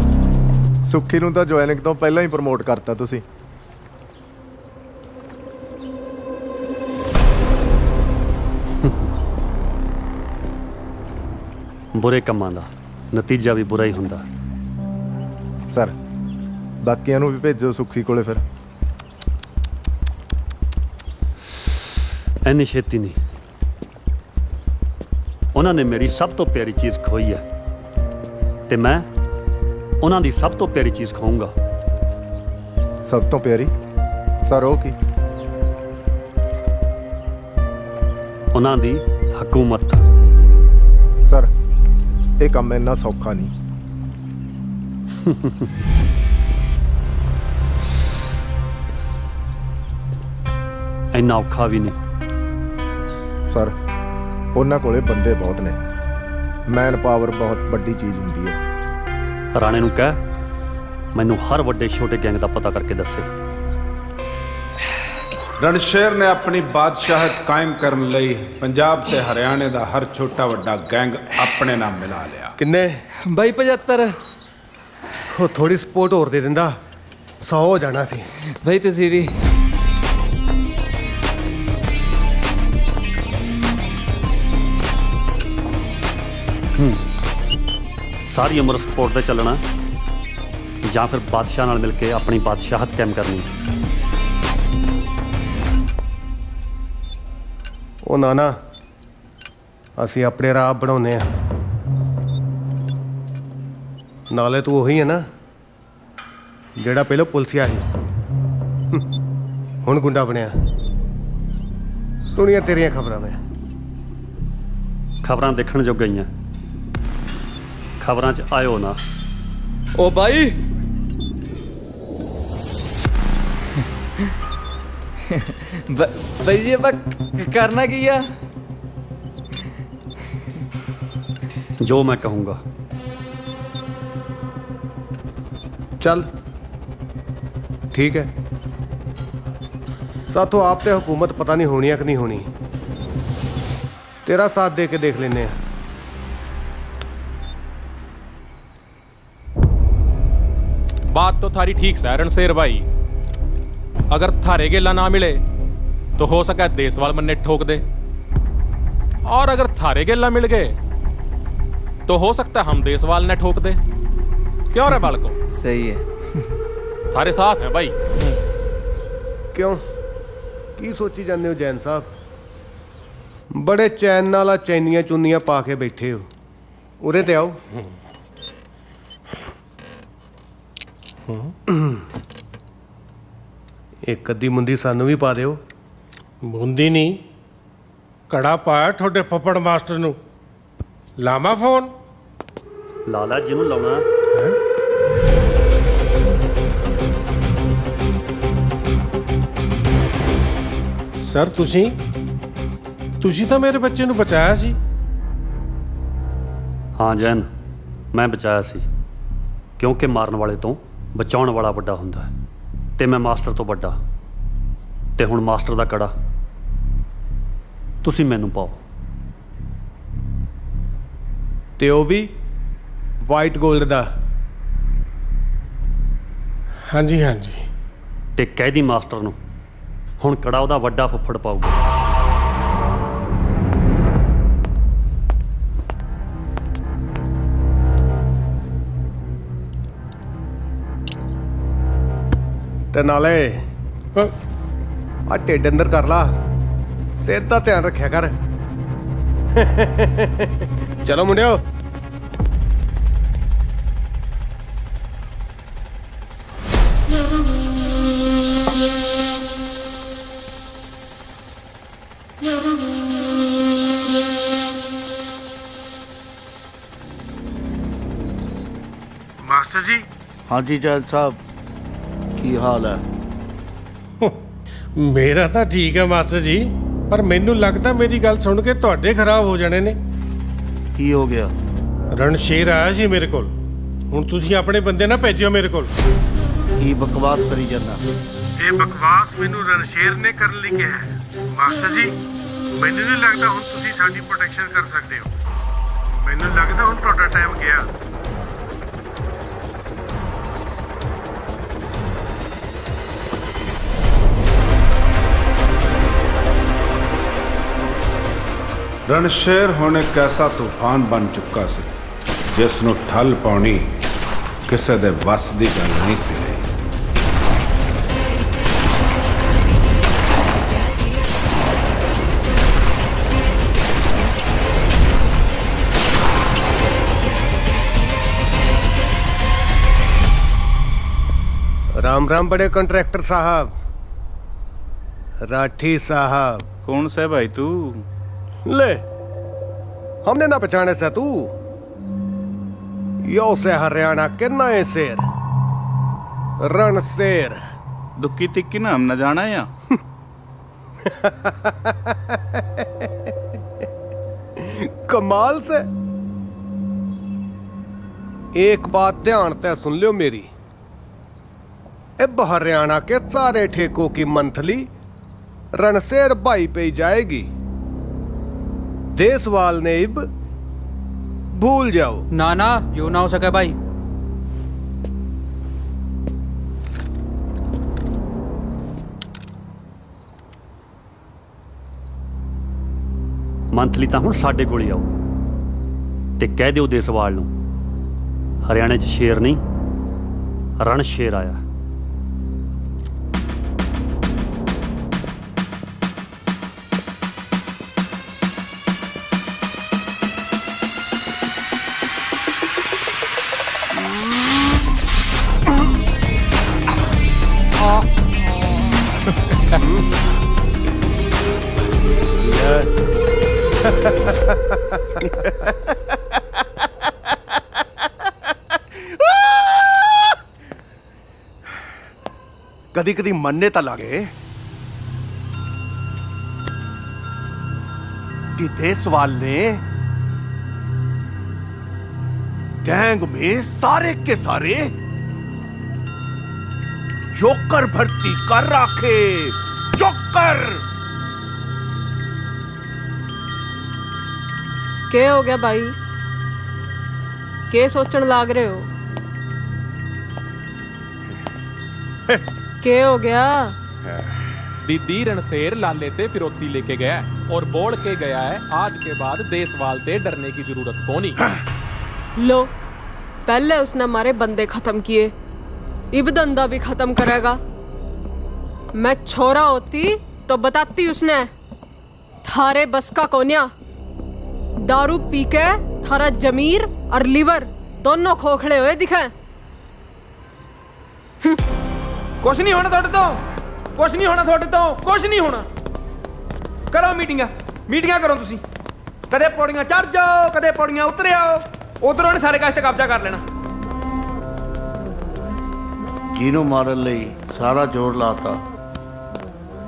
ਸੁੱਖੀ ਨੂੰ ਤਾਂ ਜੁਆਇਨਿੰਗ ਤੋਂ ਪਹਿਲਾਂ ਹੀ ਪ੍ਰਮੋਟ ਕਰਤਾ ਤੁਸੀਂ
ਬੁਰੇ ਕੰਮਾਂ ਦਾ ਨਤੀਜਾ ਵੀ ਬੁਰਾ ਹੀ ਹੁੰਦਾ
ਸਰ ਬਾਕੀਆਂ ਨੂੰ ਵੀ ਭੇਜੋ ਸੁੱਖੀ ਕੋਲੇ ਫਿਰ
ਐਨੀ ਛੇਤੀ ਨਹੀਂ ਉਹਨਾਂ ਨੇ ਮੇਰੀ ਸਭ ਤੋਂ ਪਿਆਰੀ ਚੀਜ਼ ਖੋਈ ਹੈ ਤੇ ਮੈਂ ਉਹਨਾਂ ਦੀ ਸਭ ਤੋਂ ਪਿਆਰੀ ਚੀਜ਼ ਖਾਊਂਗਾ
ਸਭ ਤੋਂ ਪਿਆਰੀ ਸਰ ਉਹ ਕੀ
ਉਹਨਾਂ ਦੀ ਹਕੂਮਤ।
ਸਰ ਇਹ ਕੰਮ ਇੰਨਾ ਸੌਖਾ ਨਹੀਂ।
ਇੰਨਾ ਔਖਾ ਵੀ ਨਹੀਂ।
ਸਰ ਉਹਨਾਂ ਕੋਲੇ ਬੰਦੇ ਬਹੁਤ ਨੇ। ਮੈਨ ਪਾਵਰ ਬਹੁਤ ਵੱਡੀ ਚੀਜ਼ ਹੁੰਦੀ ਹੈ।
ਰਾਣੇ ਨੂੰ ਕਹਿ ਮੈਨੂੰ ਹਰ ਵੱਡੇ ਛੋਟੇ ਗੈਂਗ ਦਾ ਪਤਾ ਕਰਕੇ ਦੱਸੇ।
ਰਣਸ਼ੇਰ ਨੇ ਆਪਣੀ ਬਾਦਸ਼ਾਹਤ ਕਾਇਮ ਕਰਨ ਲਈ ਪੰਜਾਬ ਤੇ ਹਰਿਆਣੇ ਦਾ ਹਰ ਛੋਟਾ ਵੱਡਾ ਗੈਂਗ ਆਪਣੇ ਨਾਲ ਮਿਲਾ ਲਿਆ।
ਕਿੰਨੇ
ਬਾਈ 75।
ਉਹ ਥੋੜੀ ਸਪੋਰਟ ਹੋਰ ਦੇ ਦਿੰਦਾ 100 ਹੋ ਜਾਣਾ ਸੀ।
ਬਾਈ ਤੁਸੀਂ ਵੀ
ਸਾਰੀ ਉਮਰ ਸਪੋਰਟ ਤੇ ਚੱਲਣਾ ਜਾਂ ਫਿਰ ਬਾਦਸ਼ਾਹ ਨਾਲ ਮਿਲ ਕੇ ਆਪਣੀ ਬਾਦਸ਼ਾਹਤ ਕਾਇਮ ਕਰਨੀ।
ਉਹ ਨਾ ਅਸੀਂ ਆਪਣੇ ਰਾਹ ਬਣਾਉਨੇ ਆ। ਨਾਲੇ ਤੂੰ ਉਹੀ ਹੈ ਨਾ ਜਿਹੜਾ ਪਹਿਲਾਂ ਪੁਲਿਸਿਆ ਸੀ, ਹੁਣ ਗੁੰਡਾ ਬਣਿਆ। ਸੁਣੀਆਂ ਤੇਰੀਆਂ ਖਬਰਾਂ ਮੈਂ।
ਖਬਰਾਂ ਦੇਖਣ ਜੋ ਗਈਆਂ, ਖਬਰਾਂ 'ਚ ਆਇਓ ਨਾ।
ਉਹ ਬਾਈ ਬਾਈ ਜੀ ਆਪਾਂ ਕਰਨਾ ਕੀ ਆ?
ਜੋ ਮੈਂ ਕਹੂੰਗਾ।
ਚੱਲ ਠੀਕ ਹੈ। ਸਾਥੋਂ ਆਪ ਤੇ हुकूमत पता नहीं होनी है कि नहीं होनी। तेरा साथ दे के देख लेने हैं।
बात तो थारी ठीक है रणशेर भाई। अगर थारे गेला ना मिले तो हो सके देसवाल मन्ने ठोक दे, और अगर थारे गेला मिल गए तो हो सकता है हम देसवाल ने ठोक दे। क्यों रे बालको?
सही है,
थारे साथ है भाई।
क्यों की सोची जाते हो जैन साहब? बड़े चैन नाल चैनियां चुन्नियां पा के बैठे हो। उरे ते आओ। एक अद्धी मुंदी सानू भी पा दिओ।
मुंदी नहीं, कड़ा पाया थोड़े फफड़ मास्टर नू। लामा फोन
ਲਾਲਾ ਜਿਹਨੂੰ ਲਾਉਣਾ।
सर तुसी तो मेरे बच्चे नू बचाया सी।
ਹਾਂ ਜੈਨ, ਮੈਂ ਬਚਾਇਆ ਸੀ ਕਿਉਂਕਿ ਮਾਰਨ ਵਾਲੇ ਤੋਂ ਬਚਾਉਣ ਵਾਲਾ ਵੱਡਾ ਹੁੰਦਾ ਹੈ, ਤੇ ਮੈਂ ਮਾਸਟਰ ਤੋਂ ਵੱਡਾ। ਤੇ ਹੁਣ ਮਾਸਟਰ ਦਾ ਕੜਾ ਤੁਸੀਂ ਮੈਨੂੰ ਪਾਓ।
ਤੇ ਉਹ ਵੀ ਵਾਈਟ 골ਡ ਦਾ।
ਹਾਂਜੀ ਹਾਂਜੀ।
ਤੇ ਕਹਿਦੀ ਮਾਸਟਰ ਨੂੰ ਹੁਣ ਕੜਾ ਉਹਦਾ ਵੱਡਾ ਫੁੱਫੜ ਪਾਊਗਾ।
ਤੇ ਨਾਲੇ ਆ ਢਿੱਡ ਅੰਦਰ ਕਰ ਲਾ, ਸਿਹਤ ਦਾ ਧਿਆਨ ਰੱਖਿਆ ਕਰ। ਚਲੋ ਮੁੰਡਿਓ।
मास्टर जी।
हाँ जी जैन साहब, की हाल है?
मेरा तो ठीक है मास्टर जी, पर मैनू लगता मेरी गल सुन के तुहाडे खराब हो जाने ने।
की हो गया?
रणशेर आया सी मेरे कोल। हुण तुसीं अपने बंदे ना भेजियो मेरे कोल।
की बकवास करी जाना?
ये बकवास मैनू रणशेर ने करन लई कहा है। मास्टर जी मैनू नहीं लगता हुण तुसीं साडी प्रोटेक्शन कर सकदे हो। मैनू लगदा हुण तुहाडा टाइम गया।
ਰਣਸ਼ੇਰ ਹੁਣ ਇੱਕ ਐਸਾ ਤੂਫਾਨ ਬਣ ਚੁੱਕਾ ਸੀ ਜਿਸ ਨੂੰ ਠੱਲ ਪਾਉਣੀ ਕਿਸੇ ਦੇ ਵੱਸ ਦੀ ਗੱਲ ਨਹੀਂ ਸੀ ਰਹੀ।
राम राम बड़े कॉन्ट्रैक्टर साहब। राठी साहब।
कौन सा भाई तू?
ले हमने ना पहचाने से तू यो से हरियाणा के नए शेर रणशेर
दुक्की तिक्की ना हम न जाना या
कमाल से। एक बात ध्यान से सुन लियो मेरी, अब हरियाणा के सारे ठेकों की मंथली रणशेर भाई पे ही जाएगी। देसवाल ने इब भूल जाओ।
ना ना यूं ना हो सके भाई।
ਮੰਥਲੀ ਤਾਂ ਹੁਣ ਸਾਡੇ ਕੋਲ ਹੀ ਆਓ ਤੇ ਕਹਿ ਦਿਓ ਦੇਸਵਾਲ ਨੂੰ ਹਰਿਆਣੇ 'ਚ ਸ਼ੇਰ ਨਹੀਂ ਰਣ ਸ਼ੇਰ ਆਇਆ।
कदी कदी मनने ता लगे कि देसवाल ने गैंग में सारे के सारे जोकर भर्ती कर रखे। जोकर
क्या हो गया भाई? के सोचन लाग रहे हो? क्या हो गया?
दीदी रणशेर लाले ते फिरौती लेके गया है और बोल के गया है आज के बाद देसवाल ते डरने की जरूरत कोनी।
लो पहले उसने हमारे बंदे खत्म किए, इब धंधा भी खत्म करेगा। मैं छोरा होती तो बताती उसने थारे बस का कोन्या। दारू पी के थारा जमीर और लीवर दोनों खोखले हुए दिखे।
कुछ नहीं होना थोड़े तो, कुछ नहीं होना थोड़े तो, कुछ नहीं होना। करो मीटिंगा, मीटिंगा करो तुसी। कदे पौड़ियां चढ़ जाओ, कदे पौड़ियां उतर आओ। उधरों ने सारे काश ते कब्जा कर लेना।
ਜਿਹਨੂੰ ਮਾਰਨ ਲਈ ਸਾਰਾ ਜ਼ੋਰ ਲਾਤਾ,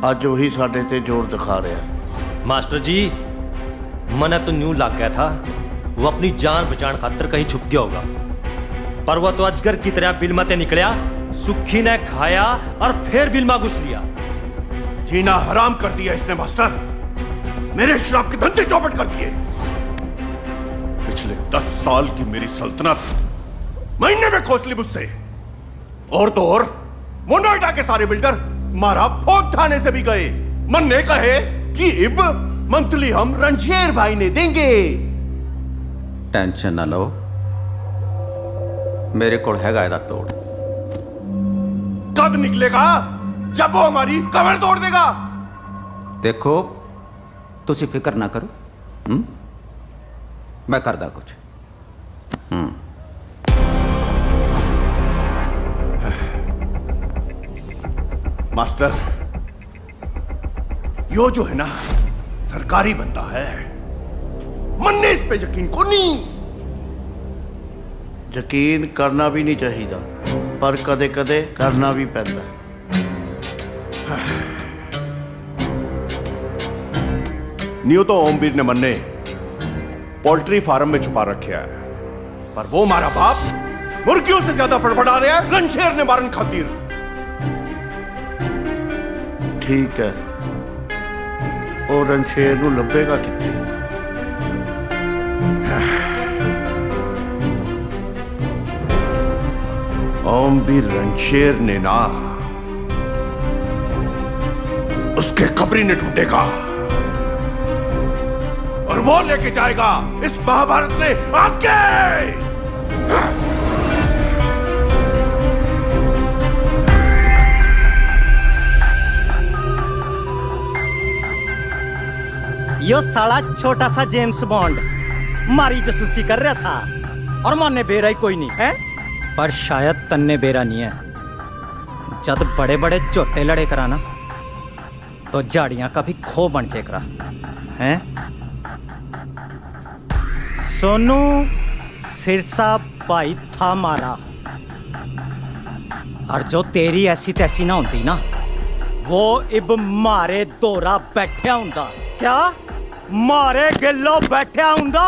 ਅੱਜ ਉਹੀ ਸਾਡੇ ਤੇ ਜ਼ੋਰ ਦਿਖਾ ਰਿਹਾ।
मास्टर जी मना तो न्यू लग गया था वो अपनी जान बचाने खातर कहीं छुप गया होगा, पर वो तो अजगर की तरह बिल्मा ते निकलिया। सुखी ने खाया और फिर बिल्मा घुस लिया।
जीना हराम कर दिया इसने मास्टर, मेरे शराब के धंधे चौपट कर दिए। पिछले 10 साल की मेरी सल्तनत महीने में खोस ली मुझसे। और तो और वो नोएडा के सारे बिल्डर मारा फोन थाने से भी गए। मन ने कहे कि इब मंथली हम रणशेर भाई ने देंगे।
टेंशन ना लो, मेरे को हैगा ਇਹਦਾ ਤੋੜ।
कब निकलेगा? जब वो हमारी कमर तोड़ देगा।
देखो तुसी फिक्र ना करो, मैं करदा कुछ।
मास्टर यो जो है ना सरकारी बनता है, मन्ने इस पे यकीन को नहीं।
ਯਕੀਨ ਕਰਨਾ ਵੀ ਨਹੀਂ ਚਾਹੀਦਾ, ਪਰ ਕਦੇ ਕਦੇ ਕਰਨਾ ਵੀ ਪੈਂਦਾ।
न्यू तो ओमवीर ने मन्ने पोल्ट्री फार्म में छुपा रखे है, पर वो हमारा बाप मुर्गियों से ज्यादा फड़फड़ा रहा है रणशेर ने मारन खातिर।
ਠੀਕ ਹੈ, ਉਹ रणशेर ਨੂੰ ਲੱਭੇਗਾ ਕਿੱਥੇ?
ओमवीर रणशेर ने ना उसके खबरी ने ढूंढेगा और वो लेके जाएगा इस महाभारत में आगे।
यो साला छोटा सा जेम्स बॉन्ड मारी जासूसी कर रहा था और माने बेरा ही कोई नहीं है। पर शायद तन्ने बेरा नहीं है। जब बड़े बड़े झोटे लड़े करा ना तो झाड़ियां का भी खो बन चेकरा है। सोनू सिरसा भाई था मारा, और जो तेरी ऐसी तैसी ना होती ना, वो इब मारे दोरा बैठा हुंदा। क्या मारे गिल्लो बैठा हुंदा?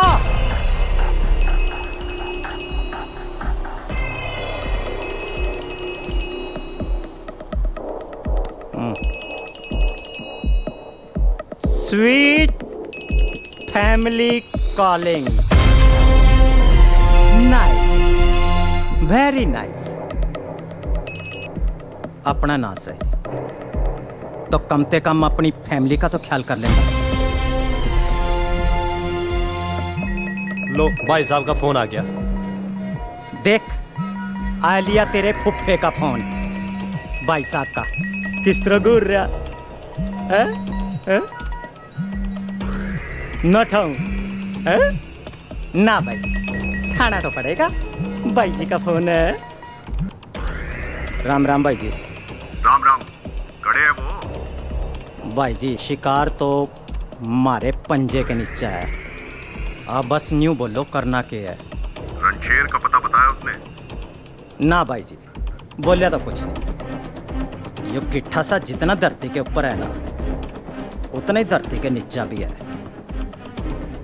Sweet family calling, nice, very nice. अपना ना सही तो कम से कम अपनी फैमिली का तो ख्याल कर लेना।
लो भाई साहब का फोन आ गया।
देख आ लिया तेरे फुफ्फे का फोन, भाई साहब का। किस तरह घूर रहा है? है? न ठाऊं है? ना भाई, खाना तो पड़ेगा। भाई जी का फोन है। राम राम भाई जी।
राम राम। कड़े है वो?
भाई जी शिकार तो मारे पंजे के नीचे है। आप बस न्यू बोलो करना क्या है।
रणशेर का पता बताया उसने?
ना भाई जी, बोलिया तो कुछ नहीं। यो गिट्ठा सा जितना धरती के ऊपर है ना, उतना ही धरती के नीचे भी है।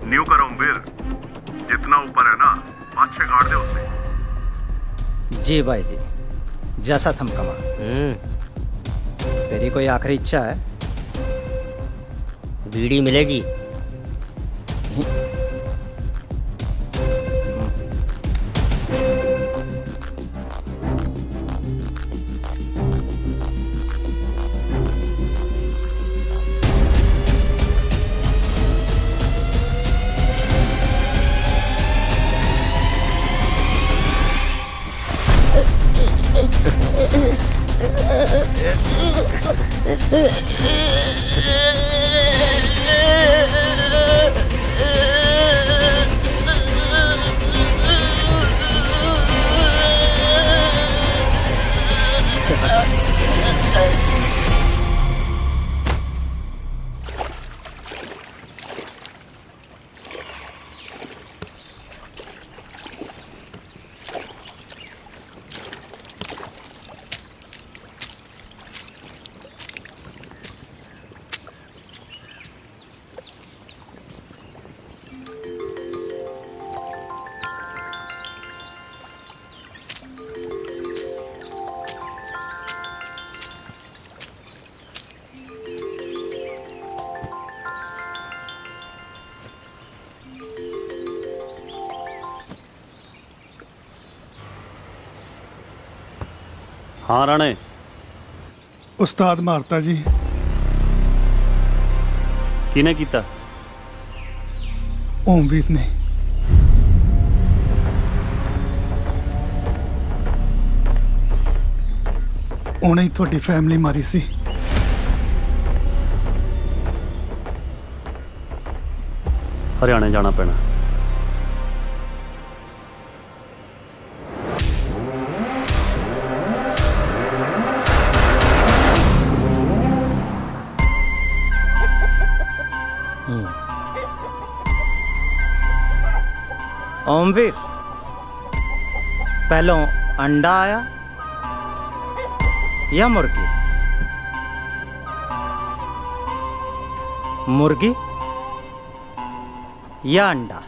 न्यू करो वीर, जितना ऊपर है ना पाँच छह गाड़ दे उससे।
जी भाई जी, जैसा थम कमा। तेरी कोई आखिरी इच्छा है?
बीड़ी मिलेगी?
हाँ राणे।
उस्ताद मारता जी।
किने कीता?
ओमवीर ने। ਉਹਨੇ ਹੀ ਤੁਹਾਡੀ ਫੈਮਿਲੀ ਮਾਰੀ ਸੀ।
हरियाणे जाना पैना।
ओमवीर, पहलों अंडा आया या मुर्गी? मुर्गी या अंडा?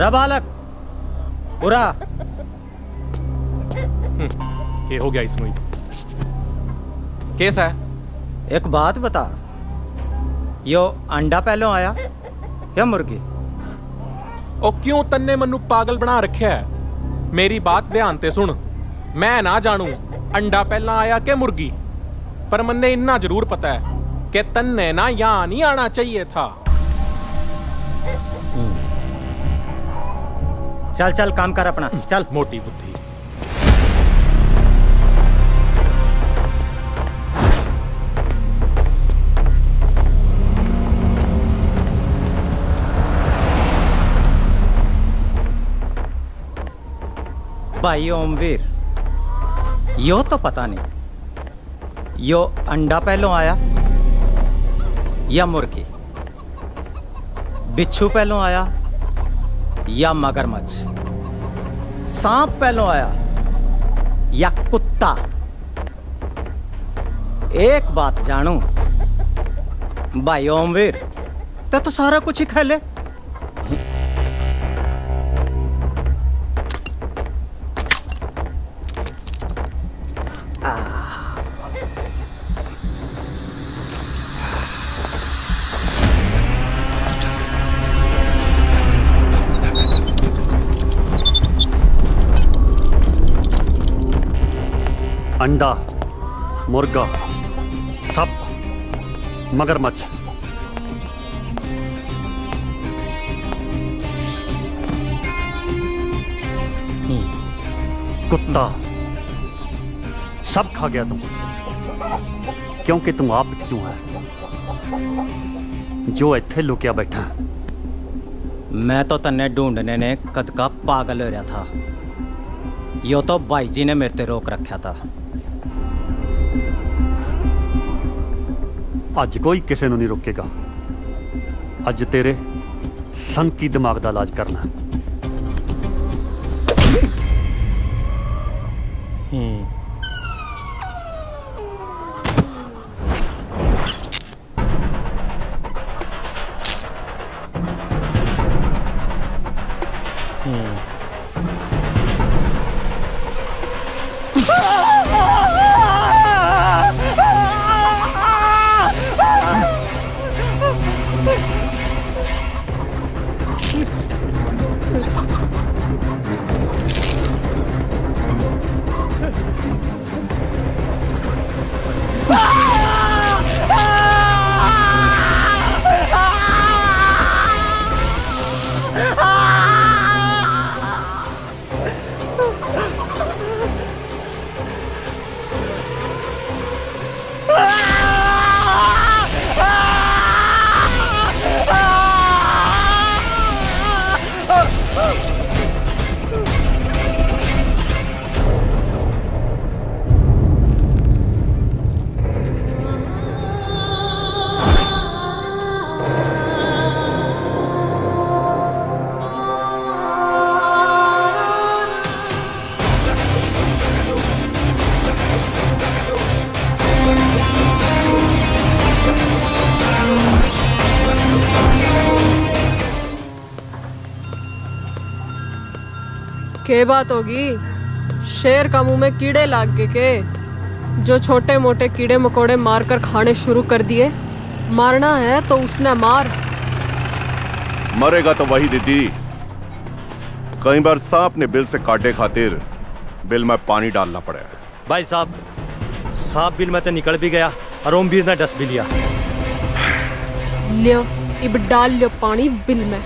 रा बालक उरा।
ये हो गया इसमें केस है।
एक बात बता, यो अंडा पहलों आया या मुर्गी?
ओ क्यों तन्ने मन्नू पागल बना रखा है? मेरी बात ध्यान ते सुन। मैं ना जानू अंडा पहला आया के मुर्गी, पर मन्ने इतना जरूर पता है कि तन्ने ना यहां नहीं आना चाहिए था।
चल चल काम कर अपना, चल।
मोटी बुद्धि।
भाई ओमवीर, यो तो पता नहीं यो अंडा पहलों आया या मुर्गी। बिच्छू पहलों आया या मगरमच्छ, सांप पहलों आया या कुत्ता? एक बात जानू भाई ओमवीर, ते तो सारा कुछ ही खेले।
अंडा, मुर्गा, सप, मगरमच्छ। कुत्ता, सब खा गया तुम, क्योंकि तुम आप बिच्छू है जो इत्थे लुकिया बैठा है।
मैं तो तन्ने ढूंढने ने कद का पागल हो रहा था, यो तो भाई जी ने मेरे ते रोक रखा था।
अज कोई किसी ਨੂੰ नहीं रोकेगा। अज तेरे संकी दिमाग का इलाज करना।
के बात होगी? शेर का मुंह में कीड़े लाग गए के? जो छोटे मोटे कीड़े मकोड़े मारकर खाने शुरू कर दिए। मारना है तो उसने मार।
मरेगा तो वही दीदी। कई बार सांप ने बिल से काटे खातिर बिल में पानी डालना पड़ा है।
भाई साहब, सांप बिल में तो निकल भी गया और ओमवीर ने डस भी लिया।
लियो, इब डाल लियो पानी बिल में।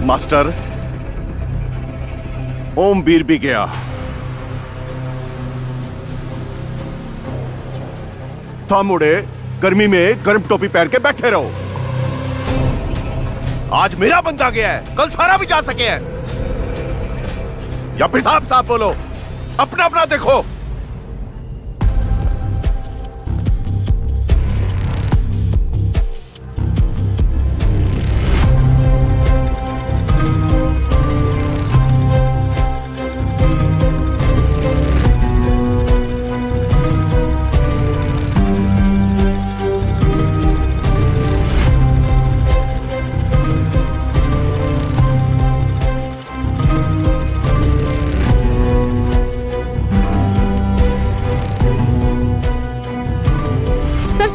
मास्टर, ओमवीर भी गया। था मुड़े गर्मी में गर्म टोपी पहन के बैठे रहो। आज मेरा बंदा गया है, कल थारा भी जा सके है। या फिर साफ साफ बोलो, अपना अपना देखो।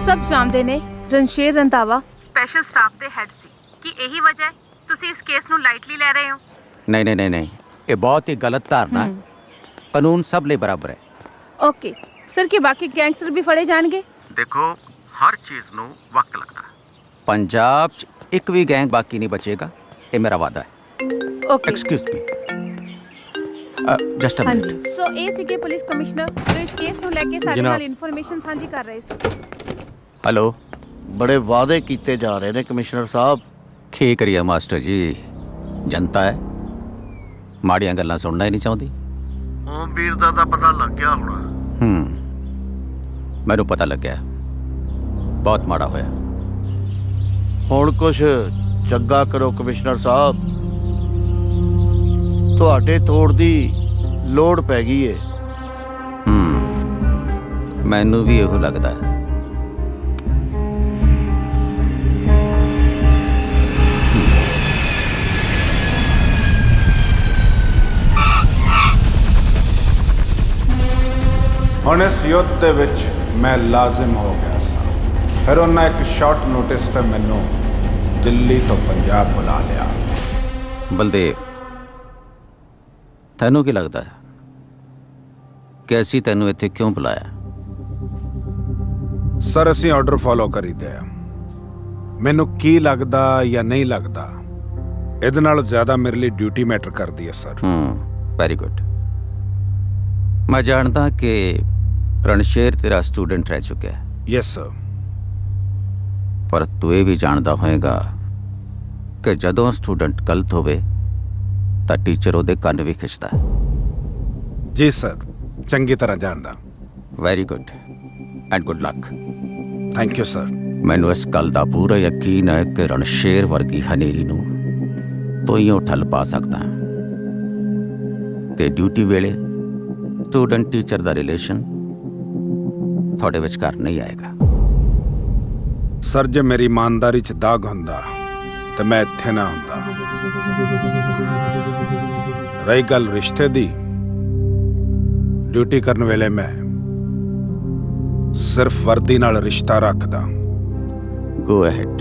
सब जानते ने रणशेर रंधावा स्पेशल स्टाफ ਦੇ ਹੈਡ ਸੀ। ਕਿ ਇਹੀ ਵਜ੍ਹਾ ਹੈ ਤੁਸੀਂ ਇਸ ਕੇਸ ਨੂੰ ਲਾਈਟਲੀ ਲੈ ਰਹੇ ਹੋ?
नहीं नहीं नहीं नहीं, ये बहुत ही गलत धारणा है। कानून सब लिए बराबर है।
ਓਕੇ ਸਰ, ਕਿ ਬਾਕੀ ਗੈਂਗਸਟਰ ਵੀ ਫੜੇ ਜਾਣਗੇ?
देखो, हर चीज नु वक्त लगता है। पंजाब च एक भी गैंग बाकी नहीं बचेगा, ये मेरा वादा है।
Okay,
excuse me, just a
हाँ
मिनट।
जी। सो ਇਹ ਸੀਗੇ ਪੁਲਿਸ ਕਮਿਸ਼ਨਰ ਜੋ ਇਸ ਕੇਸ ਨੂੰ ਲੈ ਕੇ ਸਾਡੇ ਨਾਲ ਇਨਫੋਰਮੇਸ਼ਨ ਸਾਂਝੀ ਕਰ ਰਹੇ ਸੀ।
हेलो,
बड़े वादे कीते जा रहे ने कमिश्नर साहब।
ਕੀ ਕਰੀਏ ਮਾਸਟਰ ਜੀ, ਜਨਤਾ ਹੈ, ਮਾੜੀਆਂ ਗੱਲਾਂ ਸੁਣਨਾ ਹੀ ਨਹੀਂ ਚਾਹੁੰਦੀ।
ਓਮ ਵੀਰ ਦਾ ਤਾਂ ਪਤਾ ਲੱਗ ਗਿਆ ਹੋਣਾ।
ਮੈਨੂੰ ਪਤਾ ਲੱਗਿਆ, ਬਹੁਤ ਮਾੜਾ ਹੋਇਆ।
ਹੁਣ ਕੁਛ ਚੰਗਾ ਕਰੋ ਕਮਿਸ਼ਨਰ ਸਾਹਿਬ, ਤੁਹਾਡੇ ਤੋੜ ਦੀ ਲੋੜ ਪੈ ਗਈ ਏ।
ਮੈਨੂੰ ਵੀ ਇਹੋ ਲੱਗਦਾ ਹੈ।
ਹੁਣ ਇਸ ਯੁੱਧ ਦੇ ਵਿੱਚ ਮੈਂ ਲਾਜ਼ਮ ਹੋ ਗਿਆ ਸਾਂ। ਫਿਰ ਉਹਨਾਂ ਇੱਕ ਸ਼ਾਰਟ ਨੋਟਿਸ ਤੇ ਮੈਨੂੰ ਦਿੱਲੀ ਤੋਂ ਪੰਜਾਬ ਬੁਲਾ ਲਿਆ।
ਬਲਦੇਵ, ਤੈਨੂੰ ਕੀ ਲੱਗਦਾ ਹੈ ਕਿ ਅਸੀਂ ਤੈਨੂੰ ਇੱਥੇ ਕਿਉਂ ਬੁਲਾਇਆ?
ਸਰ, ਅਸੀਂ ਆਰਡਰ ਫੋਲੋ ਕਰੀਦੇ ਆ। ਮੈਨੂੰ ਕੀ ਲੱਗਦਾ ਜਾਂ ਨਹੀਂ ਲੱਗਦਾ, ਇਹਦੇ ਨਾਲੋਂ ਜ਼ਿਆਦਾ ਮੇਰੇ ਲਈ ਡਿਊਟੀ ਮੈਟਰ ਕਰਦੀ ਹੈ ਸਰ।
Very good. ਮੈਂ ਜਾਣਦਾ ਕਿ ਰਣਸ਼ੇਰ ਤੇਰਾ ਸਟੂਡੈਂਟ ਰਹਿ ਚੁੱਕਿਆ ਹੈ।
Yes sir.
ਪਰ ਤੂੰ ਇਹ ਵੀ ਜਾਣਦਾ ਹੋਏਗਾ ਕਿ ਜਦੋਂ ਸਟੂਡੈਂਟ ਗਲਤ ਹੋਵੇ ਤਾਂ ਟੀਚਰ ਉਹਦੇ ਕੰਨ ਵੀ ਖਿੱਚਦਾ ਹੈ।
ਜੀ ਸਰ, ਚੰਗੀ ਤਰ੍ਹਾਂ ਜਾਣਦਾ।
Very good and good luck.
Thank you sir.
ਮੈਨੂੰ ਇਸ ਗੱਲ ਦਾ ਪੂਰਾ ਯਕੀਨ ਹੈ ਕਿ ਰਣਸ਼ੇਰ ਵਰਗੀ ਹਨੇਰੀ ਨੂੰ ਤੂੰ ਹੀ ਠੱਲ ਪਾ ਸਕਦਾ ਹੈ ਤੇ ਡਿਊਟੀ ਵੇਲੇ ਸਟੂਡੈਂਟ ਟੀਚਰ ਦਾ ਰਿਲੇਸ਼ਨ ਤੁਹਾਡੇ ਵਿਚਕਾਰ ਨਹੀਂ ਆਏਗਾ।
ਸਰ, ਜੇ ਮੇਰੀ ਇਮਾਨਦਾਰੀ 'ਚ ਦਾਗ ਹੁੰਦਾ ਤੇ ਮੈਂ ਇੱਥੇ ਨਾ ਹੁੰਦਾ। ਰਹੀ ਗੱਲ ਰਿਸ਼ਤੇ ਦੀ, ਡਿਊਟੀ ਕਰਨ ਵੇਲੇ ਮੈਂ ਸਿਰਫ ਵਰਦੀ ਨਾਲ ਰਿਸ਼ਤਾ ਰੱਖਦਾ।
Go ahead.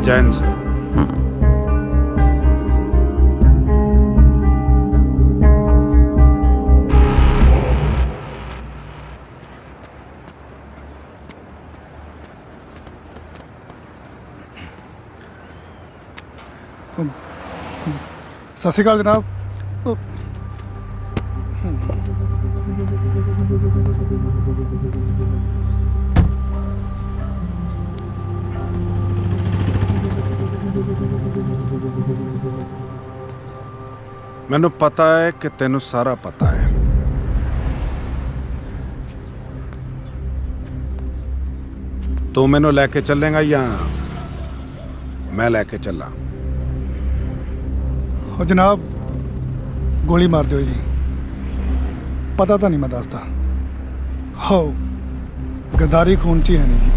ਜੈਨ ਸਰ।
ਸਤਿ ਸ਼੍ਰੀ ਅਕਾਲ ਜਨਾਬ।
ਮੈਨੂੰ ਪਤਾ ਹੈ ਕਿ ਤੈਨੂੰ ਸਾਰਾ ਪਤਾ ਹੈ। ਤੂੰ ਮੈਨੂੰ ਲੈ ਕੇ ਚੱਲੇਗਾ ਜਾਂ ਮੈਂ ਲੈ ਕੇ ਚੱਲਾਂ?
ਉਹ ਜਨਾਬ, ਗੋਲੀ ਮਾਰ ਦਿਓ ਜੀ। ਪਤਾ ਤਾਂ ਨਹੀਂ ਮੈਂ ਦੱਸਦਾ। ਹੋ ਗਦਾਰੀ ਖੂਨ 'ਚ ਹੀ ਹੈ ਨਹੀਂ ਜੀ।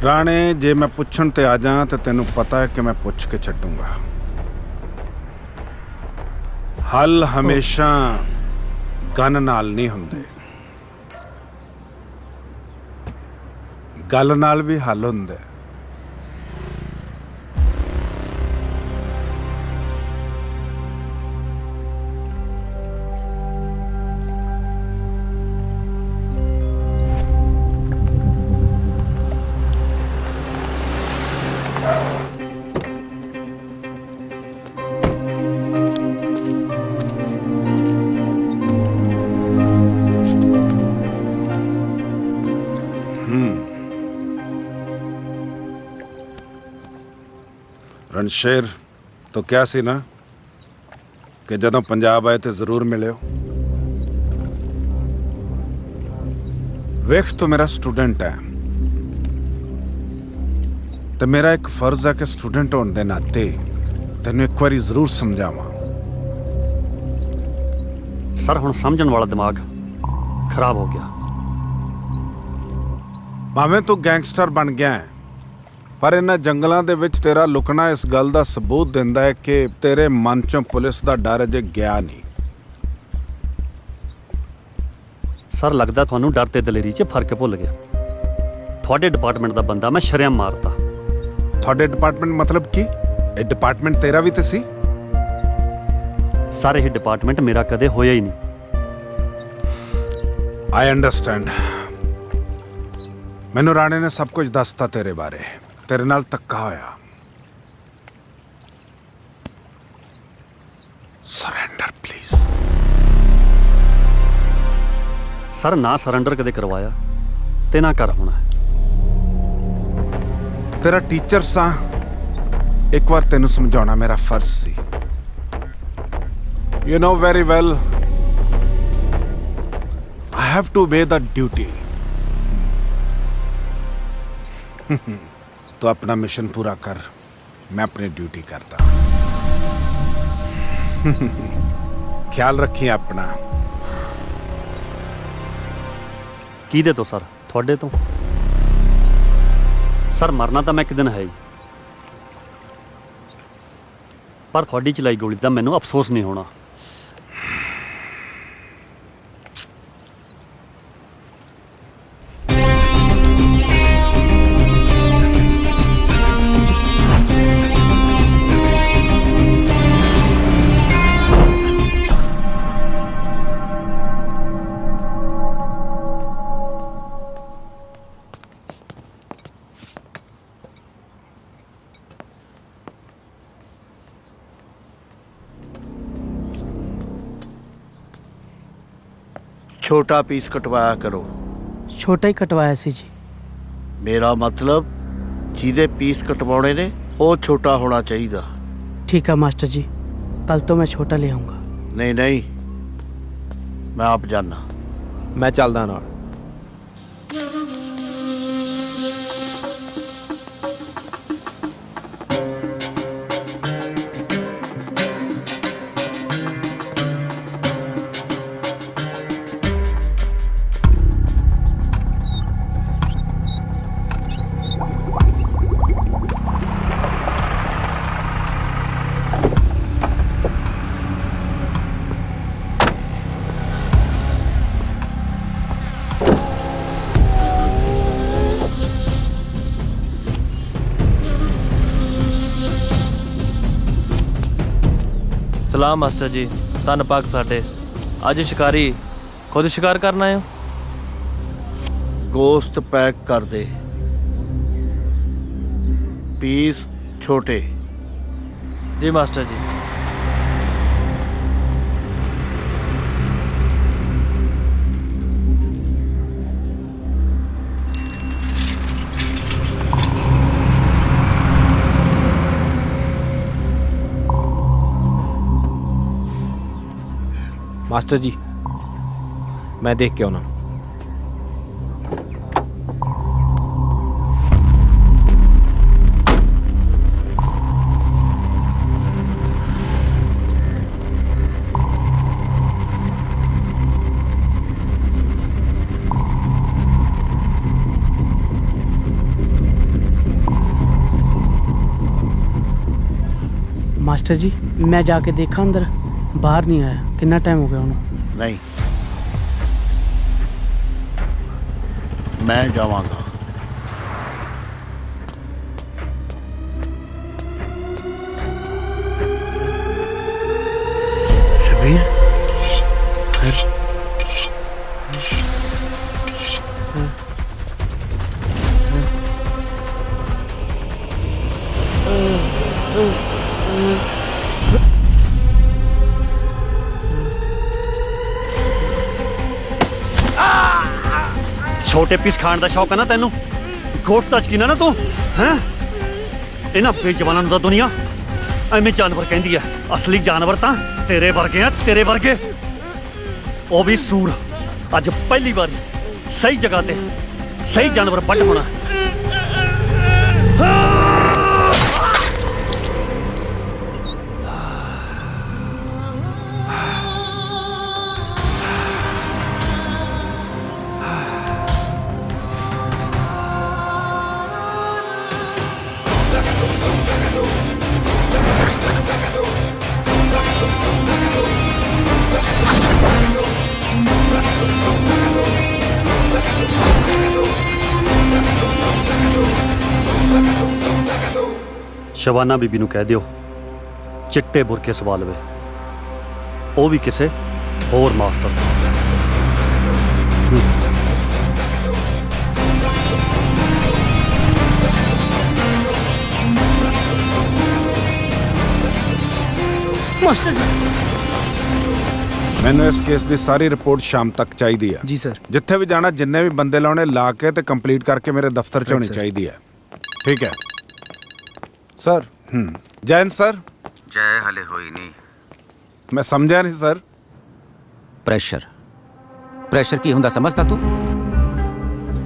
ਰਾਣੇ, ਜੇ ਮੈਂ ਪੁੱਛਣ ਤੇ ਆ ਜਾ ਤਾਂ ਤੈਨੂੰ ਪਤਾ ਹੈ ਕਿ ਮੈਂ ਪੁੱਛ ਕੇ ਛੱਡੂੰਗਾ। ਹੱਲ ਹਮੇਸ਼ਾ ਗਨ ਨਾਲ ਨਹੀਂ ਹੁੰਦੇ, ਗੱਲ ਨਾਲ ਵੀ ਹੱਲ ਹੁੰਦਾ। रणशेर तो क्या सी ना कि जदों पंजाब आए तो जरूर मिलियो। वेख, तो मेरा स्टूडेंट है तो मेरा एक फर्ज है कि स्टूडेंट होने के नाते तेन एक बार जरूर समझावा।
सर, हुण समझण वाला दिमाग खराब हो गया।
भावें तू गैंगस्टर बन गया है, पर इन्हां जंगलों के विच तेरा लुकना इस गल का सबूत दिंदा है कि तेरे मन चों पुलिस का डर अजे गया नहीं।
सर, लगता थानू डर ते दलेरी च फर्क भुल गया। थोड़े डिपार्टमेंट का बंदा मैं शरेआम मारता।
थोड़े डिपार्टमेंट मतलब की? ये डिपार्टमेंट तेरा भी तो सी।
सर, यह डिपार्टमेंट मेरा कदे होया ही नहीं।
I understand. मैनू राणे ने सब कुछ दसता तेरे बारे। तेरे नाल धक्का होया,
ਸਰ ਨਾ ਸਰੈਂਡਰ ਕਦੇ ਕਰਵਾਇਆ ਤੇ ਨਾ ਕਰ ਹੋਣਾ ਹੈ।
ਤੇਰਾ ਟੀਚਰ ਸਾਂ, ਇੱਕ ਵਾਰ ਤੈਨੂੰ ਸਮਝਾਉਣਾ ਮੇਰਾ ਫਰਜ਼ ਸੀ। You know very well I have to obey the duty. तो अपना मिशन पूरा कर, मैं अपनी ड्यूटी करता। ख्याल रखिए अपना।
ਕਿਹਦੇ ਤੋਂ ਸਰ? ਤੁਹਾਡੇ ਤੋਂ? ਸਰ ਮਰਨਾ ਤਾਂ ਮੈਂ ਇੱਕ ਦਿਨ ਹੈ ਹੀ, ਪਰ ਤੁਹਾਡੀ ਚਲਾਈ ਗੋਲੀ ਦਾ ਮੈਨੂੰ ਅਫਸੋਸ ਨਹੀਂ ਹੋਣਾ।
छोटा पीस कटवाया करो।
ਛੋਟਾ ਹੀ ਕਟਵਾਇਆ ਸੀ ਜੀ।
मेरा मतलब ਜਿਹਦੇ ਪੀਸ ਕਟਵਾਉਣੇ ਨੇ ਉਹ ਛੋਟਾ ਹੋਣਾ ਚਾਹੀਦਾ।
ਠੀਕ ਹੈ ਮਾਸਟਰ ਜੀ, ਕੱਲ ਤੋਂ ਮੈਂ ਛੋਟਾ ਲੈ ਆਉਂਗਾ।
ਨਹੀਂ ਨਹੀਂ, ਮੈਂ ਆਪ ਜਾਣਾ।
ਮੈਂ ਚੱਲਦਾ ਨਾਲ।
ਸਲਾਮ ਮਾਸਟਰ ਜੀ, ਧੰਨ ਪਾਕ ਸਾਡੇ। ਅੱਜ ਸ਼ਿਕਾਰੀ ਖੁਦ ਸ਼ਿਕਾਰ ਕਰਨ ਆਏ ਹੋ?
ਗੋਸ਼ਤ ਪੈਕ ਕਰ ਦੇ, ਪੀਸ ਛੋਟੇ।
ਜੀ ਮਾਸਟਰ ਜੀ।
ਮਾਸਟਰ ਜੀ, ਮੈਂ ਦੇਖ ਕੇ ਆਉਣਾ।
ਮਾਸਟਰ ਜੀ, ਮੈਂ ਜਾ ਕੇ ਦੇਖਾਂ ਅੰਦਰ। ਬਾਹਰ ਨਹੀਂ ਆਇਆ, ਕਿੰਨਾ ਟਾਈਮ ਹੋ ਗਿਆ ਉਹਨੂੰ?
ਨਹੀਂ, ਮੈਂ ਜਾਵਾਂਗਾ। ਸ਼ਬੀਰ,
ਛੋਟੇ ਪੀਸ ਖਾਣ ਦਾ ਸ਼ੌਕ ਹੈ ਨਾ ਤੈਨੂੰ? ਗੋਸ਼ਤ ਦਾ ਸ਼ੌਕੀਨ ਹੈ ਨਾ ਤੂੰ? ਹੈਂ? ਇਹਨਾਂ ਬੇਜਵਾਨਾਂ ਨੂੰ ਤਾਂ ਦੁਨੀਆ ਐਵੇਂ ਜਾਨਵਰ ਕਹਿੰਦੀ ਹੈ। ਅਸਲੀ ਜਾਨਵਰ ਤਾਂ ਤੇਰੇ ਵਰਗੇ ਆ, ਤੇਰੇ ਵਰਗੇ। ਉਹ ਵੀ ਸੂਰ। ਅੱਜ ਪਹਿਲੀ ਵਾਰੀ ਸਹੀ ਜਗ੍ਹਾ ਤੇ ਸਹੀ ਜਾਨਵਰ ਵੱਢ ਹੋਣਾ। ਸ਼ਬਾਨਾ ਬੀਬੀ ਨੂੰ ਕਹਿ ਦਿਓ ਚਿੱਟੇ ਬੁਰਕੇ ਸਵਾ ਲਵੇ, ਉਹ ਵੀ ਕਿਸੇ ਹੋਰ ਮਾਸਟਰ ਤੋਂ।
ਮਾਸਟਰ ਜੀ,
ਮੈਨੂੰ ਇਸ ਕੇਸ ਦੀ ਸਾਰੀ ਰਿਪੋਰਟ ਸ਼ਾਮ ਤੱਕ ਚਾਹੀਦੀ ਹੈ
ਜੀ ਸਰ।
ਜਿੱਥੇ ਵੀ ਜਾਣਾ ਜਿੰਨੇ ਵੀ ਬੰਦੇ ਲਾਉਣੇ ਲਾ ਕੇ ਤੇ ਕੰਪਲੀਟ ਕਰਕੇ ਮੇਰੇ ਦਫ਼ਤਰ 'ਚ ਹੋਣੀ ਚਾਹੀਦੀ ਹੈ। ਠੀਕ ਹੈ
ਸਰ।
ਜੈਨ ਸਰ।
ਜੈ ਹਲੇ ਹੋਈ ਨਹੀਂ।
ਮੈਂ ਸਮਝਿਆ ਨਹੀਂ ਸਰ।
ਪ੍ਰੈਸ਼ਰ ਪ੍ਰੈਸ਼ਰ ਕੀ ਹੁੰਦਾ ਸਮਝਦਾ ਤੂੰ,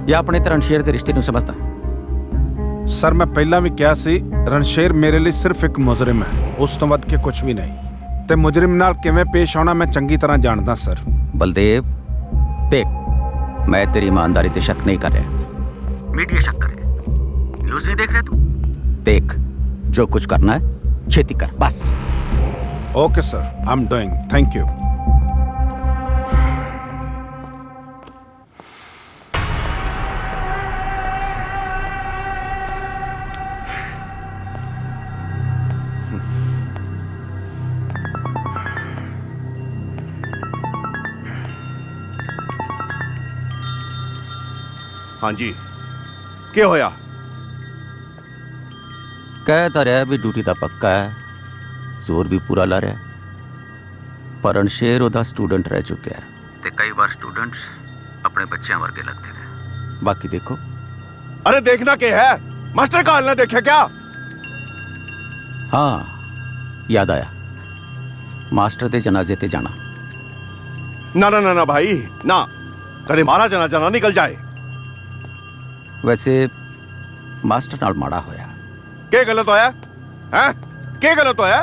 ਜਾਂ ਆਪਣੇ ਤੇ ਰਣਸ਼ੇਰ ਦੇ ਰਿਸ਼ਤੇ ਨੂੰ ਸਮਝਦਾ?
ਸਰ ਮੈਂ ਪਹਿਲਾਂ ਵੀ ਕਿਹਾ ਸੀ ਰਣਸ਼ੇਰ ਮੇਰੇ ਲਈ ਸਿਰਫ ਇੱਕ ਮੁਜਰਮ ਹੈ, ਉਸ ਤੋਂ ਵੱਧ ਕੇ ਕੁਝ ਵੀ ਨਹੀਂ। ਤੇ ਮੁਜਰਮ ਨਾਲ ਕਿਵੇਂ ਪੇਸ਼ ਆਉਣਾ ਮੈਂ ਚੰਗੀ ਤਰ੍ਹਾਂ ਜਾਣਦਾ ਸਰ।
ਬਲਦੇਵ ਦੇਖ, ਮੈਂ ਤੇਰੀ ਇਮਾਨਦਾਰੀ ਤੇ ਸ਼ੱਕ ਨਹੀਂ ਕਰ ਰਿਹਾ, ਮੀਡੀਆ ਸ਼ੱਕ ਕਰ ਰਿਹਾ। ਨਿਊਜ਼ ਨਹੀਂ ਦੇਖ ਰਿਹਾ ਤੂੰ? ਦੇਖ, ਜੋ ਕੁਝ ਕਰਨਾ ਹੈ ਛੇਤੀ ਕਰ ਬਸ।
Okay sir, I am doing, thank you.
ਹਾਂਜੀ, ਕੀ ਹੋਇਆ?
ਕਹਿ ਤਾਂ ਰਿਹਾ ਵੀ ਡਿਊਟੀ ਦਾ ਪੱਕਾ ਹੈ, ਜ਼ੋਰ ਵੀ ਪੂਰਾ ਲਾ ਰਿਹਾ, ਪਰ ਰਣਸ਼ੇਰ ਉਹਦਾ ਸਟੂਡੈਂਟ ਰਹਿ ਚੁੱਕਿਆ ਹੈ ਤੇ ਕਈ ਵਾਰ ਸਟੂਡੈਂਟਸ ਆਪਣੇ ਬੱਚਿਆਂ ਵਰਗੇ ਲੱਗਦੇ ਨੇ। ਬਾਕੀ ਦੇਖੋ।
अरे देखना क्या है, मास्टर का हाल ना देखे क्या?
हाँ, याद आया, मास्टर के जनाजे ते जाना।
ना ना ना ना भाई ना, कदे मारा जनाजा ना निकल जाए।
वैसे मास्टर नाल माड़ा होया।
क्या गलत होया है? क्या गलत होया?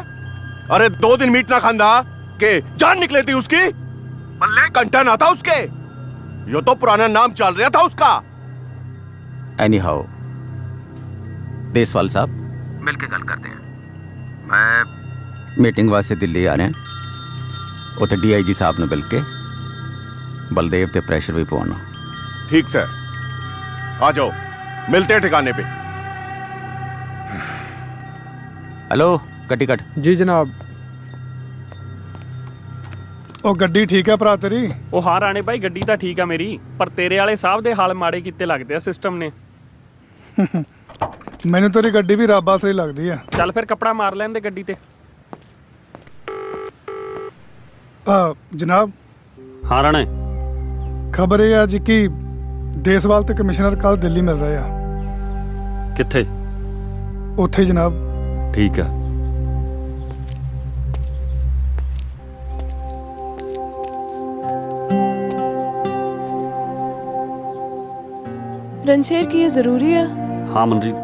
अरे 2 दिन मीट ना खांदा के जान निकले थी उसकी, बल्ले कंटा ना था उसके, यो तो पुराना नाम चल रहा था उसका।
एनी हाउ देसवाल साहब, मिल के गल करते हैं। मैं मीटिंग वास्ते दिल्ली आ रहे हैं, उते DIG साहब ने मिल के बलदेव ते प्रेशर भी पवाना।
ठीक सर, आ जाओ, मिलते हैं ठिकाने पे।
हेलो, गड्डी कट।
जी जनाब।
ਉਹ ਗੱਡੀ ਠੀਕ ਹੈ ਭਰਾ ਤੇਰੀ?
ਉਹ ਹਾਂ ਰਾਣੇ ਭਾਈ, ਗੱਡੀ ਤਾਂ ਠੀਕ ਆ ਮੇਰੀ, ਪਰ ਤੇਰੇ ਵਾਲੇ ਸਾਹਿਬ ਦੇ ਹਾਲ ਮਾੜੇ ਕੀਤੇ ਲੱਗਦੇ ਆ ਸਿਸਟਮ ਨੇ।
ਮੈਨੂੰ ਤੇਰੀ ਗੱਡੀ ਵੀ ਰੱਬ ਆਸਰੇ ਲੱਗਦੀ ਆ।
ਚੱਲ ਫਿਰ ਕੱਪੜਾ ਮਾਰ ਲੈਣ ਦੇ ਗੱਡੀ ਤੇ।
ਜਨਾਬ।
ਹਾਂ ਰਾਣੇ।
ਖਬਰ ਇਹ ਆ ਜੀ ਕਿ ਦੇਸਵਾਲ ਤੇ ਕਮਿਸ਼ਨਰ ਕੱਲ ਦਿੱਲੀ ਮਿਲ ਰਹੇ ਆ।
ਕਿੱਥੇ?
ਉੱਥੇ ਜਨਾਬ।
ਠੀਕ ਆ।
रणशेर की ये जरूरी है?
ਹਾਂ ਮਨਰੀਤ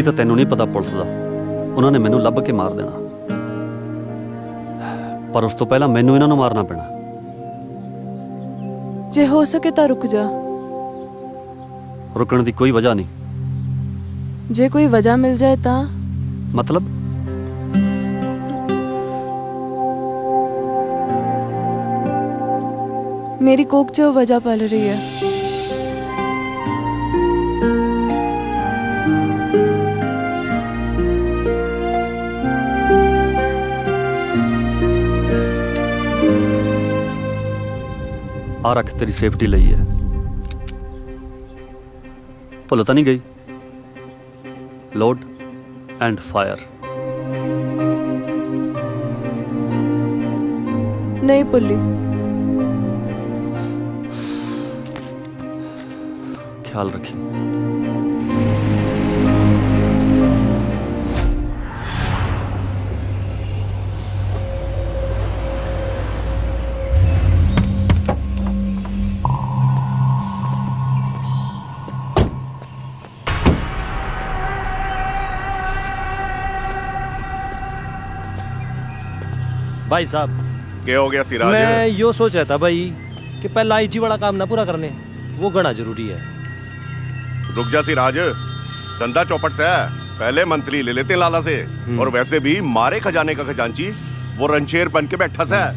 ਤੈਨੂੰ ਨਹੀਂ ਪਤਾ ਪੁਲਿਸ ਦਾ, ਉਹਨਾਂ ਨੇ ਮੈਨੂੰ ਲੱਭ ਕੇ ਮਾਰ ਦੇਣਾ, ਪਰ ਉਸ ਤੋਂ ਪਹਿਲਾਂ ਮੈਨੂੰ ਇਹਨਾਂ ਨੂੰ ਮਾਰਨਾ ਪੈਣਾ।
जे हो सके तो रुक जा।
ਰੁਕਣ ਦੀ ਕੋਈ ਵਜ੍ਹਾ ਨਹੀਂ।
जे कोई वजह मिल जाए ता?
मतलब?
मेरी कोक जो वजह पल रही है।
ਆ ਰੱਖ, ਤੇਰੀ ਸੇਫਟੀ ਲਈ ਹੈ, ਭੁੱਲ ਤਾਂ ਨਹੀਂ ਗਈ? Load and fire.
नहीं पुल्ली।
ख्याल रखी।
भाई साहब,
क्या हो गया सिराज?
मैं यो सोच रहा था भाई कि पहला IG वाला काम ना पूरा करने, वो गणा जरूरी है।
रुक जा सिराज, धंधा चौपट से है, पहले मंत्री ले लेते लाला से, और वैसे भी मारे खजाने का खजांची वो रणशेर बन के बैठा सा है।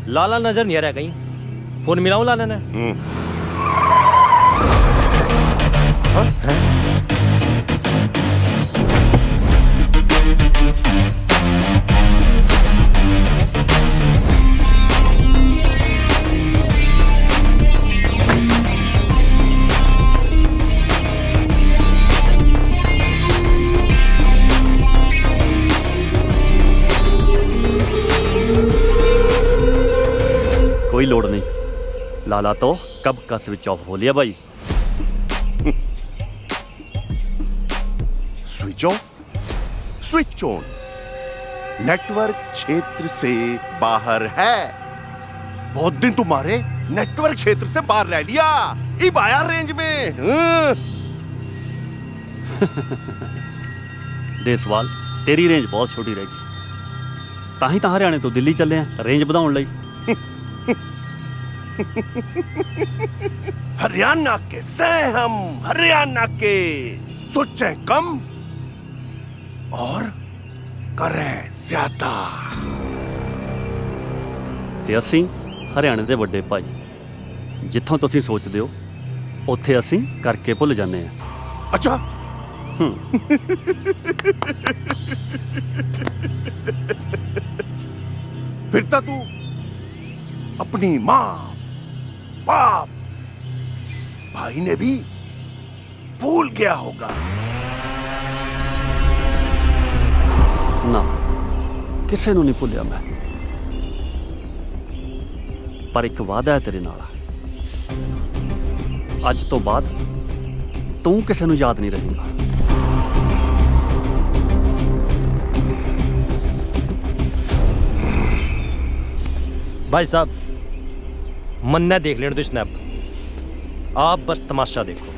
लाला नजर नहीं आ रहा कहीं, फोन मिलाऊं लाला ने?
लोड़ नहीं। लाला तो कब का स्विच ऑफ हो लिया भाई।
Switch off? Switch on? Network क्षेत्र से बाहर है। बहुत दिन तुम्हारे नेटवर्क क्षेत्र से बाहर रह लिया। ई बाया रेंज में।
देसवाल तेरी रेंज बहुत छोटी रहेगी। ताही तो हरियाणे तो दिल्ली चले हैं रेंज बढ़ाने लई।
हरियाणा के से हम हरियाणा के सोचें कम और करें ज्यादा।
ਤੇ ਅਸੀਂ ਹਰਿਆਣੇ ਦੇ ਵੱਡੇ ਭਾਈ ਜਿੱਥੋਂ ਤੁਸੀਂ ਸੋਚਦੇ ਹੋ ਉੱਥੇ ਅਸੀਂ ਕਰਕੇ ਭੁੱਲ ਜਾਂਦੇ ਹਾਂ।
अच्छा फिर तो तू अपनी माँ बाप भाई ने भी भूल गया होगा।
ਨਾ ਕਿਸੇ ਨੂੰ ਨਹੀਂ ਭੁੱਲਿਆ ਮੈਂ, ਪਰ ਇੱਕ ਵਾਅਦਾ ਹੈ ਤੇਰੇ ਨਾਲ। ਅੱਜ ਤੋਂ ਬਾਅਦ ਤੂੰ ਕਿਸੇ ਨੂੰ ਯਾਦ ਨਹੀਂ ਰਹੇਗਾ।
भाई साहब मन ने देख लेने दो स्नैप, आप बस तमाशा देखो।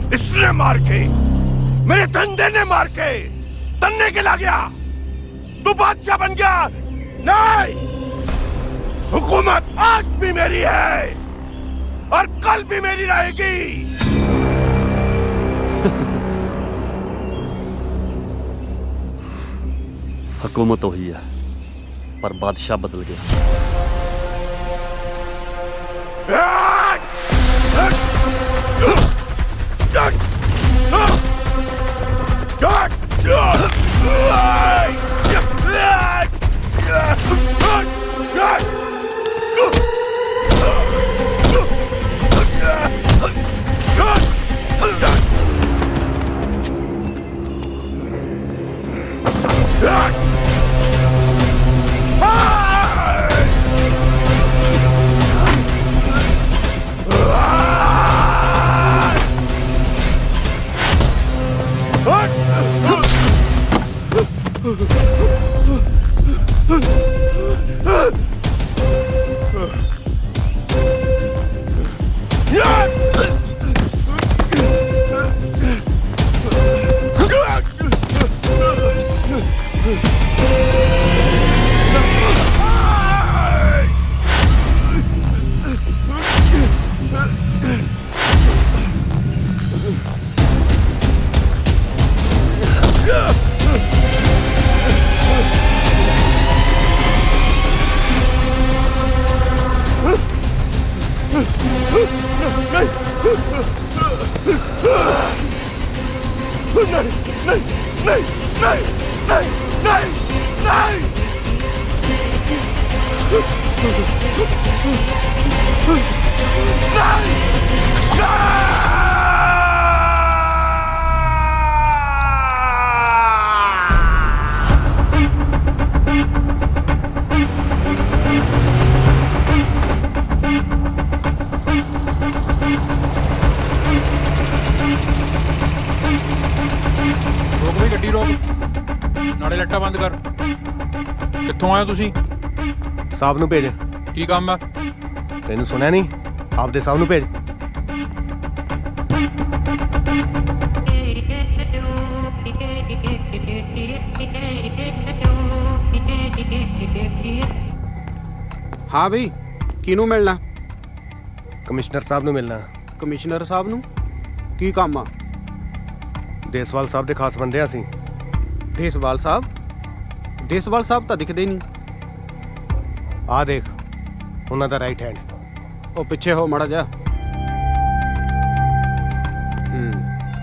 इसने मार के मेरे धंधे ने मार के तन्ने के ला गया। तू बादशाह बन गया। नहीं, हुकूमत आज भी मेरी है और कल भी मेरी रहेगी।
हुकूमत तो ही है पर बादशाह बदल गया।
ਗੱਡੀ ਰੋਕ, ਨਾਲੇ ਲੱਟਾ ਬੰਦ ਕਰ। ਕਿੱਥੋਂ ਆਏ ਹੋ ਤੁਸੀਂ?
ਸਾਹਿਬ ਨੂੰ ਭੇਜ।
ਕੀ ਕੰਮ ਆ?
ਤੈਨੂੰ ਸੁਣਿਆ ਨਹੀਂ? ਆਪਦੇ ਸਾਹਿਬ ਨੂੰ ਭੇਜ।
ਹਾਂ ਬਈ ਕਿਹਨੂੰ ਮਿਲਣਾ?
ਕਮਿਸ਼ਨਰ ਸਾਹਿਬ ਨੂੰ ਮਿਲਣਾ।
ਕਮਿਸ਼ਨਰ ਸਾਹਿਬ ਨੂੰ ਕੀ ਕੰਮ ਆ?
ਦੇਸਵਾਲ ਸਾਹਿਬ ਦੇ ਖਾਸ ਬੰਦੇ ਆ ਅਸੀਂ।
ਦੇਸਵਾਲ ਸਾਹਿਬ? ਦੇਸਵਾਲ ਸਾਹਿਬ ਤਾਂ ਦਿਖਦੇ ਨਹੀਂ।
ਆਹ ਦੇਖ ਉਹਨਾਂ ਦਾ ਰਾਈਟ ਹੈਂਡ।
ਉਹ ਪਿੱਛੇ ਹੋ ਮੜਾ ਜਾ।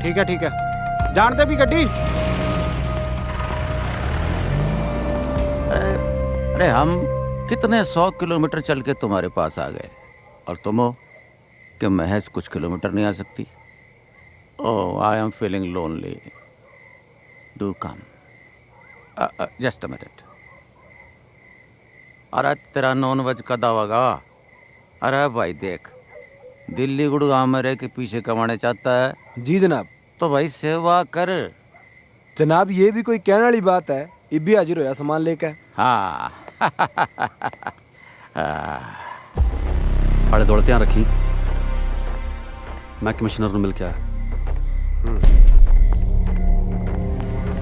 ਠੀਕ ਹੈ ਜਾਣਦੇ ਵੀ ਗੱਡੀ।
अरे हम कितने 100 किलोमीटर चल के तुम्हारे पास आ गए और तुम हो कि महज कुछ किलोमीटर नहीं आ सकती। Oh I am feeling lonely. Do come just a minute. अरे तेरा नॉन-वेज का दावागा। अरे भाई देख दिल्ली गुड़गांव में रह के पीछे कमाने चाहता है।
जी जनाब।
तो भाई सेवा कर।
जनाब ये भी कोई कहने वाली बात है। इब भी हाजिर होया सामान लेकर।
हाँ
आले दुआले ध्यान रखी। मैं कमिश्नर ਨੂੰ ਮਿਲ ਕੇ ਆਇਆ।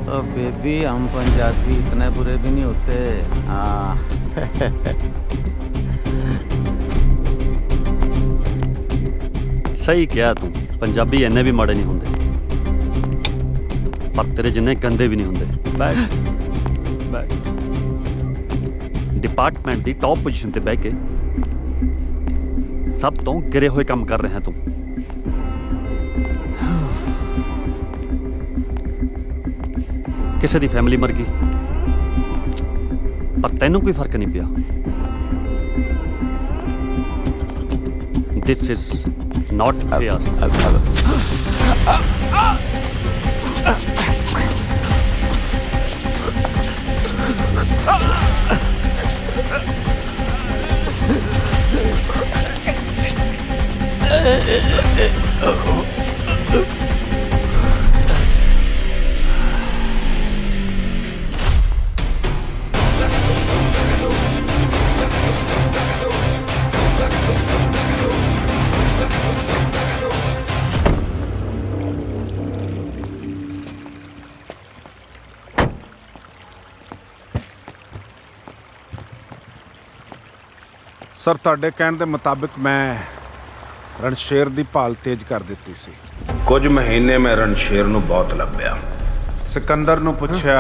ओ बेबी हम पंजाबी इतने बुरे भी नहीं होते। हाँ
ਸਹੀ ਕਿਹਾ ਤੂੰ। ਪੰਜਾਬੀ ਇੰਨੇ ਵੀ ਮਾੜੇ ਨਹੀਂ ਹੁੰਦੇ ਪਰ ਤੇਰੇ ਜਿੰਨੇ ਗੰਦੇ ਵੀ ਨਹੀਂ ਹੁੰਦੇ। ਬੈਠ ਡਿਪਾਰਟਮੈਂਟ ਦੀ ਟੌਪ ਪੋਜੀਸ਼ਨ ਤੇ ਬਹਿ ਕੇ ਸਭ ਤੋਂ ਗਿਰੇ ਹੋਏ ਕੰਮ ਕਰ ਰਿਹਾ ਤੂੰ। ਕਿਸੇ ਦੀ ਫੈਮਿਲੀ ਮਰ ਗਈ ਪਰ ਤੈਨੂੰ ਕੋਈ ਫਰਕ ਨਹੀਂ ਪਿਆ। This is not fair.
Sir ਤੁਹਾਡੇ ਕਹਿਣ ਦੇ ਮੁਤਾਬਿਕ ਮੈਂ ਰਣਸ਼ੇਰ ਦੀ ਭਾਲ ਤੇਜ਼ ਕਰ ਦਿੱਤੀ ਸੀ। ਕੁਝ ਮਹੀਨੇ ਮੈਂ ਰਣਸ਼ੇਰ ਨੂੰ ਬਹੁਤ ਲੱਭਿਆ। ਸਿਕੰਦਰ ਨੂੰ ਪੁੱਛਿਆ,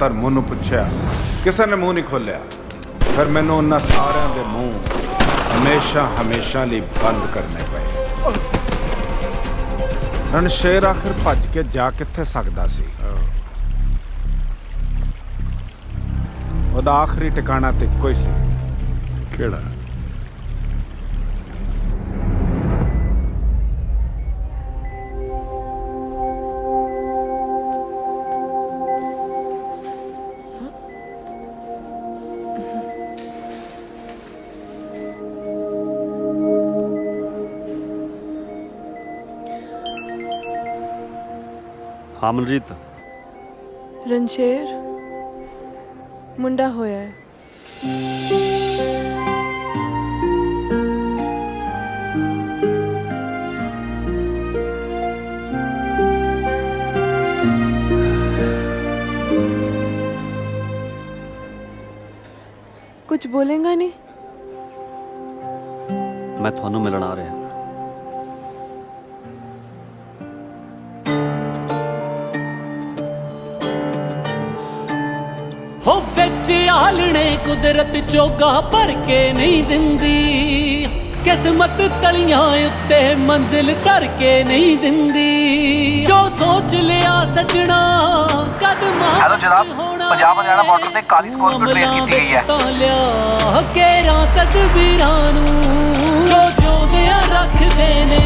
ਧਰਮੂ ਨੂੰ ਪੁੱਛਿਆ, ਕਿਸੇ ਨੇ ਮੂੰਹ ਨਹੀਂ ਖੋਲ੍ਹਿਆ। ਫਿਰ ਮੈਨੂੰ ਉਹਨਾਂ ਸਾਰਿਆਂ ਦੇ ਮੂੰਹ ਹਮੇਸ਼ਾ ਲਈ ਬੰਦ ਕਰਨੇ ਪਏ। ਰਣਸ਼ੇਰ ਆਖਿਰ ਭੱਜ ਕੇ ਜਾ ਕਿੱਥੇ ਸਕਦਾ ਸੀ? ਉਹਦਾ ਆਖਰੀ ਟਿਕਾਣਾ ਤੇ ਇੱਕੋ ਹੀ ਸੀ। ਕਿਹੜਾ?
ਹਾਂ ਮਨਜੀਤ।
ਰਣਸ਼ੇਰ ਮੁੰਡਾ ਹੋਇਆ ਹੈ। कुछ बोलेगा नहीं?
मैं ਤੁਹਾਨੂੰ ਮਿਲਣ ਆ ਰਿਹਾ।
ਹੋ ਵਿੱਚ ਆਲਣੇ ਕੁਦਰਤ ਚੋਗਾ ਭਰ ਕੇ ਨਹੀਂ ਦਿੰਦੀ। ਕਿਸਮਤ ਤਲੀਆਂ ਉੱਤੇ ਮੰਜ਼ਿਲ ਧਰ ਕੇ ਨਹੀਂ ਦਿੰਦੀ। ਜੋ ਸੋਚ ਲਿਆ ਸਜਣਾ ਕਦਮਾਂ।
ਹੈਲੋ ਜਨਾਬ, ਪੰਜਾਬ ਹਰਿਆਣਾ ਬਾਰਡਰ ਤੇ ਕਾਲੀ ਸਕੋਰਪੀਓ ਟ੍ਰੇਸ ਕੀਤੀ ਗਈ ਹੈ।
ਤਾਂ ਲਿਆ ਕੇਰਾਂ ਤਸਵੀਰਾਂ ਨੂੰ ਜੋ ਜਿਉਂਦਿਆਂ ਰੱਖਦੇ ਨੇ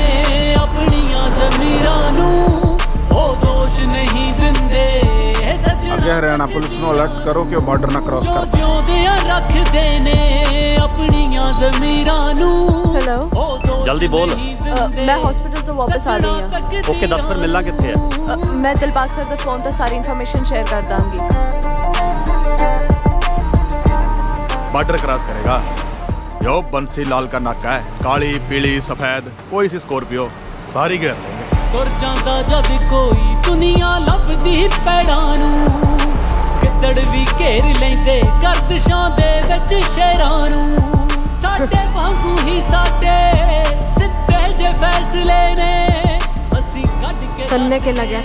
ਆਪਣੀਆਂ ਜ਼ਮੀਰਾਂ ਨੂੰ। ਉਹ ਦੋਸ਼ ਨਹੀਂ ਦਿੰਦੇ।
ਅੱਗੇ ਹਰਿਆਣਾ ਪੁਲਿਸ ਨੂੰ ਅਲਰਟ ਕਰੋ ਕਿ ਉਹ ਬਾਰਡਰ ਨਾ ਕ੍ਰਾਸ ਕਰ ਪਾਏ।
ਜਿਉਂਦਿਆਂ ਰੱਖਦੇ ਨੇ ਆਪਣੀਆਂ ਜ਼ਮੀਰਾਂ ਨੂੰ।
हेलो
जल्दी बोल।
मैं हॉस्पिटल तो वापस आ गई हूँ।
ओके 10 मिनट मिलना कितने है?
मैं दिलबाग सर का फोन तो सारी इन्फॉर्मेशन शेयर कर दूंगी।
बॉर्डर क्रॉस करेगा यो बंसी लाल का नाका है। काली पीली सफेद कोई सी स्कॉर्पियो सारी घेर लेंगे।
ਤੁਰ ਜਾਂਦਾ ਜਦ ਕੋਈ ਦੁਨੀਆ ਲੱਭਦੀ ਪੈੜਾਂ ਨੂੰ। ਗਿੱਦੜ ਵੀ ਘੇਰ ਲੈਂਦੇ ਗਰਦਸ਼ਾਂ ਦੇ ਵਿੱਚ ਸ਼ੇਰਾਂ ਨੂੰ ਸਾਡੇ ਵਾਂਗੂ ਹੀ ਸਾਡੇ ਸਿੱਧੇ ਜੇ ਫੈਸਲੇ ਨੇ ਅਸੀਂ ਕੱਢ ਕੇ
तन्ने के लगे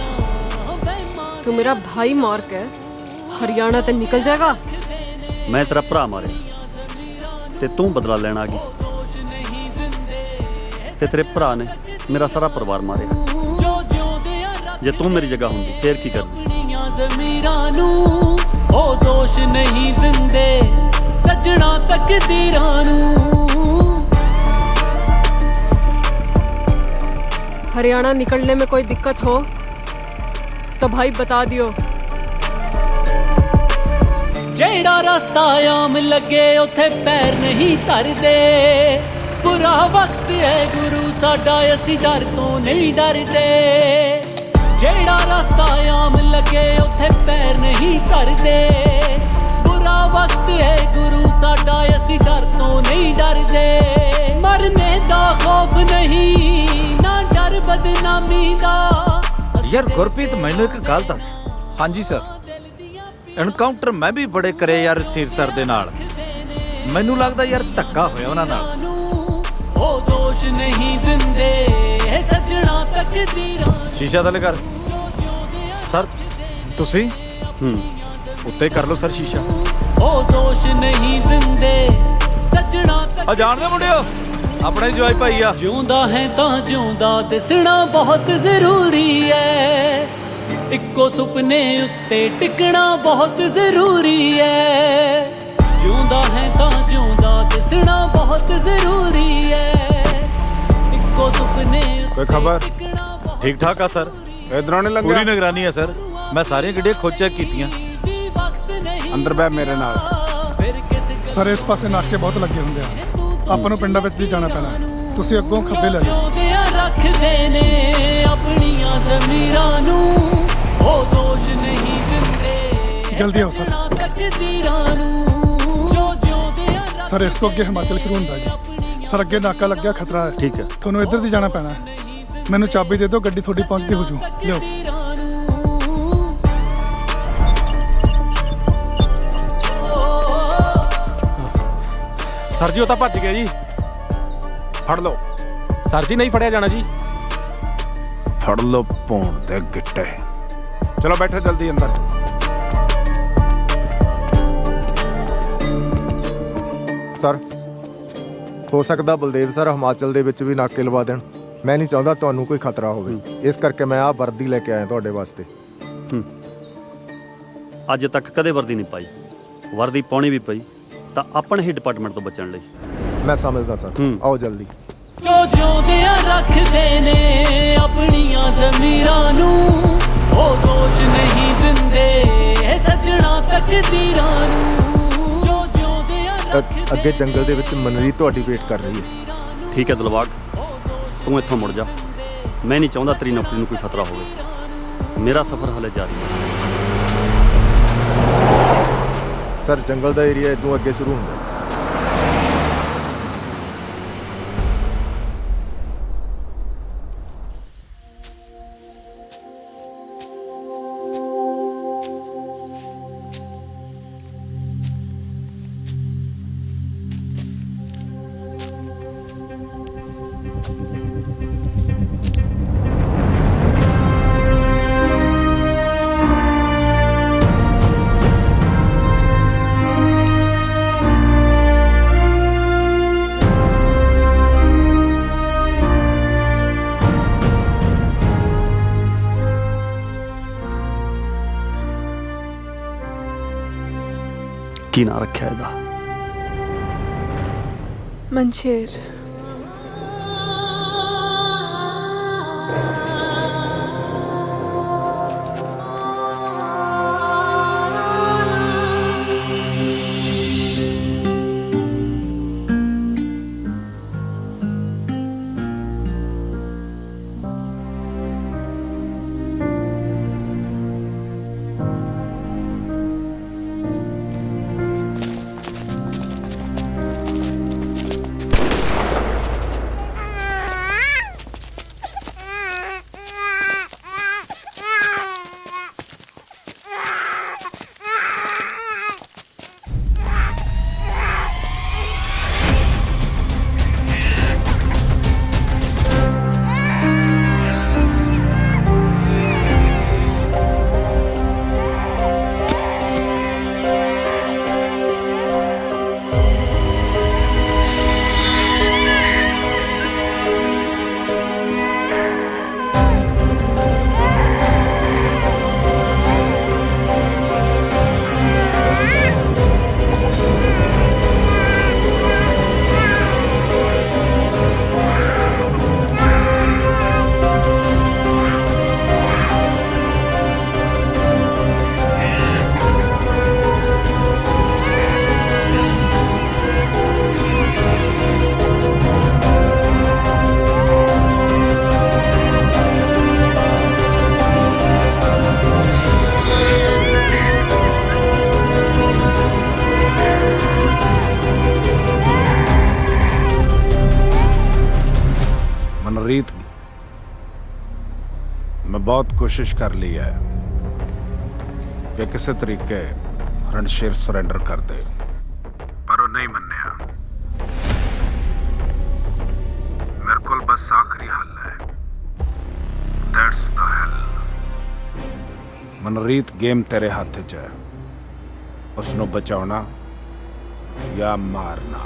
तू मेरा भाई मार के हरियाणा ते निकल जाएगा।
मैं तेरा भरा मारे ते तू बदला लेना आ गई ते तेरे भरा ने मेरा सारा परिवार मारिया। जे तू मेरी जगह होंगी फिर की करदी?
ज़मीरां नूं ओ दोष नहीं दिंदे सजना तकदीरां नूं।
हरियाणा निकलने में कोई दिक्कत हो तो भाई बता दियो।
जेड़ा रास्ता आम लगे उथे पैर नहीं धरदे बुरा वक्त है गुरु साडा असी डर तो नहीं डरदे। जेड़ा रास्ता आम लगे उथे पैर नहीं धरदे बुरा वक्त है गुरु साडा असी डर तो नहीं डरदे। मरने दा खौफ नहीं ना डर बदनामी दा।
ਯਾਰ ਗੁਰਪ੍ਰੀਤ ਮੈਨੂੰ ਇੱਕ ਗੱਲ ਦੱਸ। ਹਾਂਜੀ ਸਰ। ਐਨਕਾਊਂਟਰ ਮੈਂ ਵੀ ਬੜੇ ਕਰੇ ਯਾਰ ਸ਼ੇਰ ਸਰ ਦੇ ਨਾਲ। ਮੈਨੂੰ ਲੱਗਦਾ ਯਾਰ ਧੱਕਾ ਹੋਇਆ ਉਹਨਾਂ ਨਾਲ।
ਉਹ ਦੋਸ਼ ਨਹੀਂ ਦਿੰਦੇ ਸੱਜਣਾ ਤਕਦੀਰਾਂ।
ਸ਼ੀਸ਼ਾ ਥੱਲੇ ਕਰ ਸਰ। ਤੁਸੀਂ ਉੱਤੇ ਕਰ ਲਓ ਸਰ ਸ਼ੀਸ਼ਾ।
ਉਹ ਦੋਸ਼ ਨਹੀਂ ਦਿੰਦੇ ਸੱਜਣਾ
ਆ ਜਾਣਦੇ ਮੁੰਡਿਓ ਆਪਣੇ ਜਵਾਈ ਭਾਈ ਆ।
ਜਿਉਂਦਾ ਹੈ ਤਾਂ ਜਿਉਂਦਾ ਦਿਸਣਾ ਬਹੁਤ ਜ਼ਰੂਰੀ ਹੈ। ਇੱਕੋ ਸੁਪਨੇ ਉੱਤੇ ਟਿਕਣਾ ਬਹੁਤ ਜ਼ਰੂਰੀ ਹੈ। ਜਿਉਂਦਾ ਹੈ ਤਾਂ ਜਿਉਂਦਾ ਦਿਸਣਾ ਬਹੁਤ ਜ਼ਰੂਰੀ ਹੈ। ਇੱਕੋ ਸੁਪਨੇ
कोई खबर?
ਠੀਕ ਠਾਕ ਆ ਸਰ।
इधरों नहीं लंघा?
ਪੂਰੀ ਨਿਗਰਾਨੀ ਆ ਸਰ। ਮੈਂ ਸਾਰੀਆਂ ਗੱਡੀਆਂ ਖੁਦ ਚੈੱਕ ਕੀਤੀਆਂ।
अंदर बैठ मेरे नाल।
ਸਰ ਇਸ ਪਾਸੇ ਨਾਕੇ ਬਹੁਤ ਲੱਗੇ ਹੁੰਦੇ ਆ, ਆਪਾਂ ਨੂੰ ਪਿੰਡਾਂ ਵਿੱਚ ਦੀ ਜਾਣਾ ਪੈਣਾ। ਤੁਸੀਂ ਅੱਗੋਂ ਖੱਬੇ ਲੈ ਲਓ।
ਰੱਖਦੇ ਨੇ ਆਪਣੀਆਂ ਜ਼ਮੀਰਾਂ ਨੂੰ ਉਹ ਦੋਸ਼ ਨਹੀਂ ਦਿੰਦੇ।
ਜਲਦੀ ਆਓ ਸਰ।
ਤਕਦੀਰਾਂ ਨੂੰ ਜੋ ਜਿਉਂਦੇ
ਸਰ ਇਸ ਤੋਂ ਅੱਗੇ ਹਿਮਾਚਲ ਸ਼ੁਰੂ ਹੁੰਦਾ ਜੀ। ਸਰ ਅੱਗੇ ਨਾਕਾ ਲੱਗਿਆ, ਖਤਰਾ ਹੈ।
ਠੀਕ ਹੈ।
ਤੁਹਾਨੂੰ ਇੱਧਰ ਦੀ ਜਾਣਾ ਪੈਣਾ। ਮੈਨੂੰ ਚਾਬੀ ਦੇ ਦਿਓ, ਗੱਡੀ ਤੁਹਾਡੀ ਪਹੁੰਚਦੀ ਹੋ ਜੂ। ਲਿਓ।
ਸਰ ਜੀ ਉਹ ਤਾਂ ਭੱਜ ਗਿਆ ਜੀ।
ਫੜ ਲਓ
ਸਰ ਜੀ ਨਹੀਂ ਫੜਿਆ ਜਾਣਾ ਜੀ।
ਫੜ ਲਓ ਭੌਣ ਦੇ ਗਿੱਟੇ। ਚਲੋ ਬੈਠੋ ਜਲਦੀ ਅੰਦਰ।
ਸਰ ਹੋ ਸਕਦਾ ਬਲਦੇਵ ਸਰ ਹਿਮਾਚਲ ਦੇ ਵਿੱਚ ਵੀ ਨਾਕੇ ਲਵਾ ਦੇਣ। ਮੈਂ ਨਹੀਂ ਚਾਹੁੰਦਾ ਤੁਹਾਨੂੰ ਕੋਈ ਖਤਰਾ ਹੋਵੇ, ਇਸ ਕਰਕੇ ਮੈਂ ਆਹ ਵਰਦੀ ਲੈ ਕੇ ਆਇਆ ਤੁਹਾਡੇ ਵਾਸਤੇ।
ਅੱਜ ਤੱਕ ਕਦੇ ਵਰਦੀ ਨਹੀਂ ਪਾਈ, ਵਰਦੀ ਪਾਉਣੀ ਵੀ ਪਈ ਤਾਂ ਆਪਣੇ ਹੀ ਡਿਪਾਰਟਮੈਂਟ ਤੋਂ ਬਚਣ ਲਈ।
ਮੈਂ ਸਮਝਦਾ ਸਰ। ਆਓ ਜਲਦੀ।
ਜੋ ਜਿਉਂਦਿਆਂ ਰੱਖਦੇ ਨੇ ਆਪਣੀਆਂ ਜ਼ਮੀਰਾਂ ਨੂੰ ਉਹ ਦੋਸ਼ ਨਹੀਂ ਦਿੰਦੇ ਸੱਜਣਾ ਤਕਦੀਰਾਂ ਨੂੰ। ਜੋ ਜਿਉਂਦਿਆਂ
ਅੱਗੇ ਜੰਗਲ ਦੇ ਵਿੱਚ ਮਨਰੀਤ ਤੁਹਾਡੀ ਵੇਟ ਕਰ ਰਹੀ ਹੈ।
ਠੀਕ ਹੈ ਦਿਲਬਾਗ, ਤੂੰ ਇੱਥੋਂ ਮੁੜ ਜਾ। ਮੈਂ ਨਹੀਂ ਚਾਹੁੰਦਾ ਤੇਰੀ ਨੌਕਰੀ ਨੂੰ ਕੋਈ ਖਤਰਾ ਹੋਵੇ। ਮੇਰਾ ਸਫ਼ਰ ਹਲੇ ਜਾਰੀ ਹੈ।
ਸਰ ਜੰਗਲ ਦਾ ਏਰੀਆ ਇਦੋਂ ਅੱਗੇ ਸ਼ੁਰੂ ਹੁੰਦਾ।
ਕੀ ਨਾਂ ਰੱਖਿਆ ਇਹਦਾ?
मंशेर।
मनरीत, मैं बहुत कोशिश कर ली है कि किसी तरीके रणशेर सरेंडर कर दे, पर वो नहीं मन्या। मेरे को बस आखिरी हल है, दैट्स द हेल। मनरीत, गेम तेरे हाथ च है, उसनों बचाना या मारना।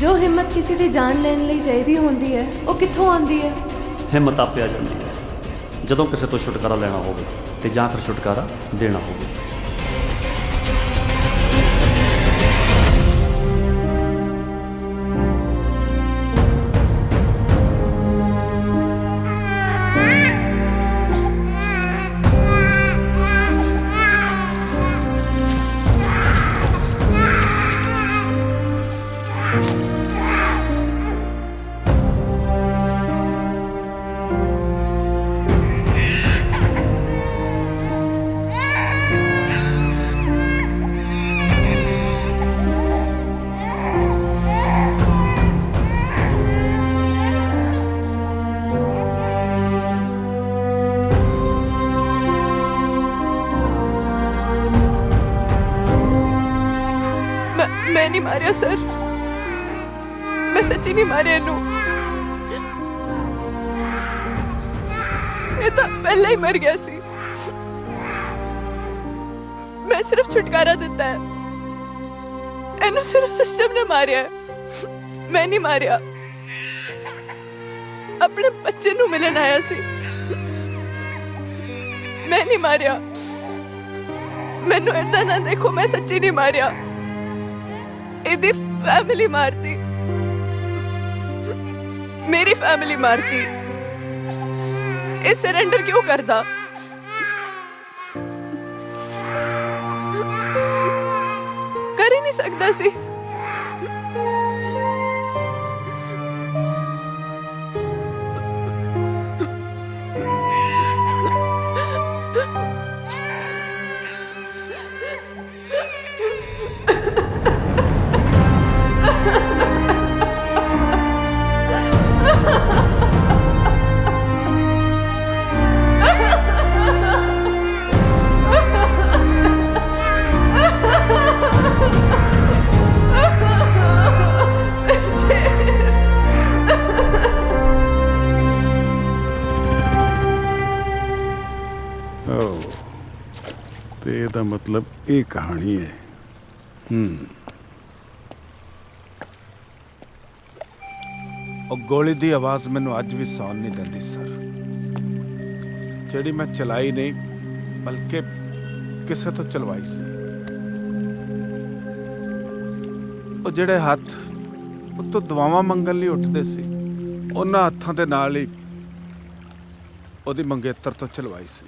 ਜੋ ਹਿੰਮਤ ਕਿਸੇ ਦੀ ਜਾਨ ਲੈਣ ਲਈ ਚਾਹੀਦੀ ਹੁੰਦੀ ਹੈ, ਉਹ ਕਿੱਥੋਂ ਆਉਂਦੀ ਹੈ?
ਹਿੰਮਤ ਆਪੇ ਆ ਜਾਂਦੀ ਹੈ ਜਦੋਂ ਕਿਸੇ ਤੋਂ ਛੁਟਕਾਰਾ ਲੈਣਾ ਹੋਵੇ ਤੇ ਜਾਂ ਫਿਰ ਛੁਟਕਾਰਾ ਦੇਣਾ ਹੋਵੇ।
मैं नहीं मारिया सर, मैं सच्ची नहीं मारिया इनू। ये तो पहले ही मर गया सी। मैं सिर्फ छुटकारा देता है, इनू सिर्फ सिस्टम ने मारिया है, मैं नहीं मारिया। अपने बच्चे नू मिलन आया सी, मैं नहीं मारिया। मैनू इतना ना देखो, मैं सच्ची नहीं मारिया। ਇਹਦੀ फैमिली मारती, मेरी फैमिली मारती। ये सरेंडर क्यों करता? कर ही नहीं सकता सी।
ਤੇ ਇਹਦਾ ਮਤਲਬ ਇਹ ਕਹਾਣੀ ਹੈ।
ਉਹ ਗੋਲੀ ਦੀ ਆਵਾਜ਼ ਮੈਨੂੰ ਅੱਜ ਵੀ ਸੌਣ ਨਹੀਂ ਦਿੰਦੀ ਸਰ, ਜਿਹੜੀ ਮੈਂ ਚਲਾਈ ਨਹੀਂ ਬਲਕਿ ਕਿਸੇ ਤੋਂ ਚਲਵਾਈ ਸੀ। ਉਹ ਜਿਹੜੇ ਹੱਥ ਉੱਤੋਂ ਦੁਆਵਾਂ ਮੰਗਣ ਲਈ ਉੱਠਦੇ ਸੀ, ਉਹਨਾਂ ਹੱਥਾਂ ਦੇ ਨਾਲ ਹੀ ਉਹਦੀ ਮੰਗੇਤਰ ਤੋਂ ਚਲਵਾਈ ਸੀ।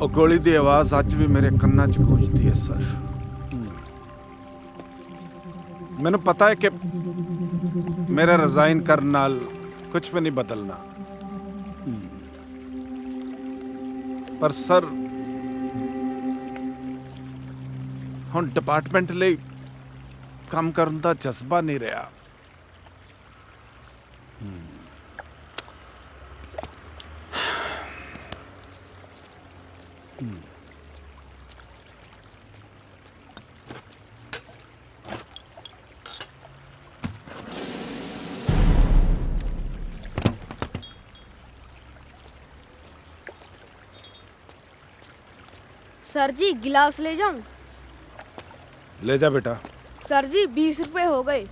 ਉਹ ਗੋਲੀ ਦੀ ਆਵਾਜ਼ ਅੱਜ ਵੀ ਮੇਰੇ ਕੰਨਾਂ 'ਚ ਗੂੰਜਦੀ ਹੈ ਸਰ। ਮੈਨੂੰ ਪਤਾ ਹੈ ਕਿ ਮੇਰਾ ਰਿਜ਼ਾਈਨ ਕਰਨ ਨਾਲ ਕੁਝ ਵੀ ਨਹੀਂ ਬਦਲਣਾ, ਪਰ ਸਰ ਹੁਣ ਡਿਪਾਰਟਮੈਂਟ ਲਈ ਕੰਮ ਕਰਨ ਦਾ ਜਜ਼ਬਾ ਨਹੀਂ ਰਿਹਾ।
सर जी गिलास ले जाऊं?
ले जा बेटा।
सर जी 20 रुपए हो गए।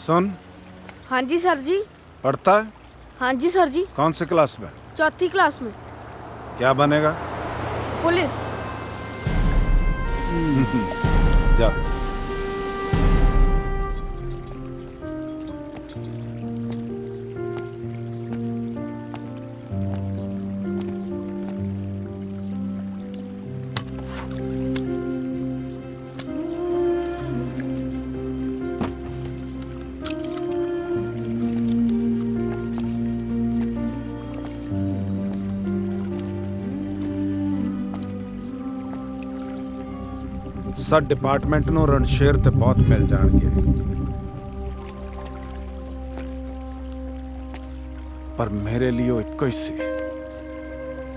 सुन।
हाँ जी सर जी।
पढ़ता है?
हाँ जी सर जी।
कौन सी क्लास में?
चौथी क्लास में।
क्या बनेगा?
पुलिस।
जा। ਸਰ ਡਿਪਾਰਟਮੈਂਟ ਨੂੰ ਰਣਸ਼ੇਰ ਤੇ ਬਹੁਤ ਮਿਲ ਜਾਣਗੇ, ਪਰ ਮੇਰੇ ਲਈ ਉਹ ਇੱਕੋ ਹੀ ਸੀ,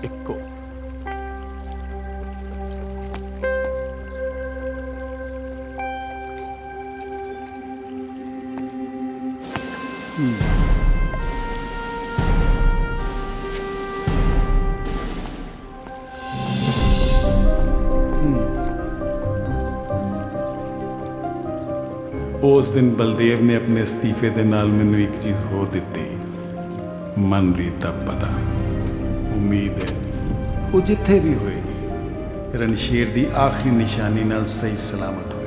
ਇੱਕੋ।
ਉਸ ਦਿਨ ਬਲਦੇਵ ਨੇ ਆਪਣੇ ਅਸਤੀਫੇ ਦੇ ਨਾਲ ਮੈਨੂੰ ਇੱਕ ਚੀਜ਼ ਹੋਰ ਦਿੱਤੀ, ਮਨਰੀਤ ਦਾ ਪਤਾ। ਉਮੀਦ ਹੈ ਉਹ ਜਿੱਥੇ ਵੀ ਹੋਏਗੀ ਰਣਸ਼ੇਰ ਦੀ ਆਖਰੀ ਨਿਸ਼ਾਨੀ ਨਾਲ ਸਹੀ ਸਲਾਮਤ ਹੋ